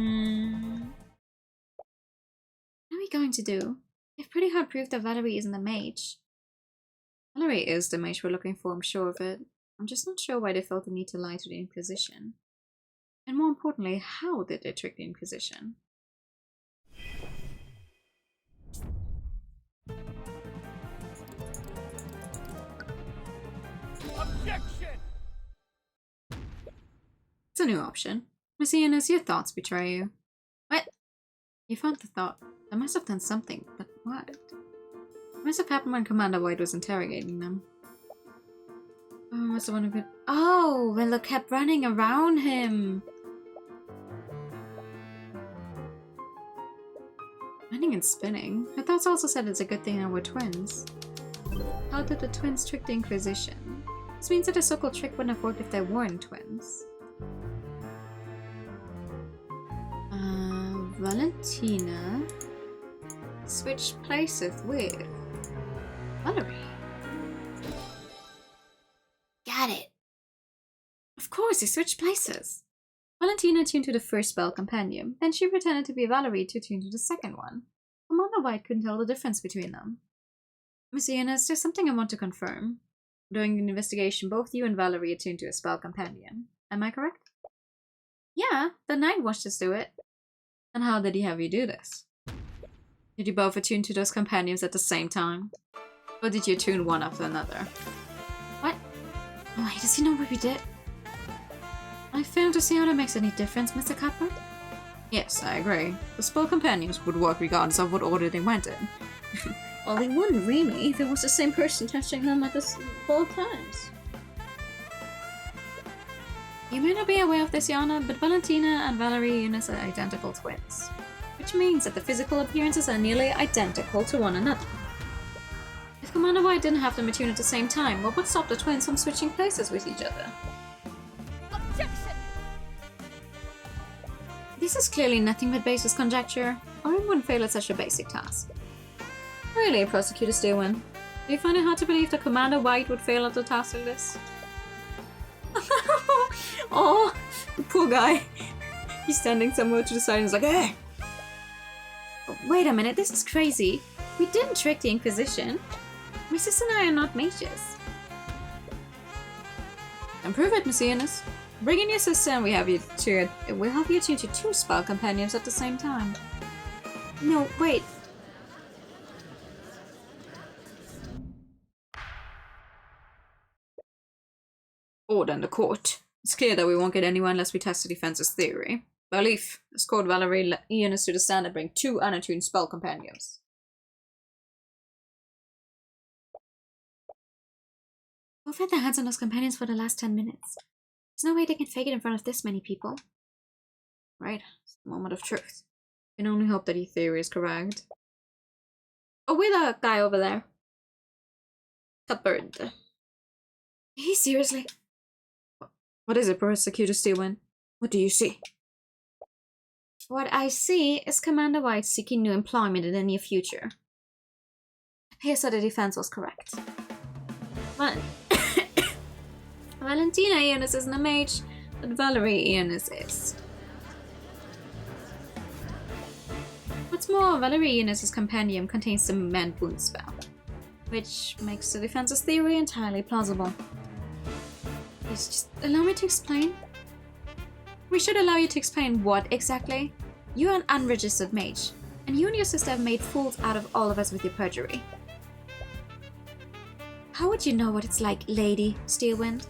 are we going to do? They've pretty hard proved that Valerie isn't a mage. Valerie is the mage we're looking for, I'm sure of it. I'm just not sure why they felt the need to lie to the Inquisition. And more importantly, how did they trick the Inquisition? Objection! It's a new option. Miss Ian, your thoughts betray you. What? You found the thought. I must have done something, but what? It must have happened when Commander White was interrogating them. Oh, must have been. Oh, well, look, kept running around him. Running and spinning. Her thoughts also said it's a good thing that we're twins. How did the twins trick the Inquisition? This means that the so-called trick wouldn't have worked if they weren't twins. Valentina switched places with Valerie. Got it. Of course, they switched places. Valentina tuned to the first spell compendium, then she pretended to be Valerie to tune to the second one. Commander White couldn't tell the difference between them. Miss Ionis, there's something I want to confirm. During the investigation, both you and Valerie attuned to a spell compendium. Am I correct? Yeah, the Night watched us do it. And how did he have you do this? Did you both attune to those compendiums at the same time? Or did you attune one after another? What? Why does he know what we did? I fail to see how that makes any difference, Mr. Cuthbert. Yes, I agree. The spell compendiums would work regardless of what order they went in. Well, they wouldn't really if it was the same person touching them at both times. You may not be aware of this, Yana, but Valentina and Valerie Eunice are identical twins. Which means that the physical appearances are nearly identical to one another. If Commander White didn't have them attune at the same time, what would stop the twins from switching places with each other? Objection! This is clearly nothing but baseless conjecture, or it wouldn't fail at such a basic task. Really, Prosecutor Steelman, do you find it hard to believe that Commander White would fail at a task like this? Oh, the poor guy. He's standing somewhere to the side and he's like, hey! Wait a minute, this is crazy. We didn't trick the Inquisition. My sister and I are not mages. Then prove it, Miss Ionis. Bring in your sister and we'll have you tune to two spell companions at the same time. No, wait. Order in the court. It's clear that we won't get anywhere unless we test the defense's theory. Belief, escort Valerie Eunice to the stand and bring two unattuned spell companions. We've had their hands on those companions for the last 10 minutes. There's no way they can fake it in front of this many people. Right, it's the moment of truth. We can only hope that your theory is correct. Oh, we're the guy over there. Cuthbert. He seriously... What is it, Prosecutor Steelman? What do you see? What I see is Commander White seeking new employment in the near future. It appears that the defense was correct. Valentina Eunice isn't a mage, but Valerie Eunice is. What's more, Valerie Eunice's compendium contains the Mend Wound spell, which makes the defense's theory entirely plausible. Please just allow me to explain. We should allow you to explain what exactly? You're an unregistered mage, and you and your sister have made fools out of all of us with your perjury. How would you know what it's like, Lady Steelwind?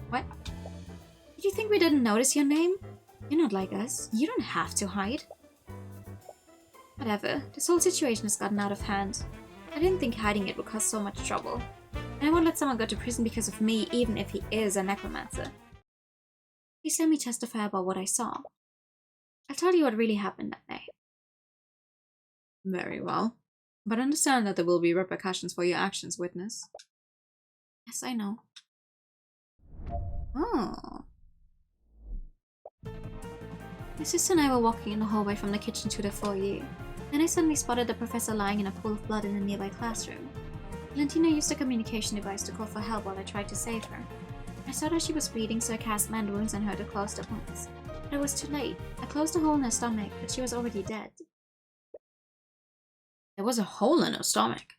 What? Did you think we didn't notice your name? You're not like us. You don't have to hide. Whatever, this whole situation has gotten out of hand. I didn't think hiding it would cause so much trouble. And I won't let someone go to prison because of me, even if he is a necromancer. Please let me testify about what I saw. I'll tell you what really happened that day. Very well. But understand that there will be repercussions for your actions, witness. Yes, I know. Oh. My sister and I were walking in the hallway from the kitchen to the foyer. Then I suddenly spotted the professor lying in a pool of blood in a nearby classroom. Valentina used a communication device to call for help while I tried to save her. I saw that she was bleeding, so I cast Mend Wounds on her to close the wounds. But it was too late. I closed the hole in her stomach, but she was already dead. There was a hole in her stomach.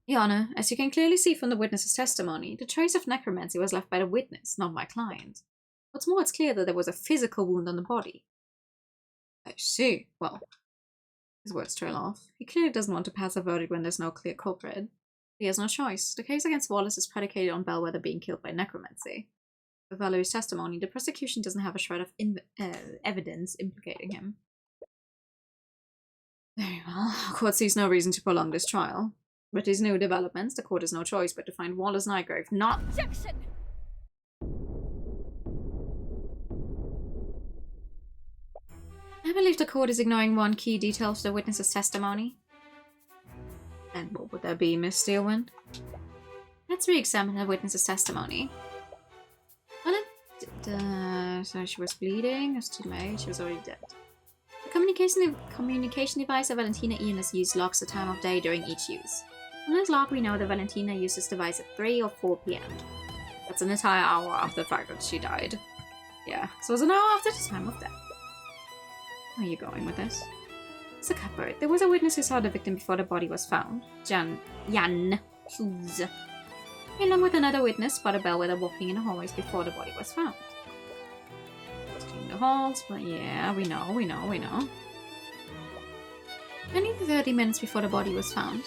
Your Honor, as you can clearly see from the witness's testimony, the trace of necromancy was left by the witness, not my client. What's more, it's clear that there was a physical wound on the body. I see. Well, his words trail off. He clearly doesn't want to pass a verdict when there's no clear culprit. He has no choice. The case against Wallace is predicated on Bellwether being killed by necromancy. With Valerie's testimony, the prosecution doesn't have a shred of evidence implicating him. Very well. The court sees no reason to prolong this trial. With these new developments, the court has no choice but to find Wallace Nightgrave not— Objection! I believe the court is ignoring one key detail of the witness's testimony. And what would that be, Miss Steelwind? Let's re-examine the witness's testimony. Well, so she was bleeding, it was too late, she was already dead. communication device that Valentina Ian has used logs the time of day during each use. From this log, we know that Valentina used this device at 3 or 4 p.m. That's an entire hour after the fact that she died. Yeah, so it was an hour after the time of death. Where are you going with this? Mr. Cuthbert, there was a witness who saw the victim before the body was found. Jan Hughes. He, along with another witness, spotted Bellwether walking in the hallways before the body was found. Clean the halls, but yeah, we know. 20 to 30 minutes before the body was found.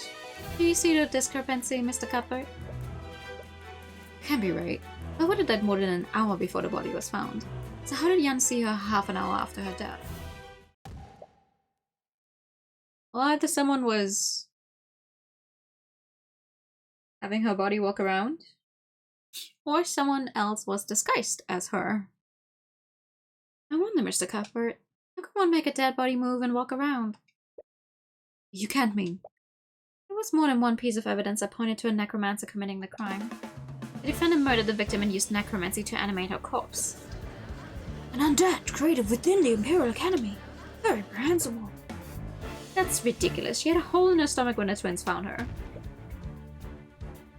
Do you see the discrepancy, Mr. Cuthbert? Can't be right. I would have died more than an hour before the body was found. So how did Jan see her half an hour after her death? Well, either someone was having her body walk around, or someone else was disguised as her. I wonder, Mr. Cuthbert, how can one make a dead body move and walk around? You can't mean. There was more than one piece of evidence that pointed to a necromancer committing the crime. The defendant murdered the victim and used necromancy to animate her corpse. An undead created within the Imperial Academy. Very reprehensible. That's ridiculous. She had a hole in her stomach when the twins found her.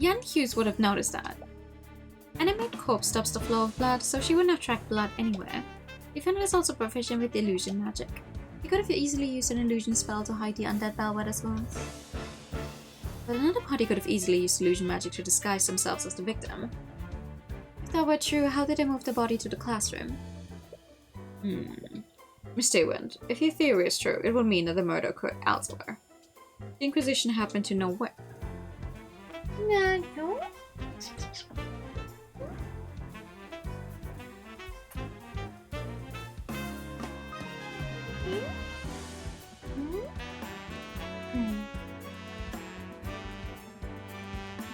Jan Hughes would have noticed that. Animate corpse stops the flow of blood, so she wouldn't have tracked blood anywhere. The defendant is also proficient with illusion magic. He could have easily used an illusion spell to hide the undead Bellwether's wounds. But another party could have easily used illusion magic to disguise themselves as the victim. If that were true, how did they move the body to the classroom? Miss Stewart, if your theory is true, it would mean that the murder occurred elsewhere. The Inquisition happened to know where. No.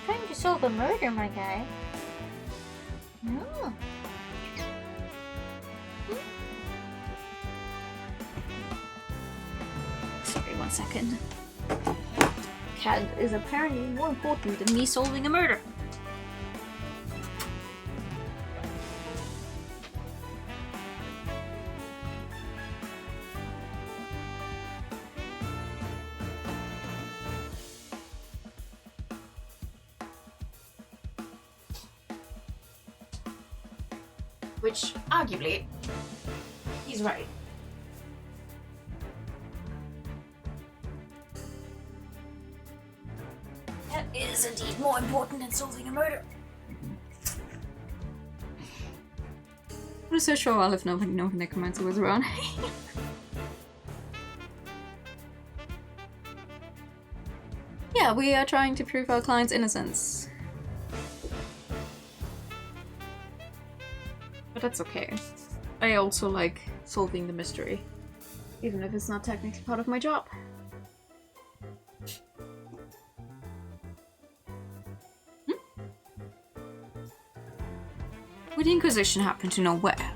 Trying to solve a murder, my guy. No. Sorry, 1 second. Cat is apparently more important than me solving a murder. Which, arguably, he's right. That is indeed more important than solving a murder. I was so sure I'll have nobody know the necromancer was around. Yeah, we are trying to prove our client's innocence. But that's okay. I also like solving the mystery, even if it's not technically part of my job. Would the Inquisition happen to know where?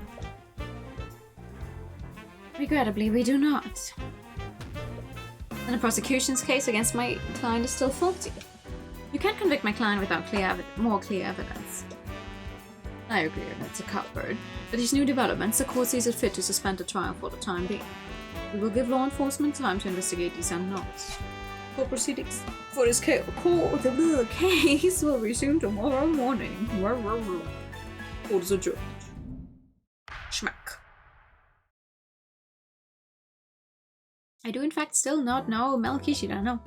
Regrettably, we do not. And the prosecution's case against my client is still faulty. You can't convict my client without more clear evidence. I agree, that's a Cuthbert. But these new developments, the court sees it fit to suspend the trial for the time being. We will give law enforcement time to investigate these unknowns. Court proceedings for this case will resume tomorrow morning. Court is adjourned. Schmack. I do in fact still not know Melchishida, no.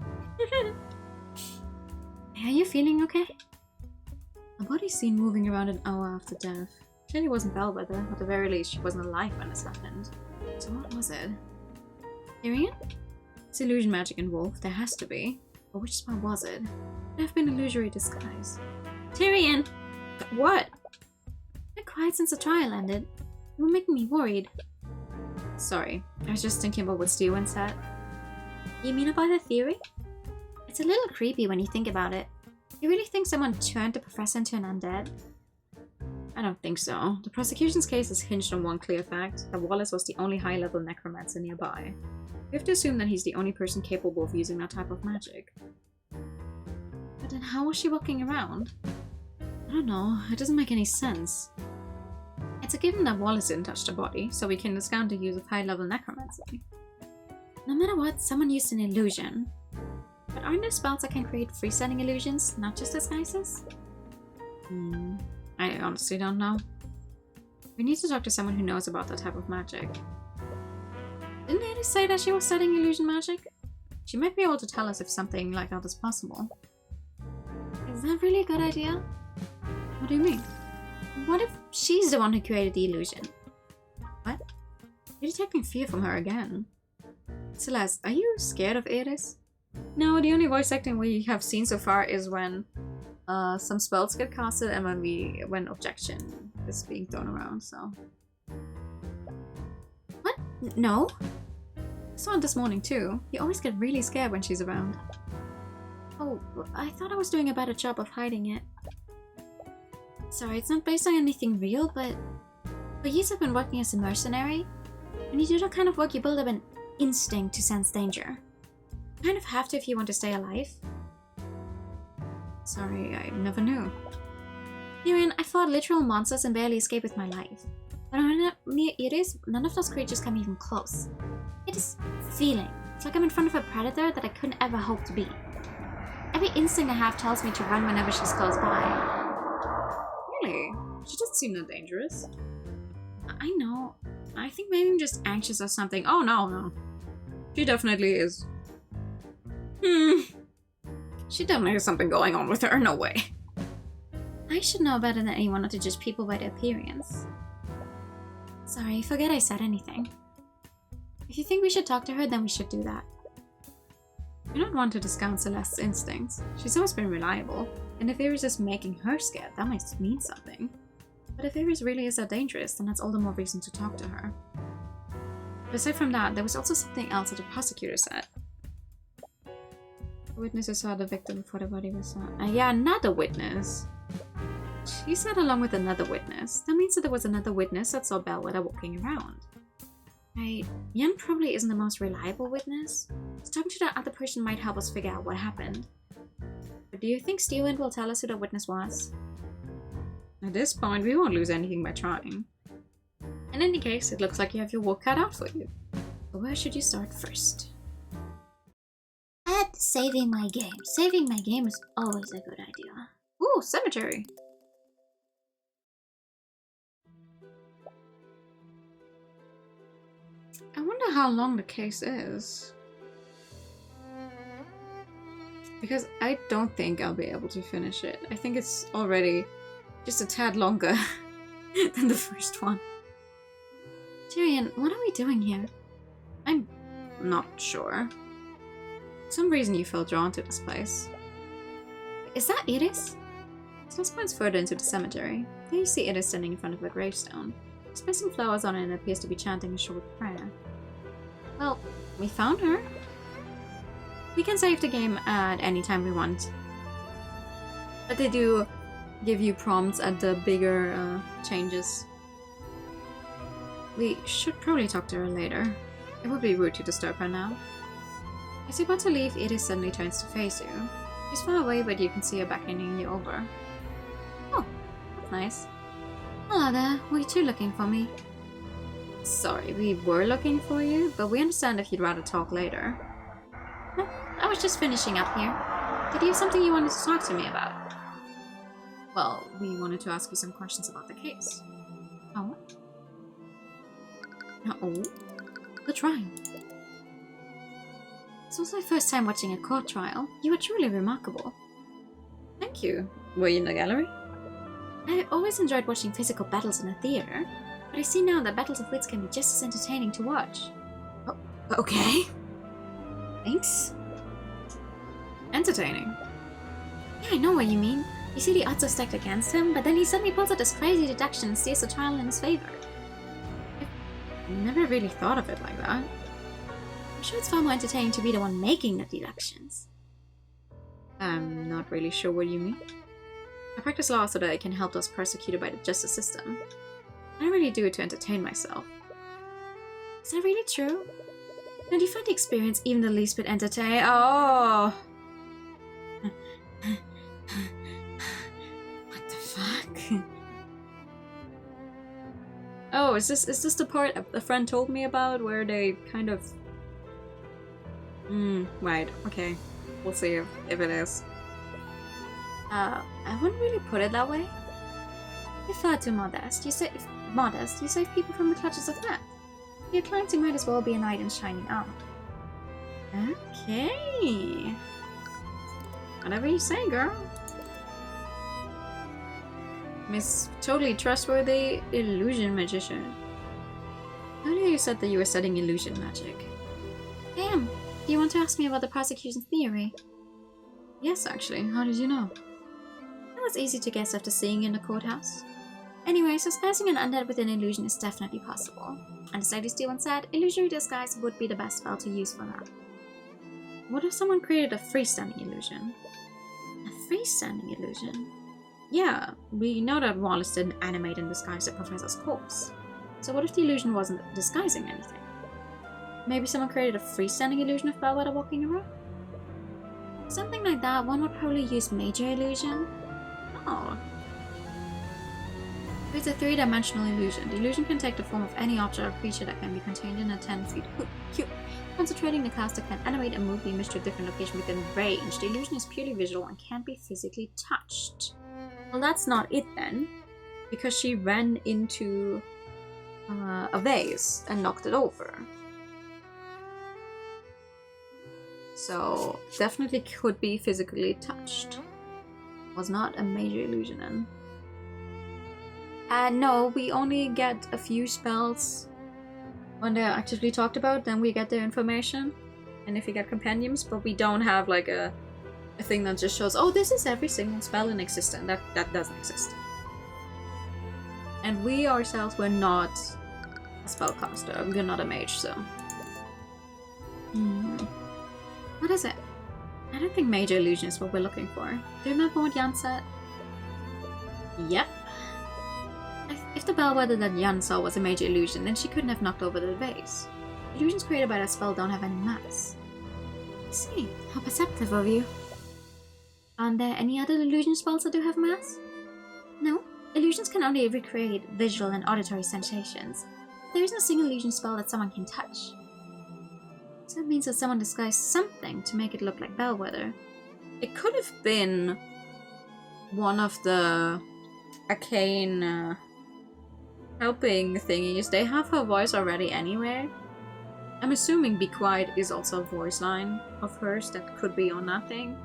Are you feeling okay? A body seen moving around an hour after death. Clearly wasn't Bellwether, at the very least she wasn't alive when this happened. So what was it? Tyrion? It's illusion magic involved, there has to be. But which spell was it? Could have been illusory disguise. Tyrion! What? Been quiet since the trial ended. You were making me worried. Sorry, I was just thinking about what Steven said. You mean about the theory? It's a little creepy when you think about it. You really think someone turned the professor into an undead? I don't think so. The prosecution's case is hinged on one clear fact, that Wallace was the only high-level necromancer nearby. We have to assume that he's the only person capable of using that type of magic. But then how was she walking around? I don't know, it doesn't make any sense. It's a given that Wallace didn't touch the body, so we can discount the use of high-level necromancy. No matter what, someone used an illusion. But aren't there spells that can create freestanding illusions, not just disguises? I honestly don't know. We need to talk to someone who knows about that type of magic. Didn't Iris say that she was studying illusion magic? She might be able to tell us if something like that is possible. Is that really a good idea? What do you mean? What if she's the one who created the illusion? What? You're detecting fear from her again. Celeste, are you scared of Iris? No, the only voice acting we have seen so far is when some spells get casted and when objection is being thrown around, so. What? No? I saw it this morning too. You always get really scared when she's around. Oh, I thought I was doing a better job of hiding it. Sorry, it's not based on anything real, but for years I've been working as a mercenary. When you do that kind of work, you build up an instinct to sense danger. You kind of have to if you want to stay alive. Sorry, I never knew. Tyrion, I fought literal monsters and barely escaped with my life. But when I'm near Iris, none of those creatures come even close. It is feeling. It's like I'm in front of a predator that I couldn't ever hope to be. Every instinct I have tells me to run whenever she's close by. Really? She doesn't seem that dangerous. I know. I think maybe I'm just anxious or something. Oh no. She definitely is. She definitely has something going on with her, no way. I should know better than anyone not to judge people by their appearance. Sorry, forget I said anything. If you think we should talk to her, then we should do that. I don't want to discount Celeste's instincts. She's always been reliable, and if Iris is making her scared, that might mean something. But if Iris really is that dangerous, then that's all the more reason to talk to her. But aside from that, there was also something else that the prosecutor said. The witnesses saw the victim before the body was found. Yeah, another witness. She said along with another witness. That means that there was another witness that saw Bellwether walking around. Right, Yen probably isn't the most reliable witness, so talking to that other person might help us figure out what happened. But do you think Steelwind will tell us who the witness was? At this point, we won't lose anything by trying. In any case, it looks like you have your work cut out for you. But where should you start first? At saving my game. Saving my game is always a good idea. Ooh, cemetery! I wonder how long the case is. Because I don't think I'll be able to finish it. I think it's already just a tad longer than the first one. Tyrion, what are we doing here? I'm not sure. For some reason you felt drawn to this place. Is that Iris? Celeste points further into the cemetery. There you see Iris standing in front of a gravestone. She's placing flowers on it and appears to be chanting a short prayer. Well, we found her. We can save the game at any time we want. But they do give you prompts at the bigger changes. We should probably talk to her later. It would be rude to disturb her now. As you're about to leave, Iris suddenly turns to face you. She's far away, but you can see her beckoning you over. Oh, that's nice. Hello there, were you two looking for me? Sorry, we were looking for you, but we understand if you'd rather talk later. No, I was just finishing up here. Did you have something you wanted to talk to me about? Well, we wanted to ask you some questions about the case. Oh? Oh? The trial. This was my first time watching a court trial. You were truly remarkable. Thank you. Were you in the gallery? I always enjoyed watching physical battles in a theater, but I see now that battles of wits can be just as entertaining to watch. Oh, okay. Thanks. Entertaining. Yeah, I know what you mean. You see the odds are stacked against him, but then he suddenly pulls out this crazy deduction and steers the trial in his favor. I never really thought of it like that. I'm sure it's far more entertaining to be the one making the deductions. I'm not really sure what you mean. I practice law so that I can help those persecuted by the justice system. I don't really do it to entertain myself. Is that really true? And do you find the experience even the least bit entertaining? Oh! What the fuck? Oh, is this the part a friend told me about where they kind of Right, okay. We'll see if it is. I wouldn't really put it that way. You're far too modest. You save people from the clutches of death. If you're climbed, you might as well be a knight in shining armor. Okay. Whatever you say, girl. Miss totally trustworthy illusion magician. Earlier you said that you were studying illusion magic. I am. Do you want to ask me about the prosecution theory? Yes, actually. How did you know? It was easy to guess after seeing you in the courthouse. Anyway, disguising an undead with an illusion is definitely possible. And as Lady Steele once said, illusory disguise would be the best spell to use for that. What if someone created a freestanding illusion? A freestanding illusion? Yeah, we know that Wallace didn't animate and disguise the professor's corpse. So what if the illusion wasn't disguising anything? Maybe someone created a freestanding illusion of Bellwether walking around? Something like that, one would probably use major illusion. Oh. If it's a three-dimensional illusion, the illusion can take the form of any object or creature that can be contained in a 10-feet cube. Concentrating, the caster can animate and move the image to a different location within range. The illusion is purely visual and can't be physically touched. Well, that's not it then. Because she ran into a vase and knocked it over. So, definitely could be physically touched. Was not a major illusion then. No, we only get a few spells when they're actively talked about, then we get their information. And if we get compendiums, but we don't have like a thing that just shows, oh, this is every single spell in existence. That doesn't exist. And we ourselves were not a spellcaster. We're not a mage, so. What is it? I don't think major illusion is what we're looking for. Do you remember what Jan said? Yep. If the bellwether that Jan saw was a major illusion, then she couldn't have knocked over the vase. Illusions created by that spell don't have any mass. I see. How perceptive of you. Aren't there any other illusion spells that do have mass? No. Illusions can only recreate visual and auditory sensations. There isn't a single illusion spell that someone can touch. So that means that someone disguised something to make it look like bellwether. It could have been one of the arcane helping thingies. They have her voice already anyway. I'm assuming Be Quiet is also a voice line of hers that could be on that thing.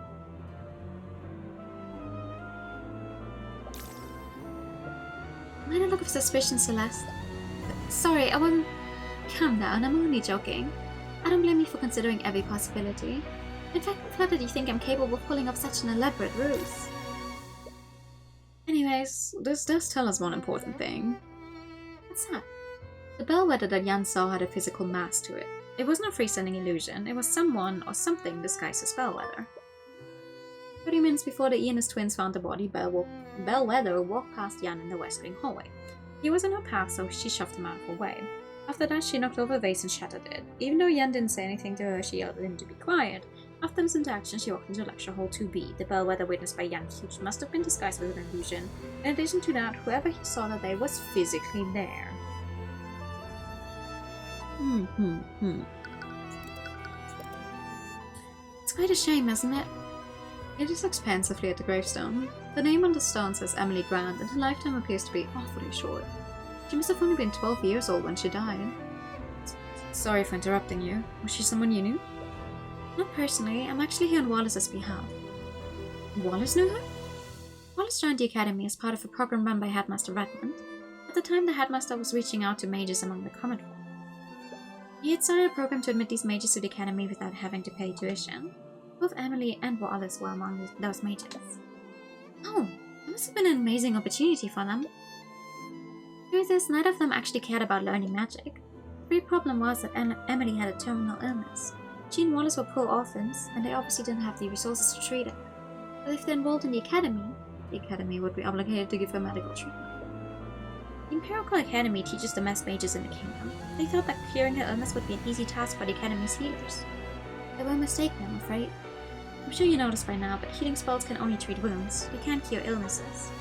Why the look of suspicion, Celeste? Sorry, I wasn't... Calm down, I'm only joking. I don't blame you for considering every possibility. In fact, I'm flattered you think I'm capable of pulling off such an elaborate ruse. Anyways, this does tell us one important thing. What's that? The bellwether that Jan saw had a physical mass to it. It wasn't a freestanding illusion, it was someone or something disguised as bellwether. 30 minutes before the Ianus twins found the body, Bellwether walked past Jan in the west wing hallway. He was in her path, so she shoved him out of her way. After that, she knocked over a vase and shattered it. Even though Jan didn't say anything to her, she yelled at him to be quiet. After this interaction, she walked into lecture hall 2B. The bellwether witnessed by Jan Hughes must have been disguised with an illusion. In addition to that, whoever he saw that day was physically there. It's quite a shame, isn't it? It is expansively at the gravestone. The name on the stone says Emily Grant, and her lifetime appears to be awfully short. She must have only been 12 years old when she died. Sorry for interrupting you. Was she someone you knew? Not personally. I'm actually here on Wallace's behalf. Wallace knew her? Wallace joined the academy as part of a program run by Headmaster Redmond. At the time, the headmaster was reaching out to mages among the common folk. He had started a program to admit these mages to the academy without having to pay tuition. Both Emily and Wallace were among those mages. Oh, that must have been an amazing opportunity for them. Truth is, neither of them actually cared about learning magic. The real problem was that Emily had a terminal illness. She and Wallace were poor orphans, and they obviously didn't have the resources to treat her. But if they're enrolled in the academy would be obligated to give her medical treatment. The Empirical Academy teaches the best mages in the kingdom. They thought that curing her illness would be an easy task for the academy's healers. They were mistaken, I'm afraid. I'm sure you noticed by now, but healing spells can only treat wounds. They can't cure illnesses.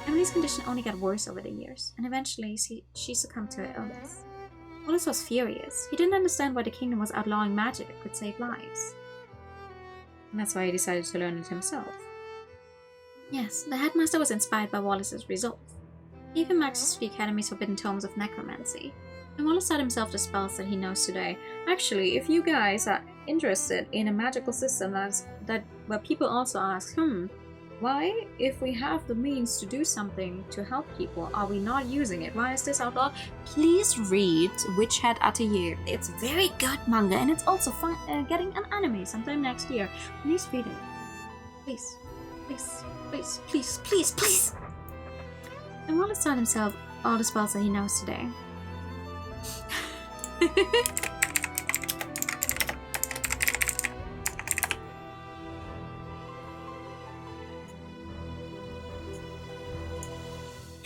Emily's condition only got worse over the years, and eventually she succumbed to her illness. Wallace was furious. He didn't understand why the kingdom was outlawing magic that could save lives. And that's why he decided to learn it himself. Yes, the headmaster was inspired by Wallace's results. He even access to the Academy's forbidden tomes of necromancy, and Wallace taught himself the spells that he knows today. Actually, if you guys are interested in a magical system where people also ask, why, if we have the means to do something to help people, are we not using it? Why is this outlawed? Please read Witch Hat Atelier. It's very good manga, and it's also fun, getting an anime sometime next year. Please read it. Please. Please. Please. Please. Please. Please. And Wallace taught himself all the spells that he knows today.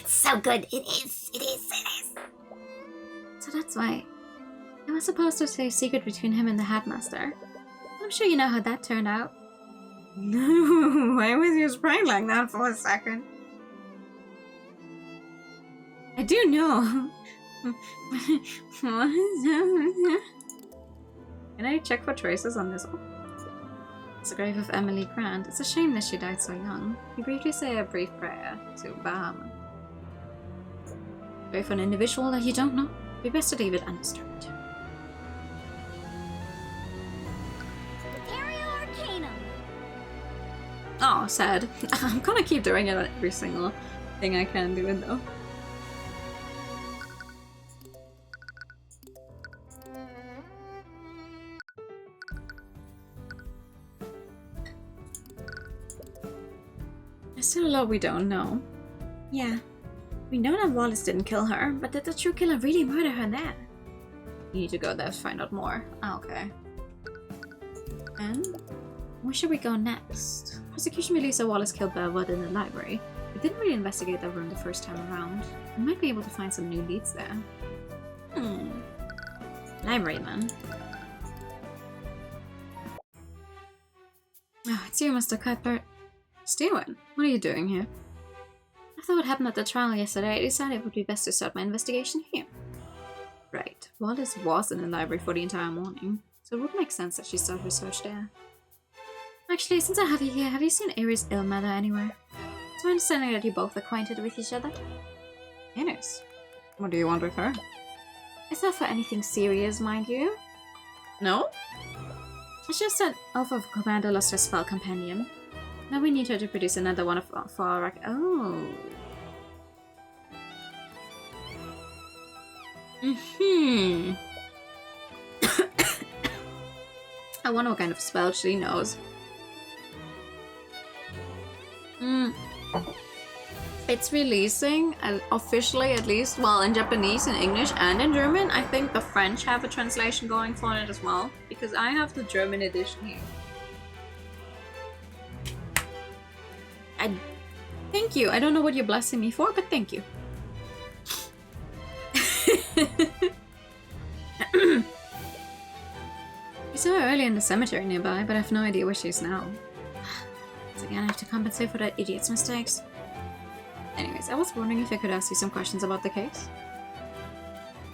So good. It is. So that's why I was supposed to stay secret between him and the headmaster. I'm sure you know how that turned out. No, why was your sprite like that for a second? I do know. Can I check for traces on this one? It's the grave of Emily Grant. It's a shame that she died so young. You briefly say a brief prayer to Bahama. Pray for an individual that you don't know. It'd be best to leave it undisturbed. Oh, sad. I'm gonna keep doing it on every single thing I can do it though. There's still a lot we don't know. Yeah. We know that Wallace didn't kill her, but did the true killer really murder her there? You need to go there to find out more. Oh, okay. And where should we go next? Prosecution believes that Wallace killed Belwood in the library. We didn't really investigate that room the first time around. We might be able to find some new leads there. Libraryman. Oh, it's you, Mr. Cuthbert. Steven, what are you doing here? After what happened at the trial yesterday, I decided it would be best to start my investigation here. Right. Wallace was in the library for the entire morning, so it would make sense that she started research there. Actually, since I have you here, have you seen Iris Illmother anywhere? It's my understanding that you're both acquainted with each other. Iris? What do you want with her? It's not for anything serious, mind you. No? It's just that Alpha of Commander lost her spell companion. Now we need her to produce another one for our... Oh. I wonder what kind of spell she knows. It's releasing, officially at least, well, in Japanese, in English, and in German. I think the French have a translation going for it as well, because I have the German edition here. Thank you. I don't know what you're blessing me for, but thank you. We saw her earlier in the cemetery nearby, but I have no idea where she is now. Once again, I have to compensate for that idiot's mistakes. Anyways, I was wondering if I could ask you some questions about the case.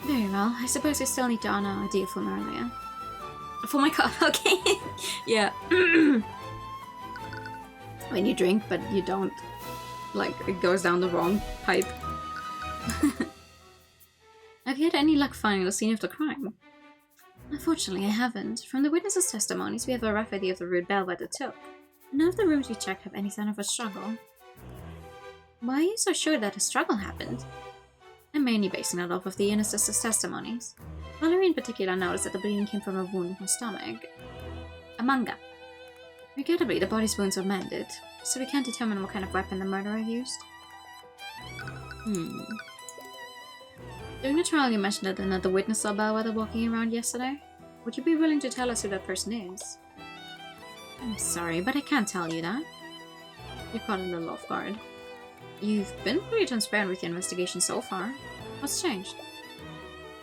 Very well. I suppose you still need to honor a deal from earlier. Oh my god, okay. Yeah. When you drink, but you don't. Like, it goes down the wrong pipe. Have you had any luck finding the scene of the crime? Unfortunately, I haven't. From the witnesses' testimonies, we have a rough idea of the route Bellwether took. None of the rooms we checked have any sign of a struggle. Why are you so sure that a struggle happened? I'm mainly basing it off of the inner sister's testimonies. Valerie in particular noticed that the bleeding came from a wound in her stomach. A manga. Regrettably, the body's wounds were mended, so we can't determine what kind of weapon the murderer used. During the trial, you mentioned that another witness saw Bellwether walking around yesterday. Would you be willing to tell us who that person is? I'm sorry, but I can't tell you that. You caught a little off guard. You've been pretty transparent with your investigation so far. What's changed?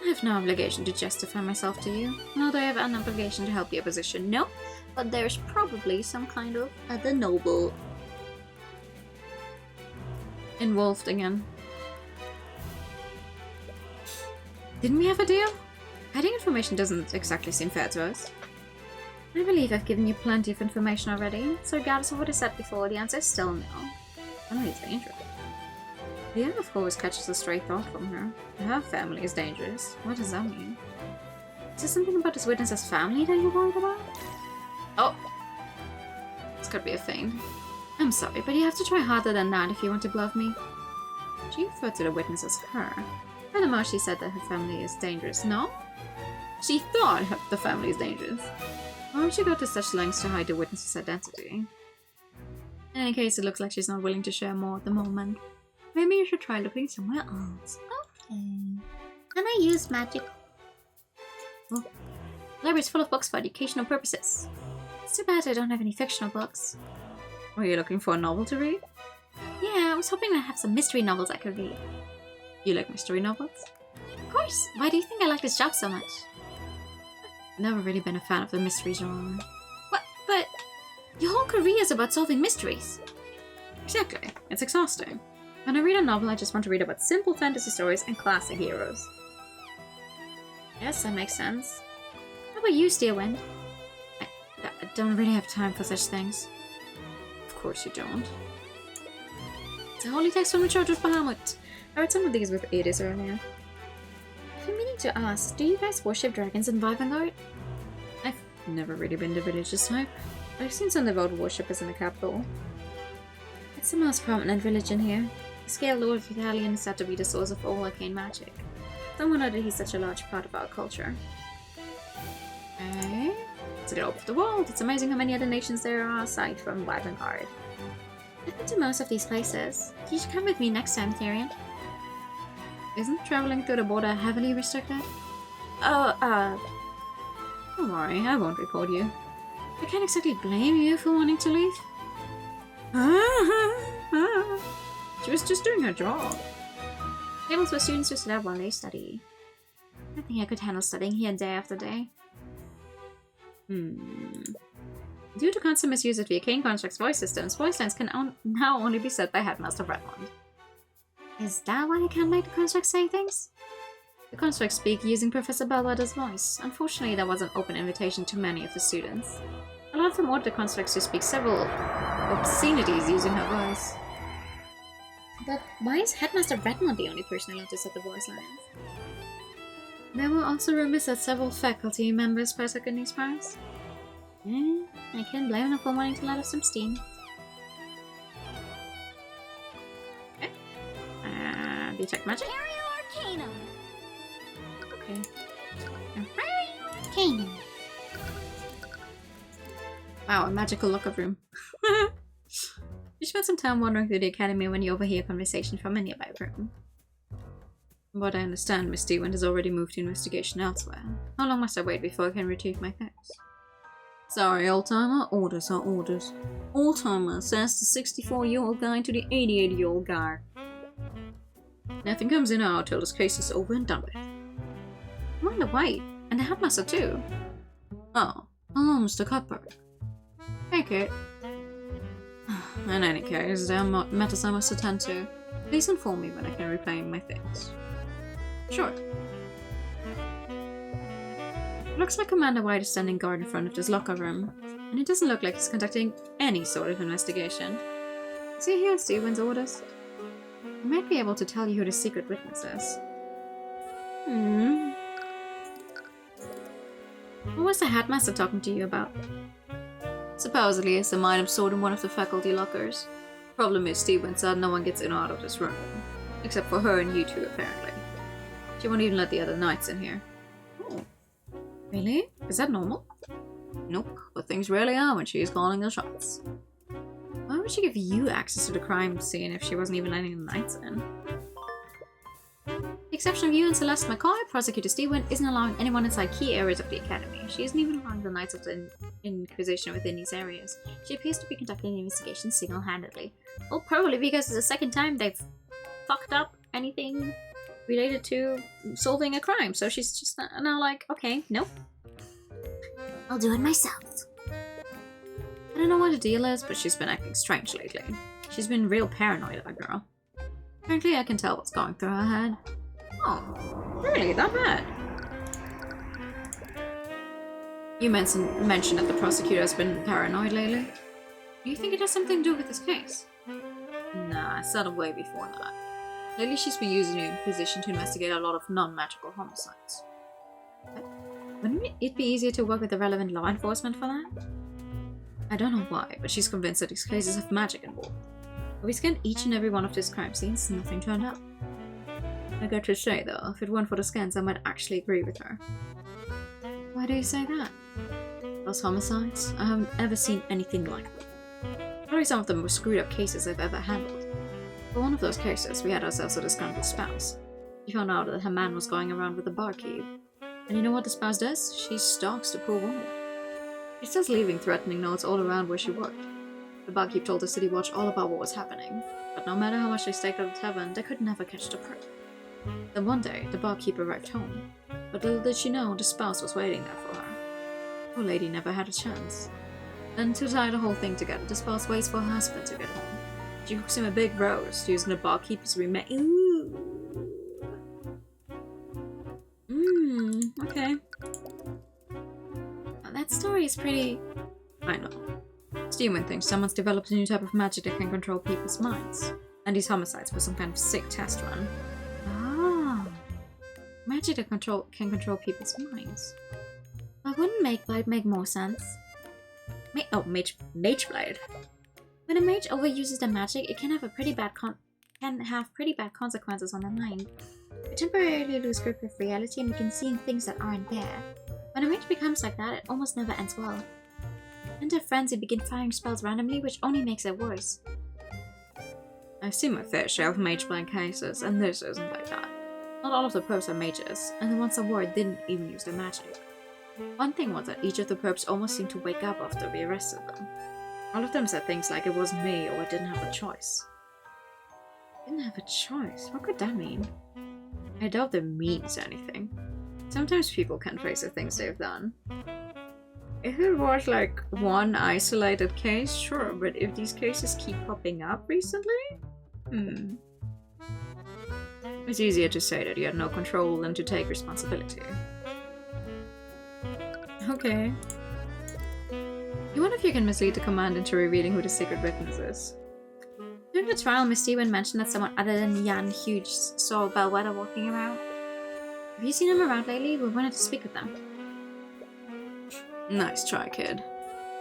I have no obligation to justify myself to you, nor do I have an obligation to help your position. No, but there's probably some kind of other noble involved again. Didn't we have a deal? Hiding information doesn't exactly seem fair to us. I believe I've given you plenty of information already, so regardless of what I said before, the answer is still no. Family is dangerous. The of course catches a stray thought from her. Her family is dangerous. What does that mean? Is there something about this witness's family that you're worried about? Oh! This could be a feint. I'm sorry, but you have to try harder than that if you want to bluff me. She referred to the witness as her. Furthermore, she said that her family is dangerous. No? She thought the family is dangerous. Why would she go to such lengths to hide the witness's identity? In any case, it looks like she's not willing to share more at the moment. Maybe you should try looking somewhere else. Okay. Can I use magic? Oh. The library's full of books for educational purposes. It's too bad I don't have any fictional books. Were you looking for a novel to read? Yeah, I was hoping to have some mystery novels I could read. You like mystery novels? Of course. Why do you think I like this job so much? Never really been a fan of the mystery genre. What? But your whole career is about solving mysteries. Exactly. It's exhausting. When I read a novel, I just want to read about simple fantasy stories and classic heroes. Yes, that makes sense. How about you, Steelwind? I don't really have time for such things. Of course you don't. It's a holy text from the Church of Bahamut. I read some of these with Edis earlier. I've been meaning to ask, do you guys worship dragons in Vivengard? I've never really been the religious type. I've seen some devout worshippers in the capital. It's the most prominent religion here. The Scale Lord of Italian is said to be the source of all arcane magic. No wonder that he's such a large part of our culture. Okay. To get over the world, it's amazing how many other nations there are aside from Vivengard. I've been to most of these places. You should come with me next time, Tyrion. Isn't traveling through the border heavily restricted? Oh, Don't worry, I won't report you. I can't exactly blame you for wanting to leave. She was just doing her job. Tables for students to sit up while they study. I think I could handle studying here day after day. Due to constant misuse of the arcane construct's voice systems, voice lines can now only be said by Headmaster Redmond. Is that why I can't make the construct say things? The constructs speak using Professor Bellwether's voice. Unfortunately, there was an open invitation to many of the students. A lot of them ordered the constructs to speak several obscenities using her voice. But why is Headmaster Redmond the only person allowed to set the voice lines? There were also rumors that several faculty members partook in these powers. I can't blame them for wanting to let off some steam. Okay. Detect magic? Arcanum! Okay. Arcanum! Wow, a magical locker room. You spent some time wandering through the academy when you overhear a conversation from a nearby room. From what I understand, Miss Steven has already moved to investigation elsewhere. How long must I wait before I can retrieve my things? Sorry, old-timer. Orders are orders. Old-timer, says the 64-year-old guy to the 88-year-old guy. Nothing comes in or out till this case is over and done with. Amanda White, and the headmaster too. Oh, hello, Mr. Cuthbert. Hey, Kate. In any case, there are matters I must attend to. Please inform me when I can reclaim my things. Sure. Looks like Commander White is standing guard in front of this locker room, and it doesn't look like he's conducting any sort of investigation. Is he here at Steven's orders? I might be able to tell you who the secret witness is. What was the headmaster talking to you about? Supposedly it's some item stored in one of the faculty lockers. Problem is, Steven said no one gets in or out of this room. Except for her and you two, apparently. She won't even let the other knights in here. Oh. Really? Is that normal? Nope, but things rarely are when she is calling the shots. Why would she give you access to the crime scene if she wasn't even letting the knights in? With the exception of you and Celeste McCoy, Prosecutor Steven isn't allowing anyone inside key areas of the Academy. She isn't even allowing the Knights of the Inquisition within these areas. She appears to be conducting the investigation single-handedly. Well, probably because it's the second time they've fucked up anything related to solving a crime, so she's just now like, okay, nope. I'll do it myself. I don't know what the deal is, but she's been acting strange lately. She's been real paranoid, that girl. Frankly, I can tell what's going through her head. Oh, really? That bad? You mentioned that the prosecutor has been paranoid lately. Do you think it has something to do with this case? Nah, it's started way before that. Lately she's been using her position to investigate a lot of non-magical homicides. Wouldn't it be easier to work with the relevant law enforcement for that? I don't know why, but she's convinced that these cases have magic involved. If we scanned each and every one of these crime scenes, nothing turned up. I got to say though, if it weren't for the scans, I might actually agree with her. Why do you say that? Those homicides? I haven't ever seen anything like them. Probably some of the most screwed up cases I've ever handled. For one of those cases, we had ourselves a disgruntled spouse. She found out that her man was going around with a barkeep. And you know what the spouse does? She stalks the poor woman. She starts leaving threatening notes all around where she worked. The barkeep told the city watch all about what was happening, but no matter how much they staked out the tavern, they could never catch the perp. Then one day, the barkeep arrived home, but little did she know the spouse was waiting there for her. Poor lady never had a chance. Then to tie the whole thing together, the spouse waits for her husband to get home. She cooks him a big roast using the barkeeper's remains. Okay. Now, that story is pretty... I know. Steven thinks someone's developed a new type of magic that can control people's minds. And these homicides were some kind of sick test run. Ah. Magic that can control people's minds. Well, wouldn't Mageblade make more sense? Mageblade. When a mage overuses the magic, it can have pretty bad consequences on the mind. We temporarily lose grip of reality and we can see things that aren't there. When a mage becomes like that, it almost never ends well. Enter frenzy, begin firing spells randomly, which only makes it worse. I've seen my fair share of mage-blind cases, and this isn't like that. Not all of the perps are mages, and the ones that were didn't even use their magic. One thing was that each of the perps almost seemed to wake up after we arrested them. All of them said things like it wasn't me or I didn't have a choice. Didn't have a choice? What could that mean? I doubt that means anything. Sometimes people can't trace the things they've done. If it was like one isolated case, sure, but if these cases keep popping up recently? It's easier to say that you had no control than to take responsibility. Okay. You wonder if you can mislead the command into revealing who the secret witness is. During the trial, Miss Steven mentioned that someone other than Jan Hughes saw Bellwether walking around. Have you seen him around lately? We wanted to speak with them. Nice try, kid.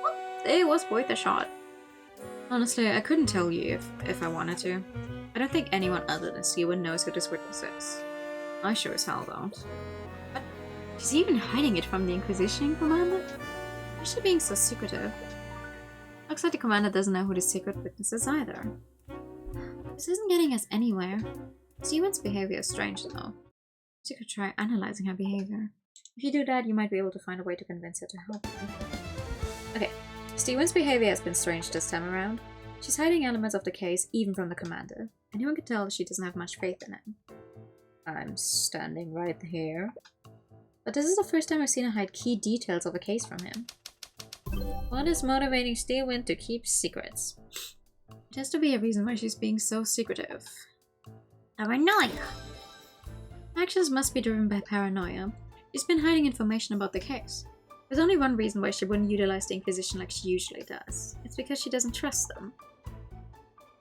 Well, it was worth a shot. Honestly, I couldn't tell you if I wanted to. I don't think anyone other than Steven knows who this witness is. I sure as hell don't. But she's even hiding it from the Inquisition, Commander? Why is she being so secretive? Looks like the Commander doesn't know who the secret witness is either. This isn't getting us anywhere. Steven's behavior is strange though. You could try analyzing her behavior. If you do that, you might be able to find a way to convince her to help you. Okay, Steven's behavior has been strange this time around. She's hiding elements of the case, even from the Commander. Anyone can tell she doesn't have much faith in him. I'm standing right here. But this is the first time I've seen her hide key details of a case from him. What is motivating Steven to keep secrets? It has to be a reason why she's being so secretive. Paranoia! Actions must be driven by paranoia. She's been hiding information about the case. There's only one reason why she wouldn't utilize the Inquisition like she usually does. It's because she doesn't trust them.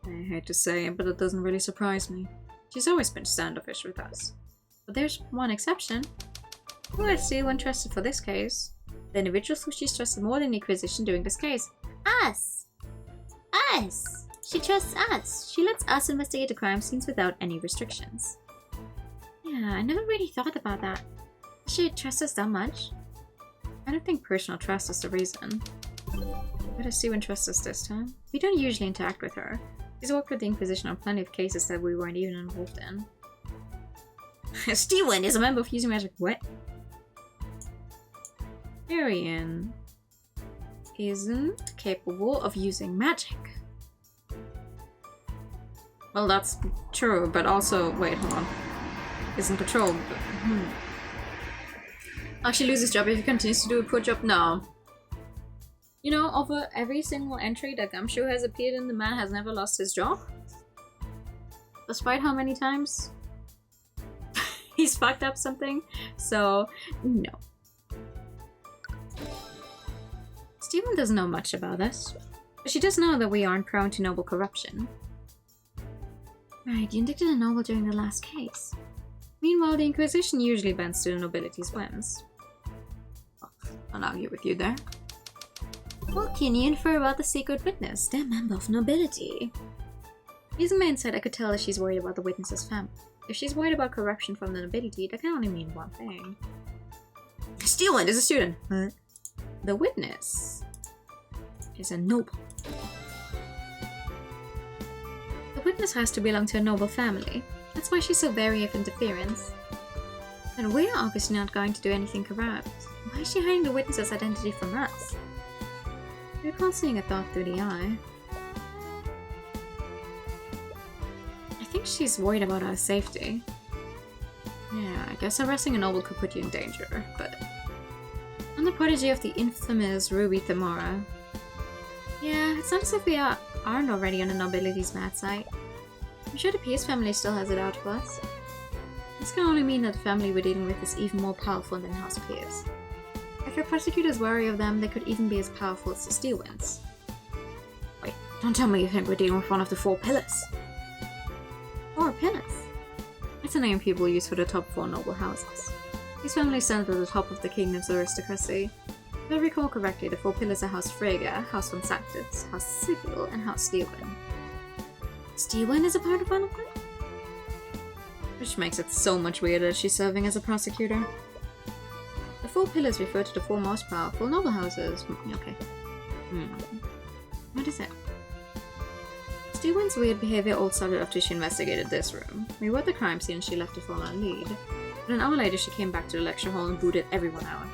I hate to say it, but it doesn't really surprise me. She's always been standoffish with us. But there's one exception. Who has Steven trusted for this case? The individuals who she's trusted more than the Inquisition during this case. Us! Us! She trusts us. She lets us investigate the crime scenes without any restrictions. Yeah, I never really thought about that. Does she trust us that much? I don't think personal trust is the reason. Why does Steven trust us this time? We don't usually interact with her. She's worked with the Inquisition on plenty of cases that we weren't even involved in. Steven is a member of Using Magic. What? Tyrion isn't capable of using magic. Well, that's true, but also... Wait, hold on. Isn't controlled. Actually lose his job if he continues to do a poor job? No. You know, over every single entry that Gumshoe has appeared in, the man has never lost his job. Despite how many times he's fucked up something. So, no. Stephen doesn't know much about us, but she does know that we aren't prone to noble corruption. Right, you indicted a noble during the last case. Meanwhile, the Inquisition usually bends to the nobility's whims. Oh, I'll argue with you there. What can you infer about the secret witness? They're a member of nobility. Ismaine said I could tell that she's worried about the witness's family. If she's worried about corruption from the nobility, that can only mean one thing. Steelwind is a student. What? The witness is a noble. The witness has to belong to a noble family. That's why she's so wary of interference. And we're obviously not going to do anything corrupt. Why is she hiding the witness's identity from us? I recall seeing a thought through the eye. I think she's worried about our safety. Yeah, I guess arresting a noble could put you in danger, but... I'm the prodigy of the infamous Ruby Thamora. Yeah, it's not as if we aren't already on the nobility's mad side. I'm sure the Pierce family still has it out for us. This can only mean that the family we're dealing with is even more powerful than House Pierce. If your prosecutors worry of them, they could even be as powerful as the Steelwinds. Wait, don't tell me you think we're dealing with one of the 4 pillars. 4 pillars? It's a name people use for the top 4 noble houses. These families stand at the top of the kingdom's aristocracy. If I recall correctly, the 4 pillars are House Freyga, House von Sanctus, House Sigil, and House Steelwind. Steelwind is a part of one of them? Which makes it so much weirder that she's serving as a prosecutor. The 4 pillars refer to the 4 most powerful noble houses. Okay. What is it? Steelwind's weird behavior all started after she investigated this room. We were at the crime scene and she left to follow our lead. But an hour later she came back to the lecture hall and booted everyone out.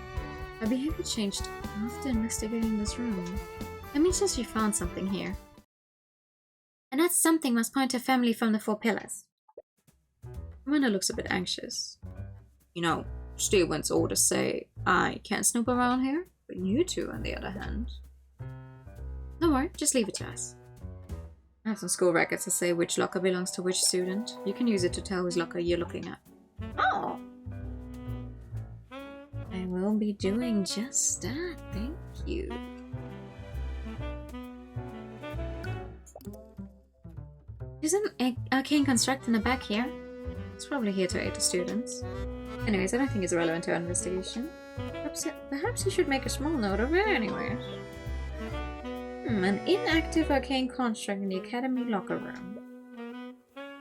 Her behavior changed after investigating this room. That means that she found something here. And that something must point to a family from the 4 pillars. Amanda looks a bit anxious. You know, Steelwind's orders say I can't snoop around here, but you two, on the other hand. Don't worry, just leave it to us. I have some school records that say which locker belongs to which student. You can use it to tell whose locker you're looking at. Oh! I will be doing just that, thank you. Isn't an arcane construct in the back here? It's probably here to aid the students. Anyways, I don't think it's relevant to our investigation. Perhaps you should make a small note of it anyways. An inactive arcane construct in the academy locker room.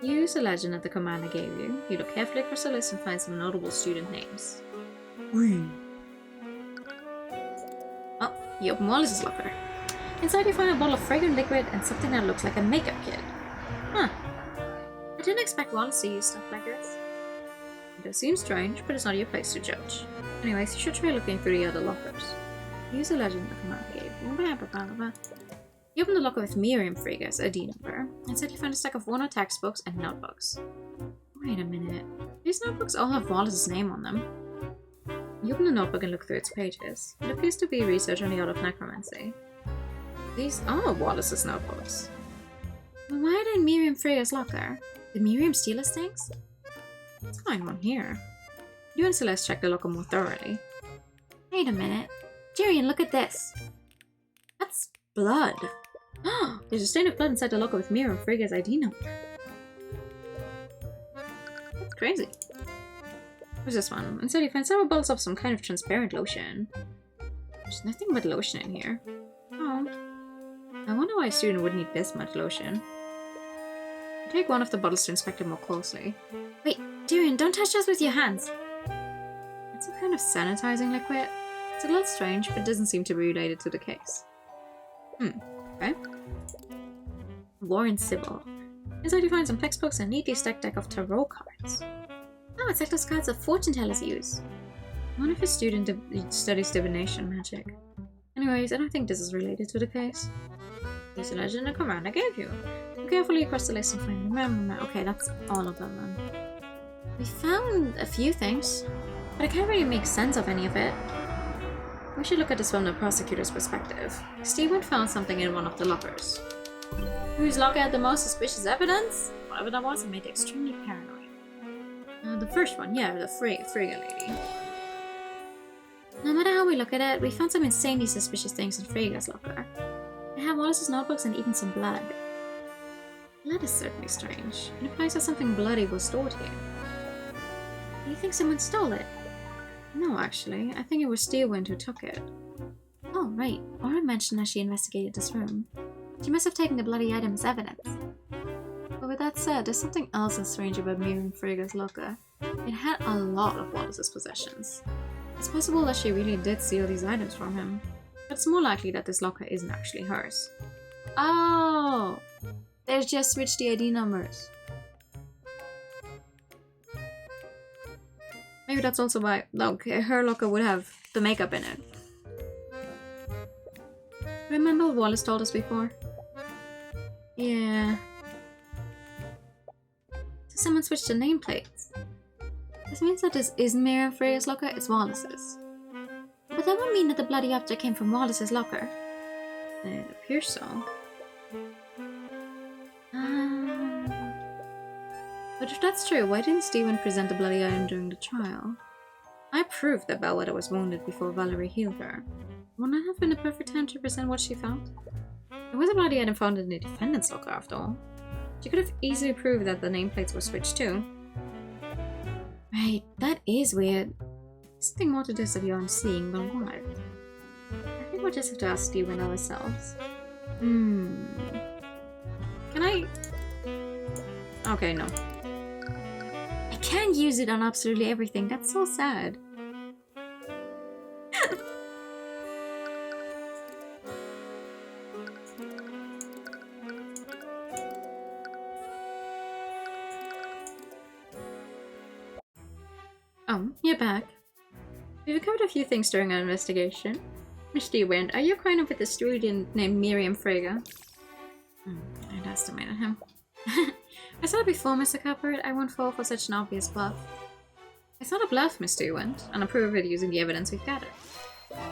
Use the legend that the commander gave you. You look carefully across the list and find some notable student names. Oh, you open Wallace's locker. Inside you find a bottle of fragrant liquid and something that looks like a makeup kit. Huh. I didn't expect Wallace to use stuff like this. It does seem strange, but it's not your place to judge. Anyways, you should try looking through the other lockers. Use the legend the commander gave you. You open the locker with Miriam Freyga's ID number. Inside you find a stack of worn-out textbooks and notebooks. Wait a minute. These notebooks all have Wallace's name on them. You open the notebook and look through its pages. It appears to be research on the art of necromancy. These are Wallace's notebooks. But why are they in Miriam Freyga's locker? Did Miriam steal his things? Let's find one here. You and Celeste check the locker more thoroughly. Wait a minute. Tyrion, look at this. That's blood. There's a stain of blood inside the locker with Miriam Freyga's ID number. That's crazy. What's this one? Inside you find several bottles of some kind of transparent lotion. There's nothing but lotion in here. Oh. I wonder why a student would need this much lotion. I take one of the bottles to inspect it more closely. Wait, Tyrion, don't touch us with your hands! It's some kind of sanitizing liquid. It's a little strange, but doesn't seem to be related to the case. Okay. Warren Sybil. Inside you find some textbooks and a neatly stacked deck of tarot cards. Oh, it's like those cards that fortune tellers use. One of his students studies divination magic. Anyways, I don't think this is related to the case. Here's a legend the commander gave you. Look carefully across the list and find remember. Okay, that's all of them then. We found a few things, but I can't really make sense of any of it. We should look at this from the prosecutor's perspective. Steven found something in one of the lockers. Whose locker had the most suspicious evidence? Whatever that was, it made me extremely paranoid. The first one, yeah, the Freyga lady. No matter how we look at it, we found some insanely suspicious things in Freyga's locker. They have Wallace's notebooks and even some blood. Blood is certainly strange. It implies that something bloody was stored here. Do you think someone stole it? No, actually. I think it was Steelwind who took it. Oh, right. Aura mentioned as she investigated this room. She must have taken the bloody item as evidence. But with that said, there's something else that's strange about Miriam Freyga's locker. It had a lot of Wallace's possessions. It's possible that she really did steal these items from him, but it's more likely that this locker isn't actually hers. Oh! They just switched the ID numbers. Maybe that's also why, okay, her locker would have the makeup in it. Remember what Wallace told us before? Yeah. So someone switched the nameplates. This means that this isn't Miriam Freyga's locker, it's Wallace's. But that would mean that the bloody object came from Wallace's locker. It appears so. But if that's true, why didn't Steven present the bloody item during the trial? I proved that Bellwether was wounded before Valerie healed her. Wouldn't that have been the perfect time to present what she found? It was a bloody item found in the defendant's locker after all. She could have easily proved that the nameplates were switched too. Right, that is weird. Something more to this that you aren't seeing, but what? I think we'll just have to ask Steven ourselves. Can I? Okay, no. I can't use it on absolutely everything. That's so sad. Oh, you're back. We've covered a few things during our investigation. Miss Steven, are you acquainted with a student named Miriam Freyga? I'd estimated him. I said it before, Mr. Cuthbert, I won't fall for such an obvious bluff. It's not a bluff, Miss Steven, and I prove it using the evidence we've gathered.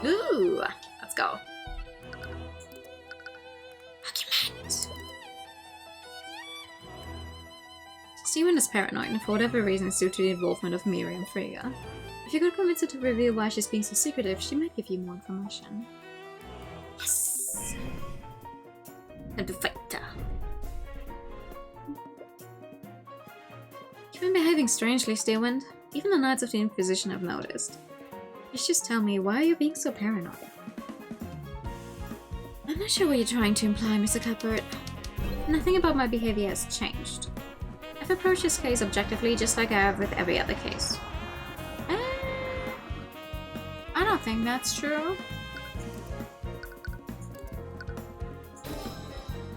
Ooh, let's go. Documents. Steven is paranoid, and for whatever reason it's due to the involvement of Miriam Freyga. If you could convince her to reveal why she's being so secretive, she might give you more information. Yes! And the fighter. You've been behaving strangely, Steelwind. Even the Knights of the Inquisition have noticed. Please just tell me, why are you being so paranoid? I'm not sure what you're trying to imply, Mr. Cuthbert. Nothing about my behavior has changed. I've approached this case objectively, just like I have with every other case. I don't think that's true.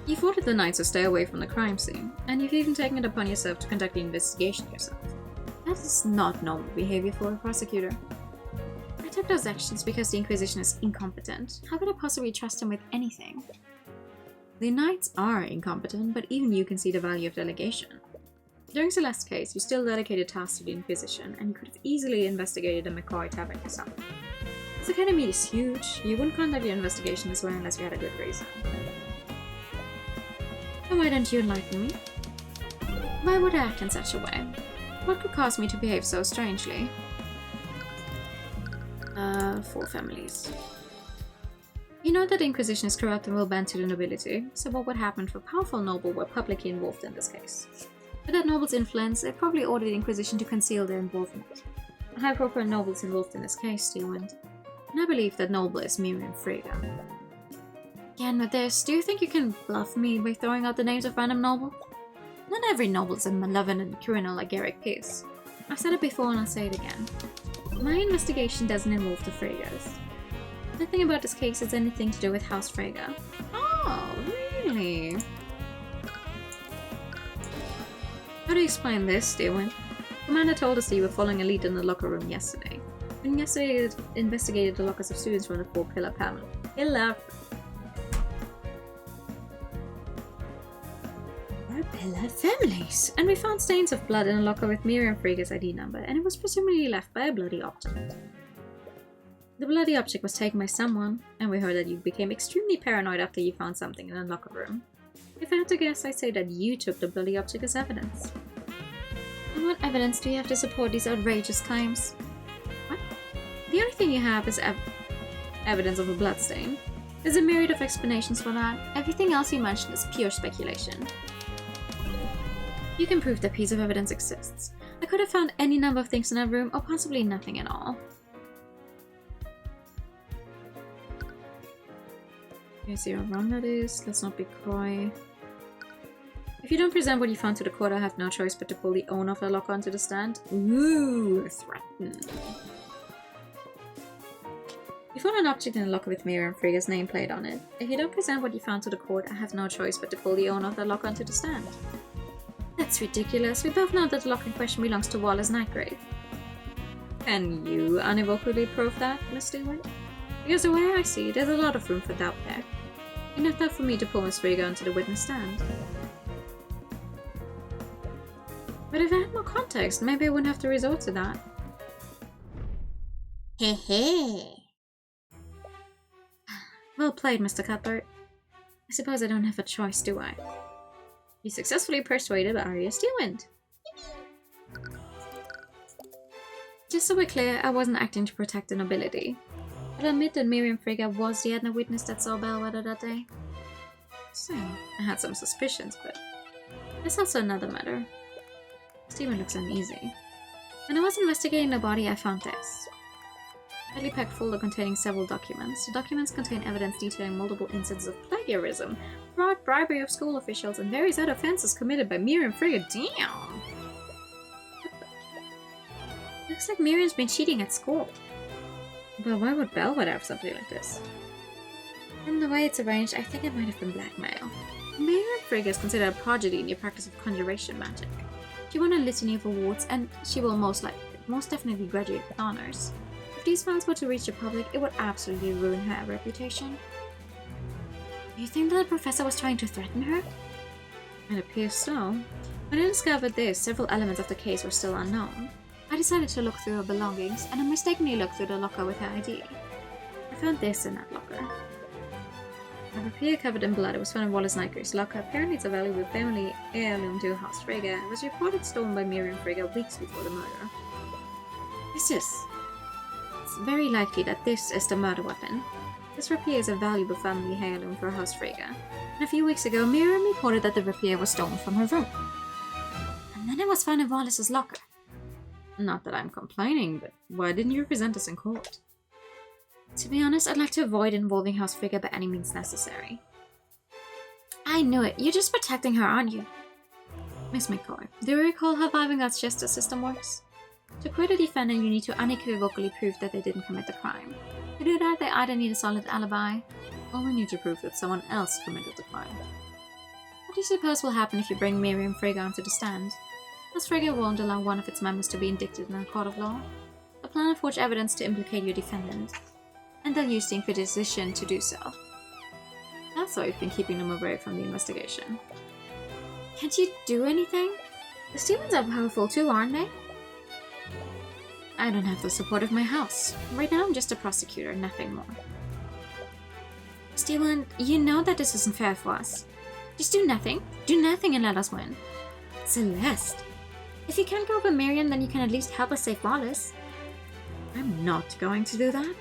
You've ordered the Knights to stay away from the crime scene, and you've even taken it upon yourself to conduct the investigation yourself. That is not normal behavior for a prosecutor. I took those actions because the Inquisition is incompetent. How could I possibly trust them with anything? The Knights are incompetent, but even you can see the value of delegation. During Celeste's case, you still dedicated tasks to the Inquisition, and you could have easily investigated the McCoy Tavern yourself. This academy is huge. You wouldn't conduct your investigation this way unless you had a good reason. So why don't you enlighten me? Why would I act in such a way? What could cause me to behave so strangely? 4 families. You know that the Inquisition is corrupt and will bend to the nobility, so what would happen if a powerful noble were publicly involved in this case? With that noble's influence, they probably ordered the Inquisition to conceal their involvement. A high-profile noble is involved in this case, Steelwind. And I believe that noble is Miriam Freyga. Again with this, do you think you can bluff me by throwing out the names of random nobles? Not every noble is a malevolent and criminal like Garrick Pearce. I've said it before and I'll say it again. My investigation doesn't involve the Freygas. Nothing about this case has anything to do with House Freyga. Oh, really? How do you explain this, Steelwind? Commander told us that you were following a lead in the locker room yesterday. And yesterday you investigated the lockers of students from the 4-pillar panel. Pillar families! And we found stains of blood in a locker with Miriam Freyga's ID number, and it was presumably left by a bloody object. The bloody object was taken by someone, and we heard that you became extremely paranoid after you found something in the locker room. If I had to guess, I'd say that you took the bloody object as evidence. And what evidence do you have to support these outrageous claims? What? The only thing you have is evidence of a bloodstain. There's a myriad of explanations for that. Everything else you mentioned is pure speculation. You can prove that piece of evidence exists. I could have found any number of things in that room, or possibly nothing at all. Okay, see how wrong that is. Let's not be coy. If you don't present what you found to the court, I have no choice but to pull the owner of the locker onto the stand. Ooh, threatened. You found an object in the locker with Miriam Frigga's nameplate on it. If you don't present what you found to the court, I have no choice but to pull the owner of the locker onto the stand. That's ridiculous. We both know that the locker in question belongs to Wallace Nightgrave. Can you unequivocally prove that, Miss Stewart? Because the way I see it, there's a lot of room for doubt there. Enough for me to pull Miss Frigga onto the witness stand. But if I had more context, maybe I wouldn't have to resort to that. Hehe. Well played, Mr. Cuthbert. I suppose I don't have a choice, do I? You successfully persuaded Arya Steelwind. Just so we're clear, I wasn't acting to protect the nobility. I'll admit that Miriam Frigga was the Edna witness that saw Bellwether that day. So, I had some suspicions, but that's also another matter. Stephen looks uneasy. When I was investigating the body, I found this. A tightly packed folder containing several documents. The documents contain evidence detailing multiple incidents of plagiarism, fraud, bribery of school officials, and various other offenses committed by Miriam Frigga. Damn! Looks like Miriam's been cheating at school. But why would Bellwether have something like this? From the way it's arranged, I think it might have been blackmail. Miriam Frigga is considered a prodigy in the practice of conjuration magic. She won a litany of awards, and she will most definitely graduate with honors. If these files were to reach the public, it would absolutely ruin her reputation. Do you think that the professor was trying to threaten her? It appears so. When I discovered this, several elements of the case were still unknown. I decided to look through her belongings, and I mistakenly looked through the locker with her ID. I found this in that locker. A rapier covered in blood. It was found in Wallace Nightgrave's locker. Apparently it's a valuable family heirloom to House Frigga. It was reported stolen by Miriam Frigga weeks before the murder. It's very likely that this is the murder weapon. This rapier is a valuable family heirloom for House Frigga. And a few weeks ago, Miriam reported that the rapier was stolen from her room. And then it was found in Wallace's locker. Not that I'm complaining, but why didn't you present us in court? To be honest, I'd like to avoid involving House Frigga by any means necessary. I knew it. You're just protecting her, aren't you? Miss McCoy, do you recall how Vivengar's justice system works? To acquit a defendant, you need to unequivocally prove that they didn't commit the crime. To do that, they either need a solid alibi, or we need to prove that someone else committed the crime. What do you suppose will happen if you bring Miriam Frigga onto the stand? House Frigga won't allow one of its members to be indicted in a court of law. They'll plan to forge evidence to implicate your defendant, and they'll use the Inquisition to do so. That's why we've been keeping them away from the investigation. Can't you do anything? The Stevens are powerful too, aren't they? I don't have the support of my house. Right now I'm just a prosecutor, nothing more. Steven, you know that this isn't fair for us. Just do nothing. Do nothing and let us win. Celeste! If you can't go over Miriam, then you can at least help us save Wallace. I'm not going to do that.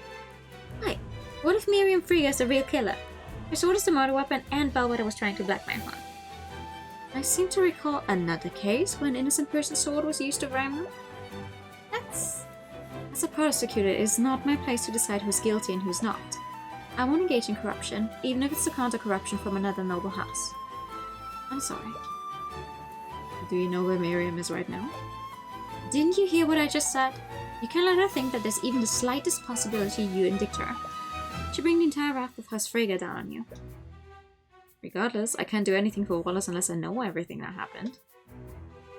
Why? What if Miriam Frigga is the real killer? Her sword is the murder weapon and Bellwether was trying to blackmail her. I seem to recall another case when an innocent person's sword was used to frame her. As a prosecutor, it is not my place to decide who's guilty and who's not. I won't engage in corruption, even if it's to counter corruption from another noble house. I'm sorry. Do you know where Miriam is right now? Didn't you hear what I just said? You can't let her think that there's even the slightest possibility you indict her. She'll bring the entire wrath of House Frigga down on you. Regardless, I can't do anything for Wallace unless I know everything that happened.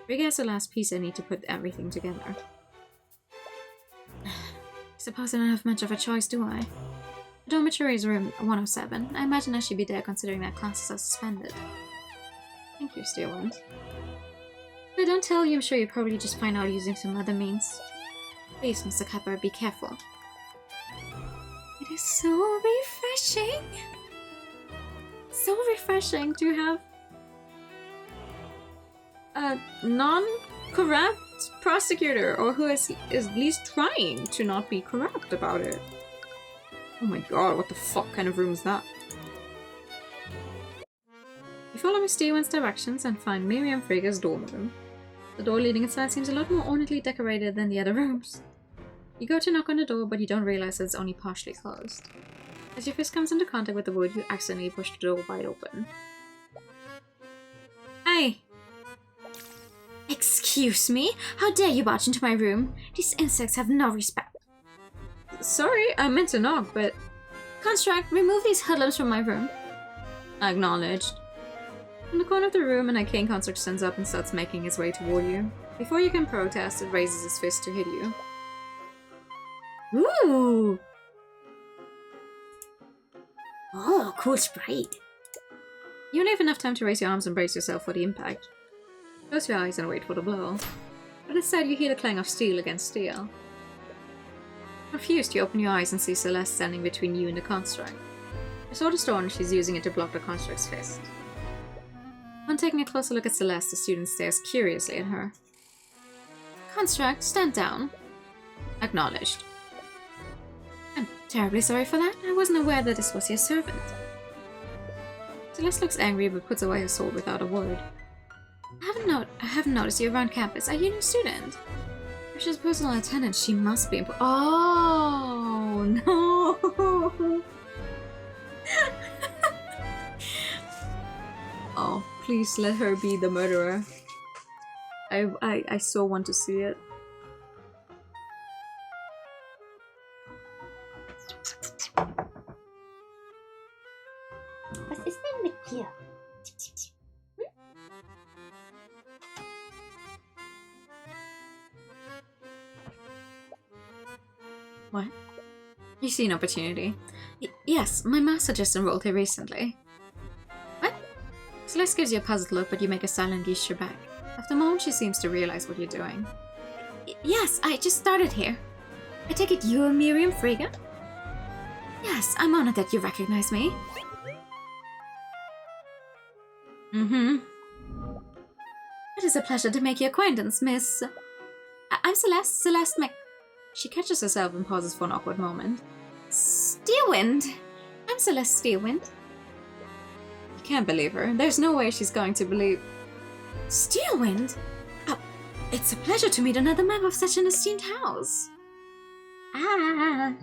Frigga has the last piece I need to put everything together. Suppose I don't have much of a choice, do I? The dormitory is room 107. I imagine I should be there considering that classes are suspended. Thank you, Steelwind. If I don't tell you, I'm sure you'll probably just find out using some other means. Please, Mr. Cuthbert, be careful. It is so refreshing! So refreshing to have a non-corrupt corrupt prosecutor, or who is at least trying to not be corrupt about it. Oh my god, what the fuck kind of room is that? You follow Miss Steven's directions and find Miriam Frigga's dorm room. The door leading inside seems a lot more ornately decorated than the other rooms. You go to knock on the door, but you don't realize that it's only partially closed. As your fist comes into contact with the wood, you accidentally push the door wide open. Hey! Excuse me? How dare you barge into my room? These insects have no respect. Sorry, I meant to knock, but... Construct, remove these hoodlums from my room. Acknowledged. In the corner of the room, an arcane construct stands up and starts making its way toward you. Before you can protest, it raises its fist to hit you. Ooh! Oh, cool sprite. You only have enough time to raise your arms and brace yourself for the impact. Close your eyes and wait for the blow. But instead, you hear the clang of steel against steel. Confused, you open your eyes and see Celeste standing between you and the construct. You saw the stone and she's using it to block the construct's fist. On taking a closer look at Celeste, the student stares curiously at her. Construct, stand down. Acknowledged. I'm terribly sorry for that. I wasn't aware that this was your servant. Celeste looks angry but puts away her sword without a word. I haven't noticed you around campus. Are you a new student? If she's personal attendant, she must be Oh no! Oh, please let her be the murderer. I so want to see it. Was ist denn mit dir? What? You see an opportunity. Yes, my master just enrolled here recently. What? Celeste gives you a puzzled look, but you make a silent gesture back. After a moment, she seems to realize what you're doing. Yes, I just started here. I take it you're Miriam Frigga? Yes, I'm honored that you recognize me. Mm-hmm. It is a pleasure to make your acquaintance, Miss... I'm Celeste She catches herself and pauses for an awkward moment. Steelwind! I'm Celeste Steelwind. You can't believe her. There's no way she's going to believe... Steelwind? It's a pleasure to meet another member of such an esteemed house. Ah!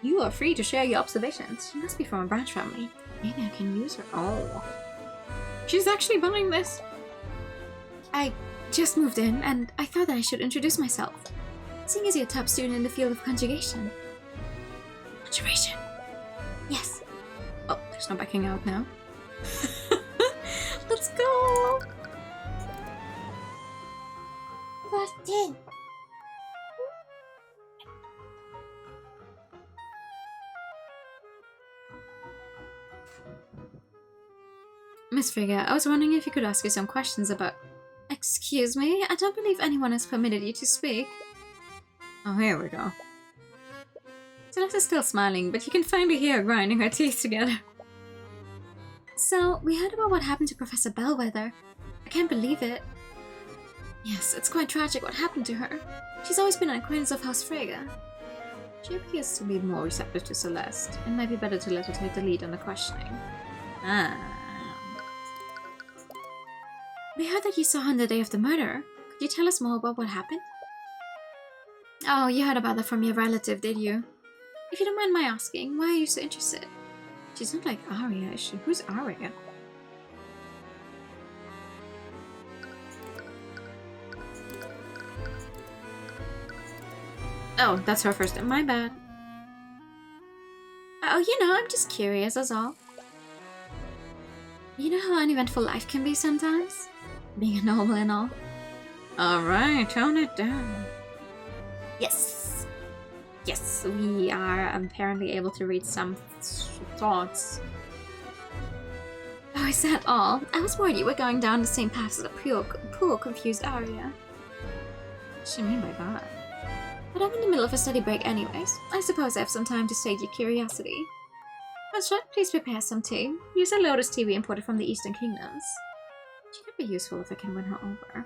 You are free to share your observations. She must be from a branch family. Maybe I can use her. Oh. She's actually buying this. I just moved in, and I thought that I should introduce myself. Seeing as you're a top student in the field of conjugation. Conjuration? Yes. Oh, there's no backing out now. Let's go! Was denn? Miss Frigga, I was wondering if you could ask you some questions about... Excuse me? I don't believe anyone has permitted you to speak. Oh, here we go. Celeste is still smiling, but you can finally hear her grinding her teeth together. So, we heard about what happened to Professor Bellwether. I can't believe it. Yes, it's quite tragic what happened to her. She's always been an acquaintance of House Frigga. She appears to be more receptive to Celeste. It might be better to let her take the lead on the questioning. Ah. We heard that you saw her on the day of the murder. Could you tell us more about what happened? Oh, you heard about that from your relative, did you? If you don't mind my asking, why are you so interested? She's not like Arya, is she? Who's Arya? Oh, that's her first name. My bad. Oh, you know, I'm just curious, that's all. You know how uneventful life can be sometimes? Being a noble and all. Alright, tone it down. Yes. Yes, we are apparently able to read some thoughts. Oh, is that all? I was worried you were going down the same path as a poor confused Arya. What do you mean by that? But I'm in the middle of a study break anyways. I suppose I have some time to sate your curiosity. Construct, please prepare some tea. Use a lotus tea we imported from the Eastern Kingdoms. She could be useful if I can win her over.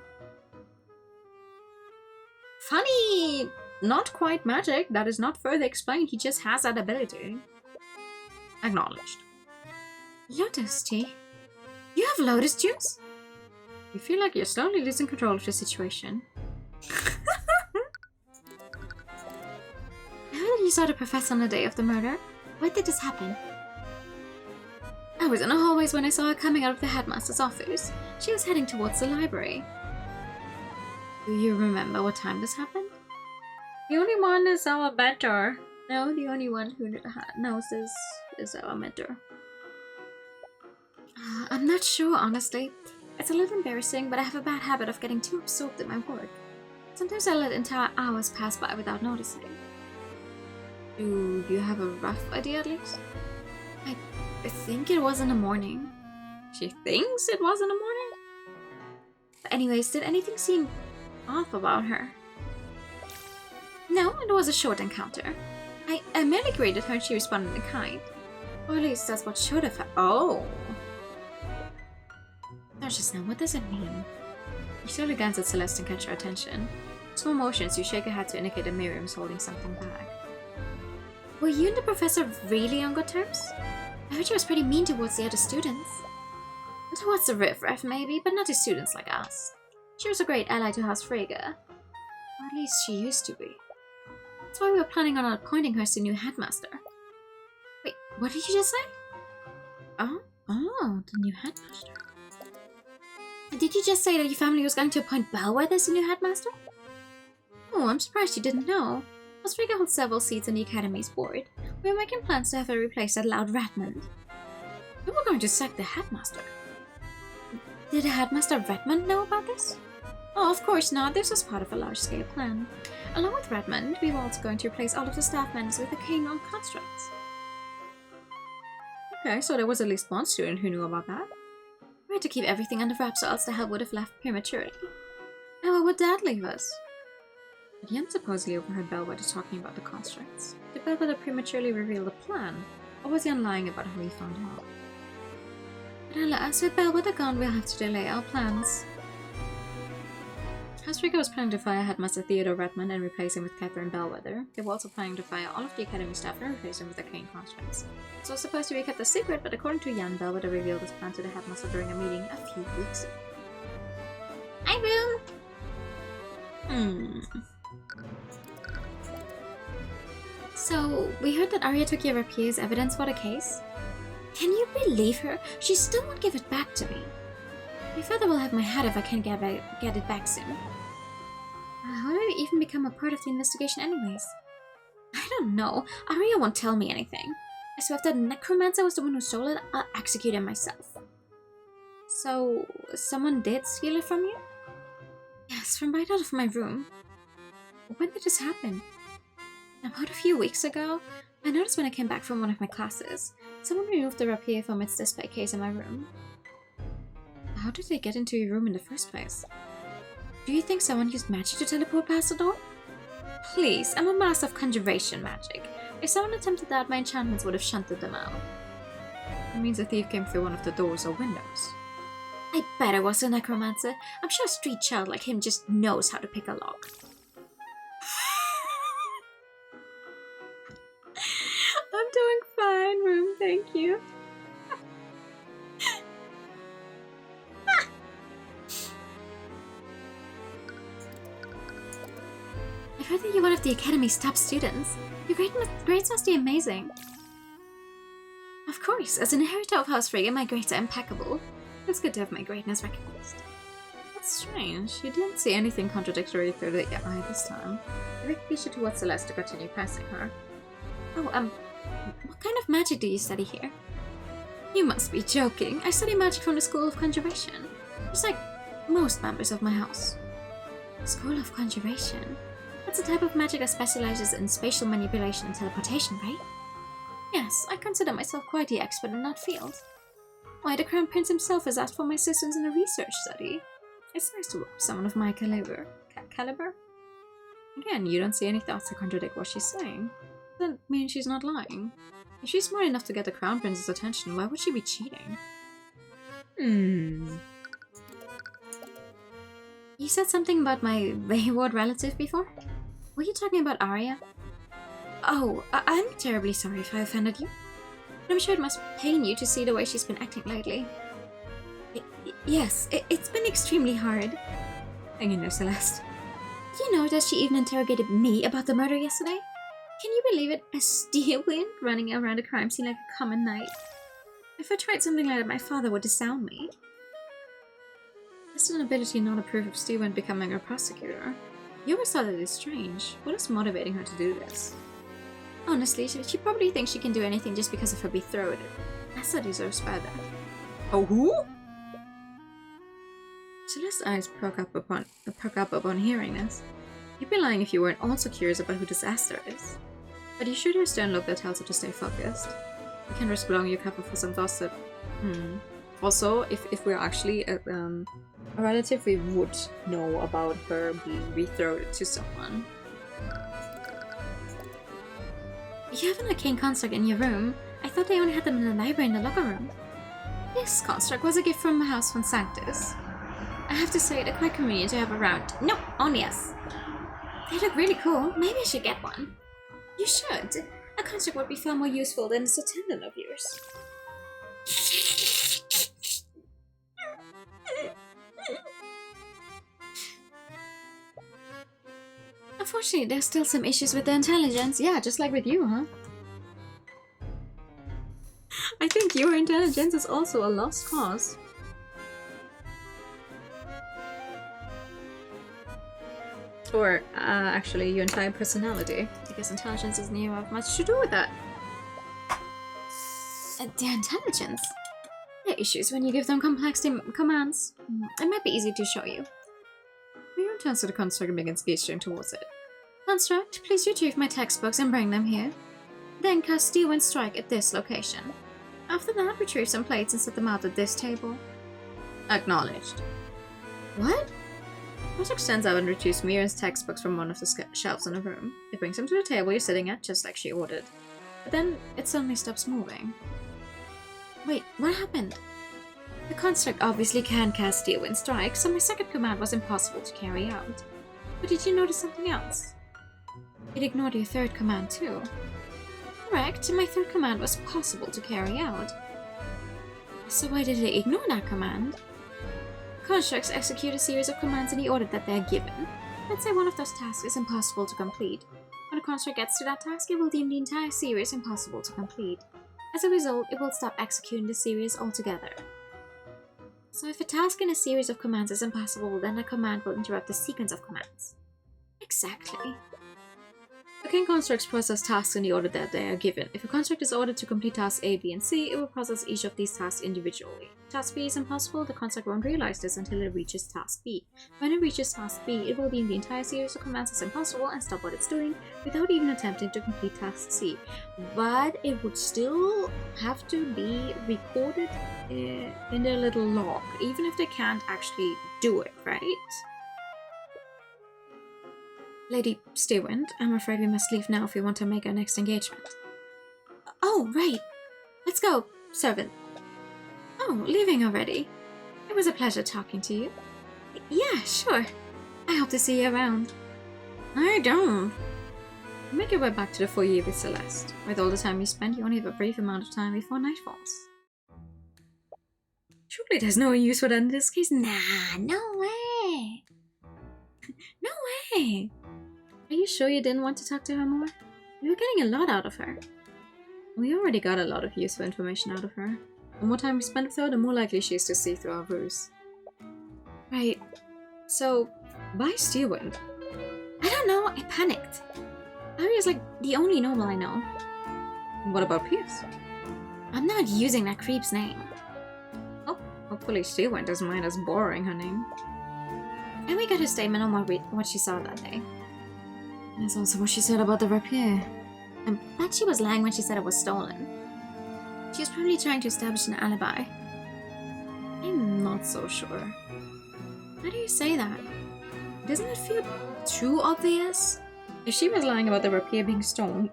Funny! Not quite magic. That is not further explained. He just has that ability. Acknowledged. Lotus tea? You have lotus juice? You feel like you're slowly losing control of the situation. I heard that you saw the professor on the day of the murder. When did this happen? I was in the hallways when I saw her coming out of the headmaster's office. She was heading towards the library. Do you remember what time this happened? The only one is our mentor. No, the only one who knows this is our mentor. I'm not sure, honestly. It's a little embarrassing, but I have a bad habit of getting too absorbed in my work. Sometimes I let entire hours pass by without noticing. Do you have a rough idea, at least? I think it was in the morning. She thinks it was in the morning? But anyways, did anything seem off about her? No, it was a short encounter. I merely greeted her and she responded in kind. Or at least that's what should have happened. Oh. Not just now, what does it mean? You slowly glance at Celeste and catch her attention. Small motions, you shake your head to indicate that Miriam is holding something back. Were you and the professor really on good terms? I heard she was pretty mean towards the other students. And towards the riffraff maybe, but not to students like us. She was a great ally to House Frege. Or at least she used to be. That's why we were planning on appointing her as the new headmaster. Wait, what did you just say? Oh, the new headmaster. Did you just say that your family was going to appoint Bellwether as the new headmaster? Oh, I'm surprised you didn't know. House Frege holds several seats on the Academy's board. We are making plans to have her replace that loud Redmond. We were going to sack the headmaster. Did the headmaster Redmond know about this? Oh, of course not. This was part of a large-scale plan. Along with Redmond, we were also going to replace all of the staff members with arcane constructs. Okay, so there was at least one student who knew about that. We had to keep everything under wraps or else the hell would have left prematurely. And where would Dad leave us? But Yen supposedly overheard Bellwether talking about the constructs. Did Bellwether prematurely reveal the plan? Or was he lying about how he found out? But alas, with Bellwether gone, we'll have to delay our plans. House Frege was planning to fire Headmaster Theodore Redmond and replace him with Catherine Bellwether. They were also planning to fire all of the Academy staff and replace them with arcane constructs. This was supposed to be kept a secret, but according to Jan, Bellwether revealed his plan to the headmaster during a meeting a few weeks ago. Hi, Boom! So, we heard that Arya took your rapier as evidence for the case? Can you believe her? She still won't give it back to me. My father will have my head if I can't get it back soon. How did it even become a part of the investigation anyways? I don't know. Arya won't tell me anything. I swear if that necromancer was the one who stole it, I'll execute him myself. So, someone did steal it from you? Yes, from right out of my room. When did this happen? About a few weeks ago. I noticed when I came back from one of my classes. Someone removed the rapier from its display case in my room. How did they get into your room in the first place? Do you think someone used magic to teleport past the door? Please, I'm a master of conjuration magic. If someone attempted that, my enchantments would have shunted them out. It means a thief came through one of the doors or windows. I bet it was a necromancer. I'm sure a street child like him just knows how to pick a lock. I'm doing fine, Room, thank you. I heard that you're one of the Academy's top students. Your grades must be amazing. Of course, as an inheritor of House Frege, my grades are impeccable. It's good to have my greatness recognized. That's strange. You didn't see anything contradictory through the eye this time. I think we should towards Celeste to continue passing her. Oh, what kind of magic do you study here? You must be joking. I study magic from the School of Conjuration. Just like most members of my house. School of Conjuration? That's a type of magic that specializes in spatial manipulation and teleportation, right? Yes, I consider myself quite the expert in that field. Why, the Crown Prince himself has asked for my assistance in a research study. It's nice to work with someone of my caliber. Again, you don't see any thoughts that contradict what she's saying. Doesn't mean she's not lying. If she's smart enough to get the Crown Prince's attention, why would she be cheating? You said something about my wayward relative before? Were you talking about Arya? Oh, I'm terribly sorry if I offended you. But I'm sure it must pain you to see the way she's been acting lately. Yes, it's been extremely hard. Hang in there, Celeste. You know that she even interrogated me about the murder yesterday? Can you believe it? A steel wind running around a crime scene like a common night. If I tried something like that, my father would disown me. Has an ability not approve of Steven becoming a prosecutor? You always thought it is strange. What is motivating her to do this? Honestly, she probably thinks she can do anything just because of her betrothed. Asa deserves better. Oh, who? Celeste's eyes perk up upon hearing this. You'd be lying if you weren't also curious about who this Aster is. But you should have a stern look that tells her to stay focused. You can't risk blowing your cover for some thoughts that... Also, if we're actually a relative, we would know about her being betrothed to someone. You have an arcane construct in your room. I thought they only had them in the library in the locker room. This construct was a gift from my house von Sanctus. I have to say, they're quite convenient to have around. No, only us. They look really cool. Maybe I should get one. You should. A construct would be far more useful than this attendant of yours. Unfortunately, there's still some issues with the intelligence. Yeah, just like with you, huh? I think your intelligence is also a lost cause. Or, actually, your entire personality. Because intelligence doesn't even have much to do with that. Their intelligence? There are issues when you give them complex commands. It might be easy to show you. He returns to the construct and begins gesturing towards it. Construct, please retrieve my textbooks and bring them here. Then cast Steel Wind Strike at this location. After that, retrieve some plates and set them out at this table. Acknowledged. What? Construct stands up and retrieves Mira's textbooks from one of the shelves in the room. It brings them to the table you're sitting at, just like she ordered. But then, it suddenly stops moving. Wait, what happened? The construct obviously can cast Steel Wind Strike, so my second command was impossible to carry out. But did you notice something else? It ignored your third command too. Correct, my third command was possible to carry out. So why did it ignore that command? Constructs execute a series of commands in the order that they are given. Let's say one of those tasks is impossible to complete. When a construct gets to that task, it will deem the entire series impossible to complete. As a result, it will stop executing the series altogether. So if a task in a series of commands is impossible, then a command will interrupt the sequence of commands. Exactly. Arcane constructs process tasks in the order that they are given. If a construct is ordered to complete tasks A, B, and C, it will process each of these tasks individually. If task B is impossible, the construct won't realize this until it reaches task B. When it reaches task B, it will deem the entire series of commands as impossible and stop what it's doing without even attempting to complete task C. But it would still have to be recorded in their little log, even if they can't actually do it, right? Lady Steerwind, I'm afraid we must leave now if we want to make our next engagement. Oh, right. Let's go, servant. Oh, leaving already? It was a pleasure talking to you. Yeah, sure. I hope to see you around. I don't. You make your way back to the foyer with Celeste. With all the time you spend, you only have a brief amount of time before night falls. Surely there's no use for that in this case. Nah, no way. No way. Are you sure you didn't want to talk to her more? You were getting a lot out of her. We already got a lot of useful information out of her. The more time we spend with her, the more likely she is to see through our ruse. Right. So, why Steelwind? I don't know, I panicked. Arya's like the only normal I know. What about Pierce? I'm not using that creep's name. Oh, hopefully Steelwind doesn't mind us borrowing her name. And we got her statement on what she saw that day. That's also what she said about the rapier. I bet she was lying when she said it was stolen. She was probably trying to establish an alibi. I'm not so sure. How do you say that? Doesn't it feel too obvious? If she was lying about the rapier being stolen,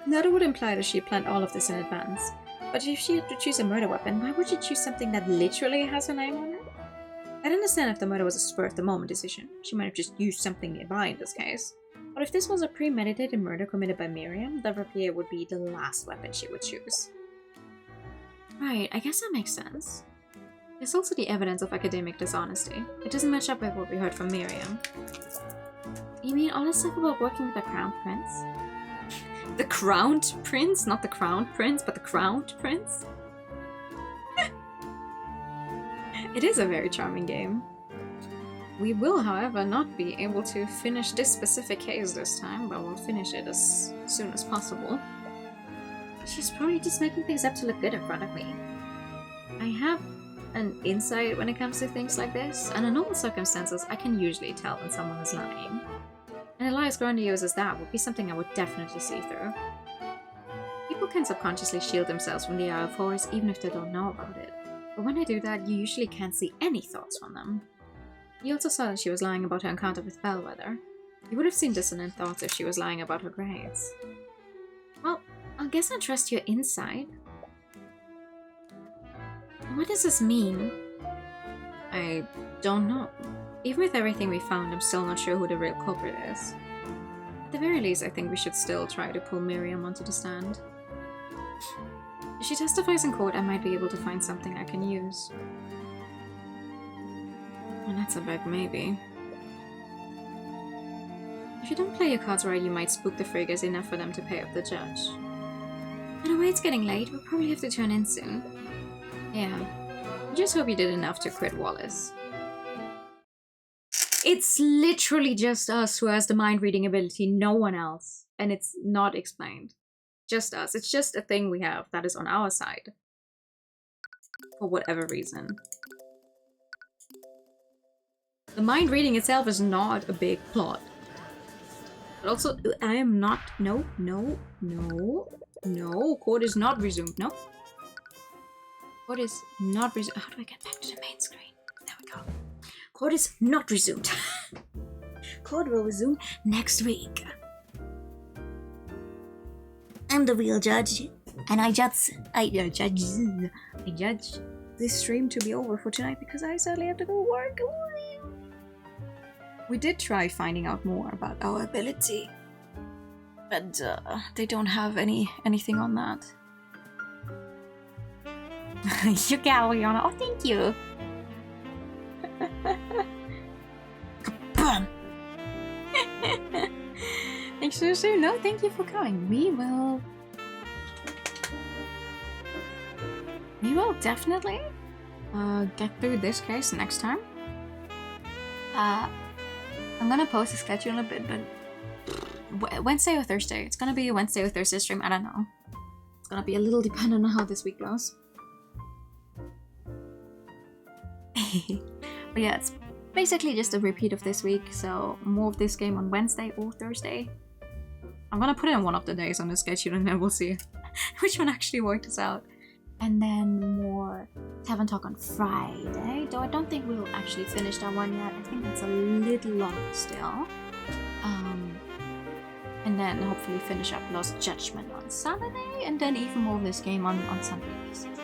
that would imply that she planned all of this in advance. But if she had to choose a murder weapon, why would she choose something that literally has her name on it? I'd understand if the murder was a spur-of-the-moment decision. She might have just used something nearby in this case. But if this was a premeditated murder committed by Miriam, the rapier would be the last weapon she would choose. Right, I guess that makes sense. There's also the evidence of academic dishonesty. It doesn't match up with what we heard from Miriam. You mean all this stuff about working with the Crown Prince? The Crowned Prince? Not the Crowned Prince, but the Crowned Prince? It is a very charming game. We will, however, not be able to finish this specific case this time, but we'll finish it as soon as possible. She's probably just making things up to look good in front of me. I have an insight when it comes to things like this, and in normal circumstances, I can usually tell when someone is lying. And a lie as grandiose as that would be something I would definitely see through. People can subconsciously shield themselves from the eye of horrors even if they don't know about it. But when I do that, you usually can't see any thoughts from them. You also saw that she was lying about her encounter with Bellwether. You would have seen dissonant thoughts if she was lying about her grades. Well, I guess I trust your insight. What does this mean? I don't know. Even with everything we found, I'm still not sure who the real culprit is. At the very least, I think we should still try to pull Miriam onto the stand. If she testifies in court, I might be able to find something I can use. Well, that's a big maybe. If you don't play your cards right, you might spook the friggers enough for them to pay up the judge. By the way, it's getting late. We'll probably have to turn in soon. Yeah. I just hope you did enough to quit Wallace. It's literally just us who has the mind-reading ability, no one else. And it's not explained. Just us. It's just a thing we have that is on our side. For whatever reason. The mind reading itself is not a big plot. But also, I am not... No. Court is not resumed. No. Court is not resumed. How do I get back to the main screen? There we go. Court is not resumed. Court will resume next week. I'm the real judge, and I judge This stream to be over for tonight because I sadly have to go work. We did try finding out more about our ability, but they don't have anything on that. You got Leona. Oh, thank you. Kabam! Thanks, Susu. No, thank you for coming. We will definitely get through this case next time. I'm gonna post a schedule in a bit, but Wednesday or Thursday. It's gonna be a Wednesday or Thursday stream. I don't know. It's gonna be a little dependent on how this week goes. But yeah, it's basically just a repeat of this week. So more of this game on Wednesday or Thursday. I'm gonna put it in one of the days on the schedule and then we'll see which one actually works out. And then more Tavern Talk on Friday, though I don't think we'll actually finish that one yet. I think that's a little longer still. And then hopefully finish up Lost Judgment on Saturday, and then even more of this game on Sunday basis.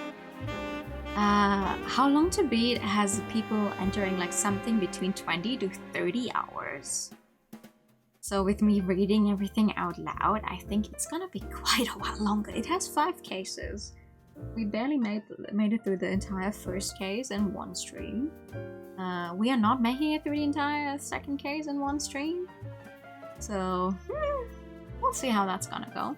How Long to Beat has people entering like something between 20 to 30 hours. So with me reading everything out loud, I think it's gonna be quite a while longer. It has 5 cases. We barely made it through the entire first case in one stream. We are not making it through the entire second case in one stream. So, we'll see how that's gonna go.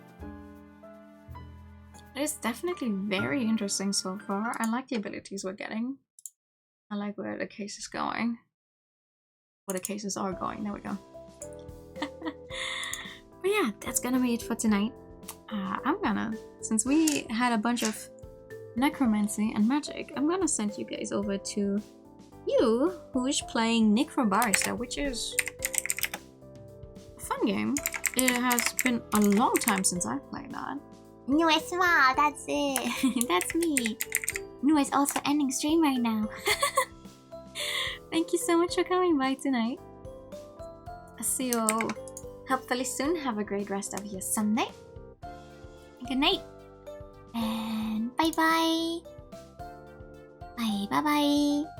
It is definitely very interesting so far. I like the abilities we're getting. I like where the case is going. Where the cases are going. There we go. But yeah, that's gonna be it for tonight. Since we had a bunch of necromancy and magic, I'm gonna send you guys over to you, who is playing Necrobarista, which is a fun game. It has been a long time since I've played that. Nu is small, that's it. That's me. Nu is also ending stream right now. Thank you so much for coming by tonight. I'll see you all hopefully soon. Have a great rest of your Sunday. Good night. And bye-bye. Bye-bye.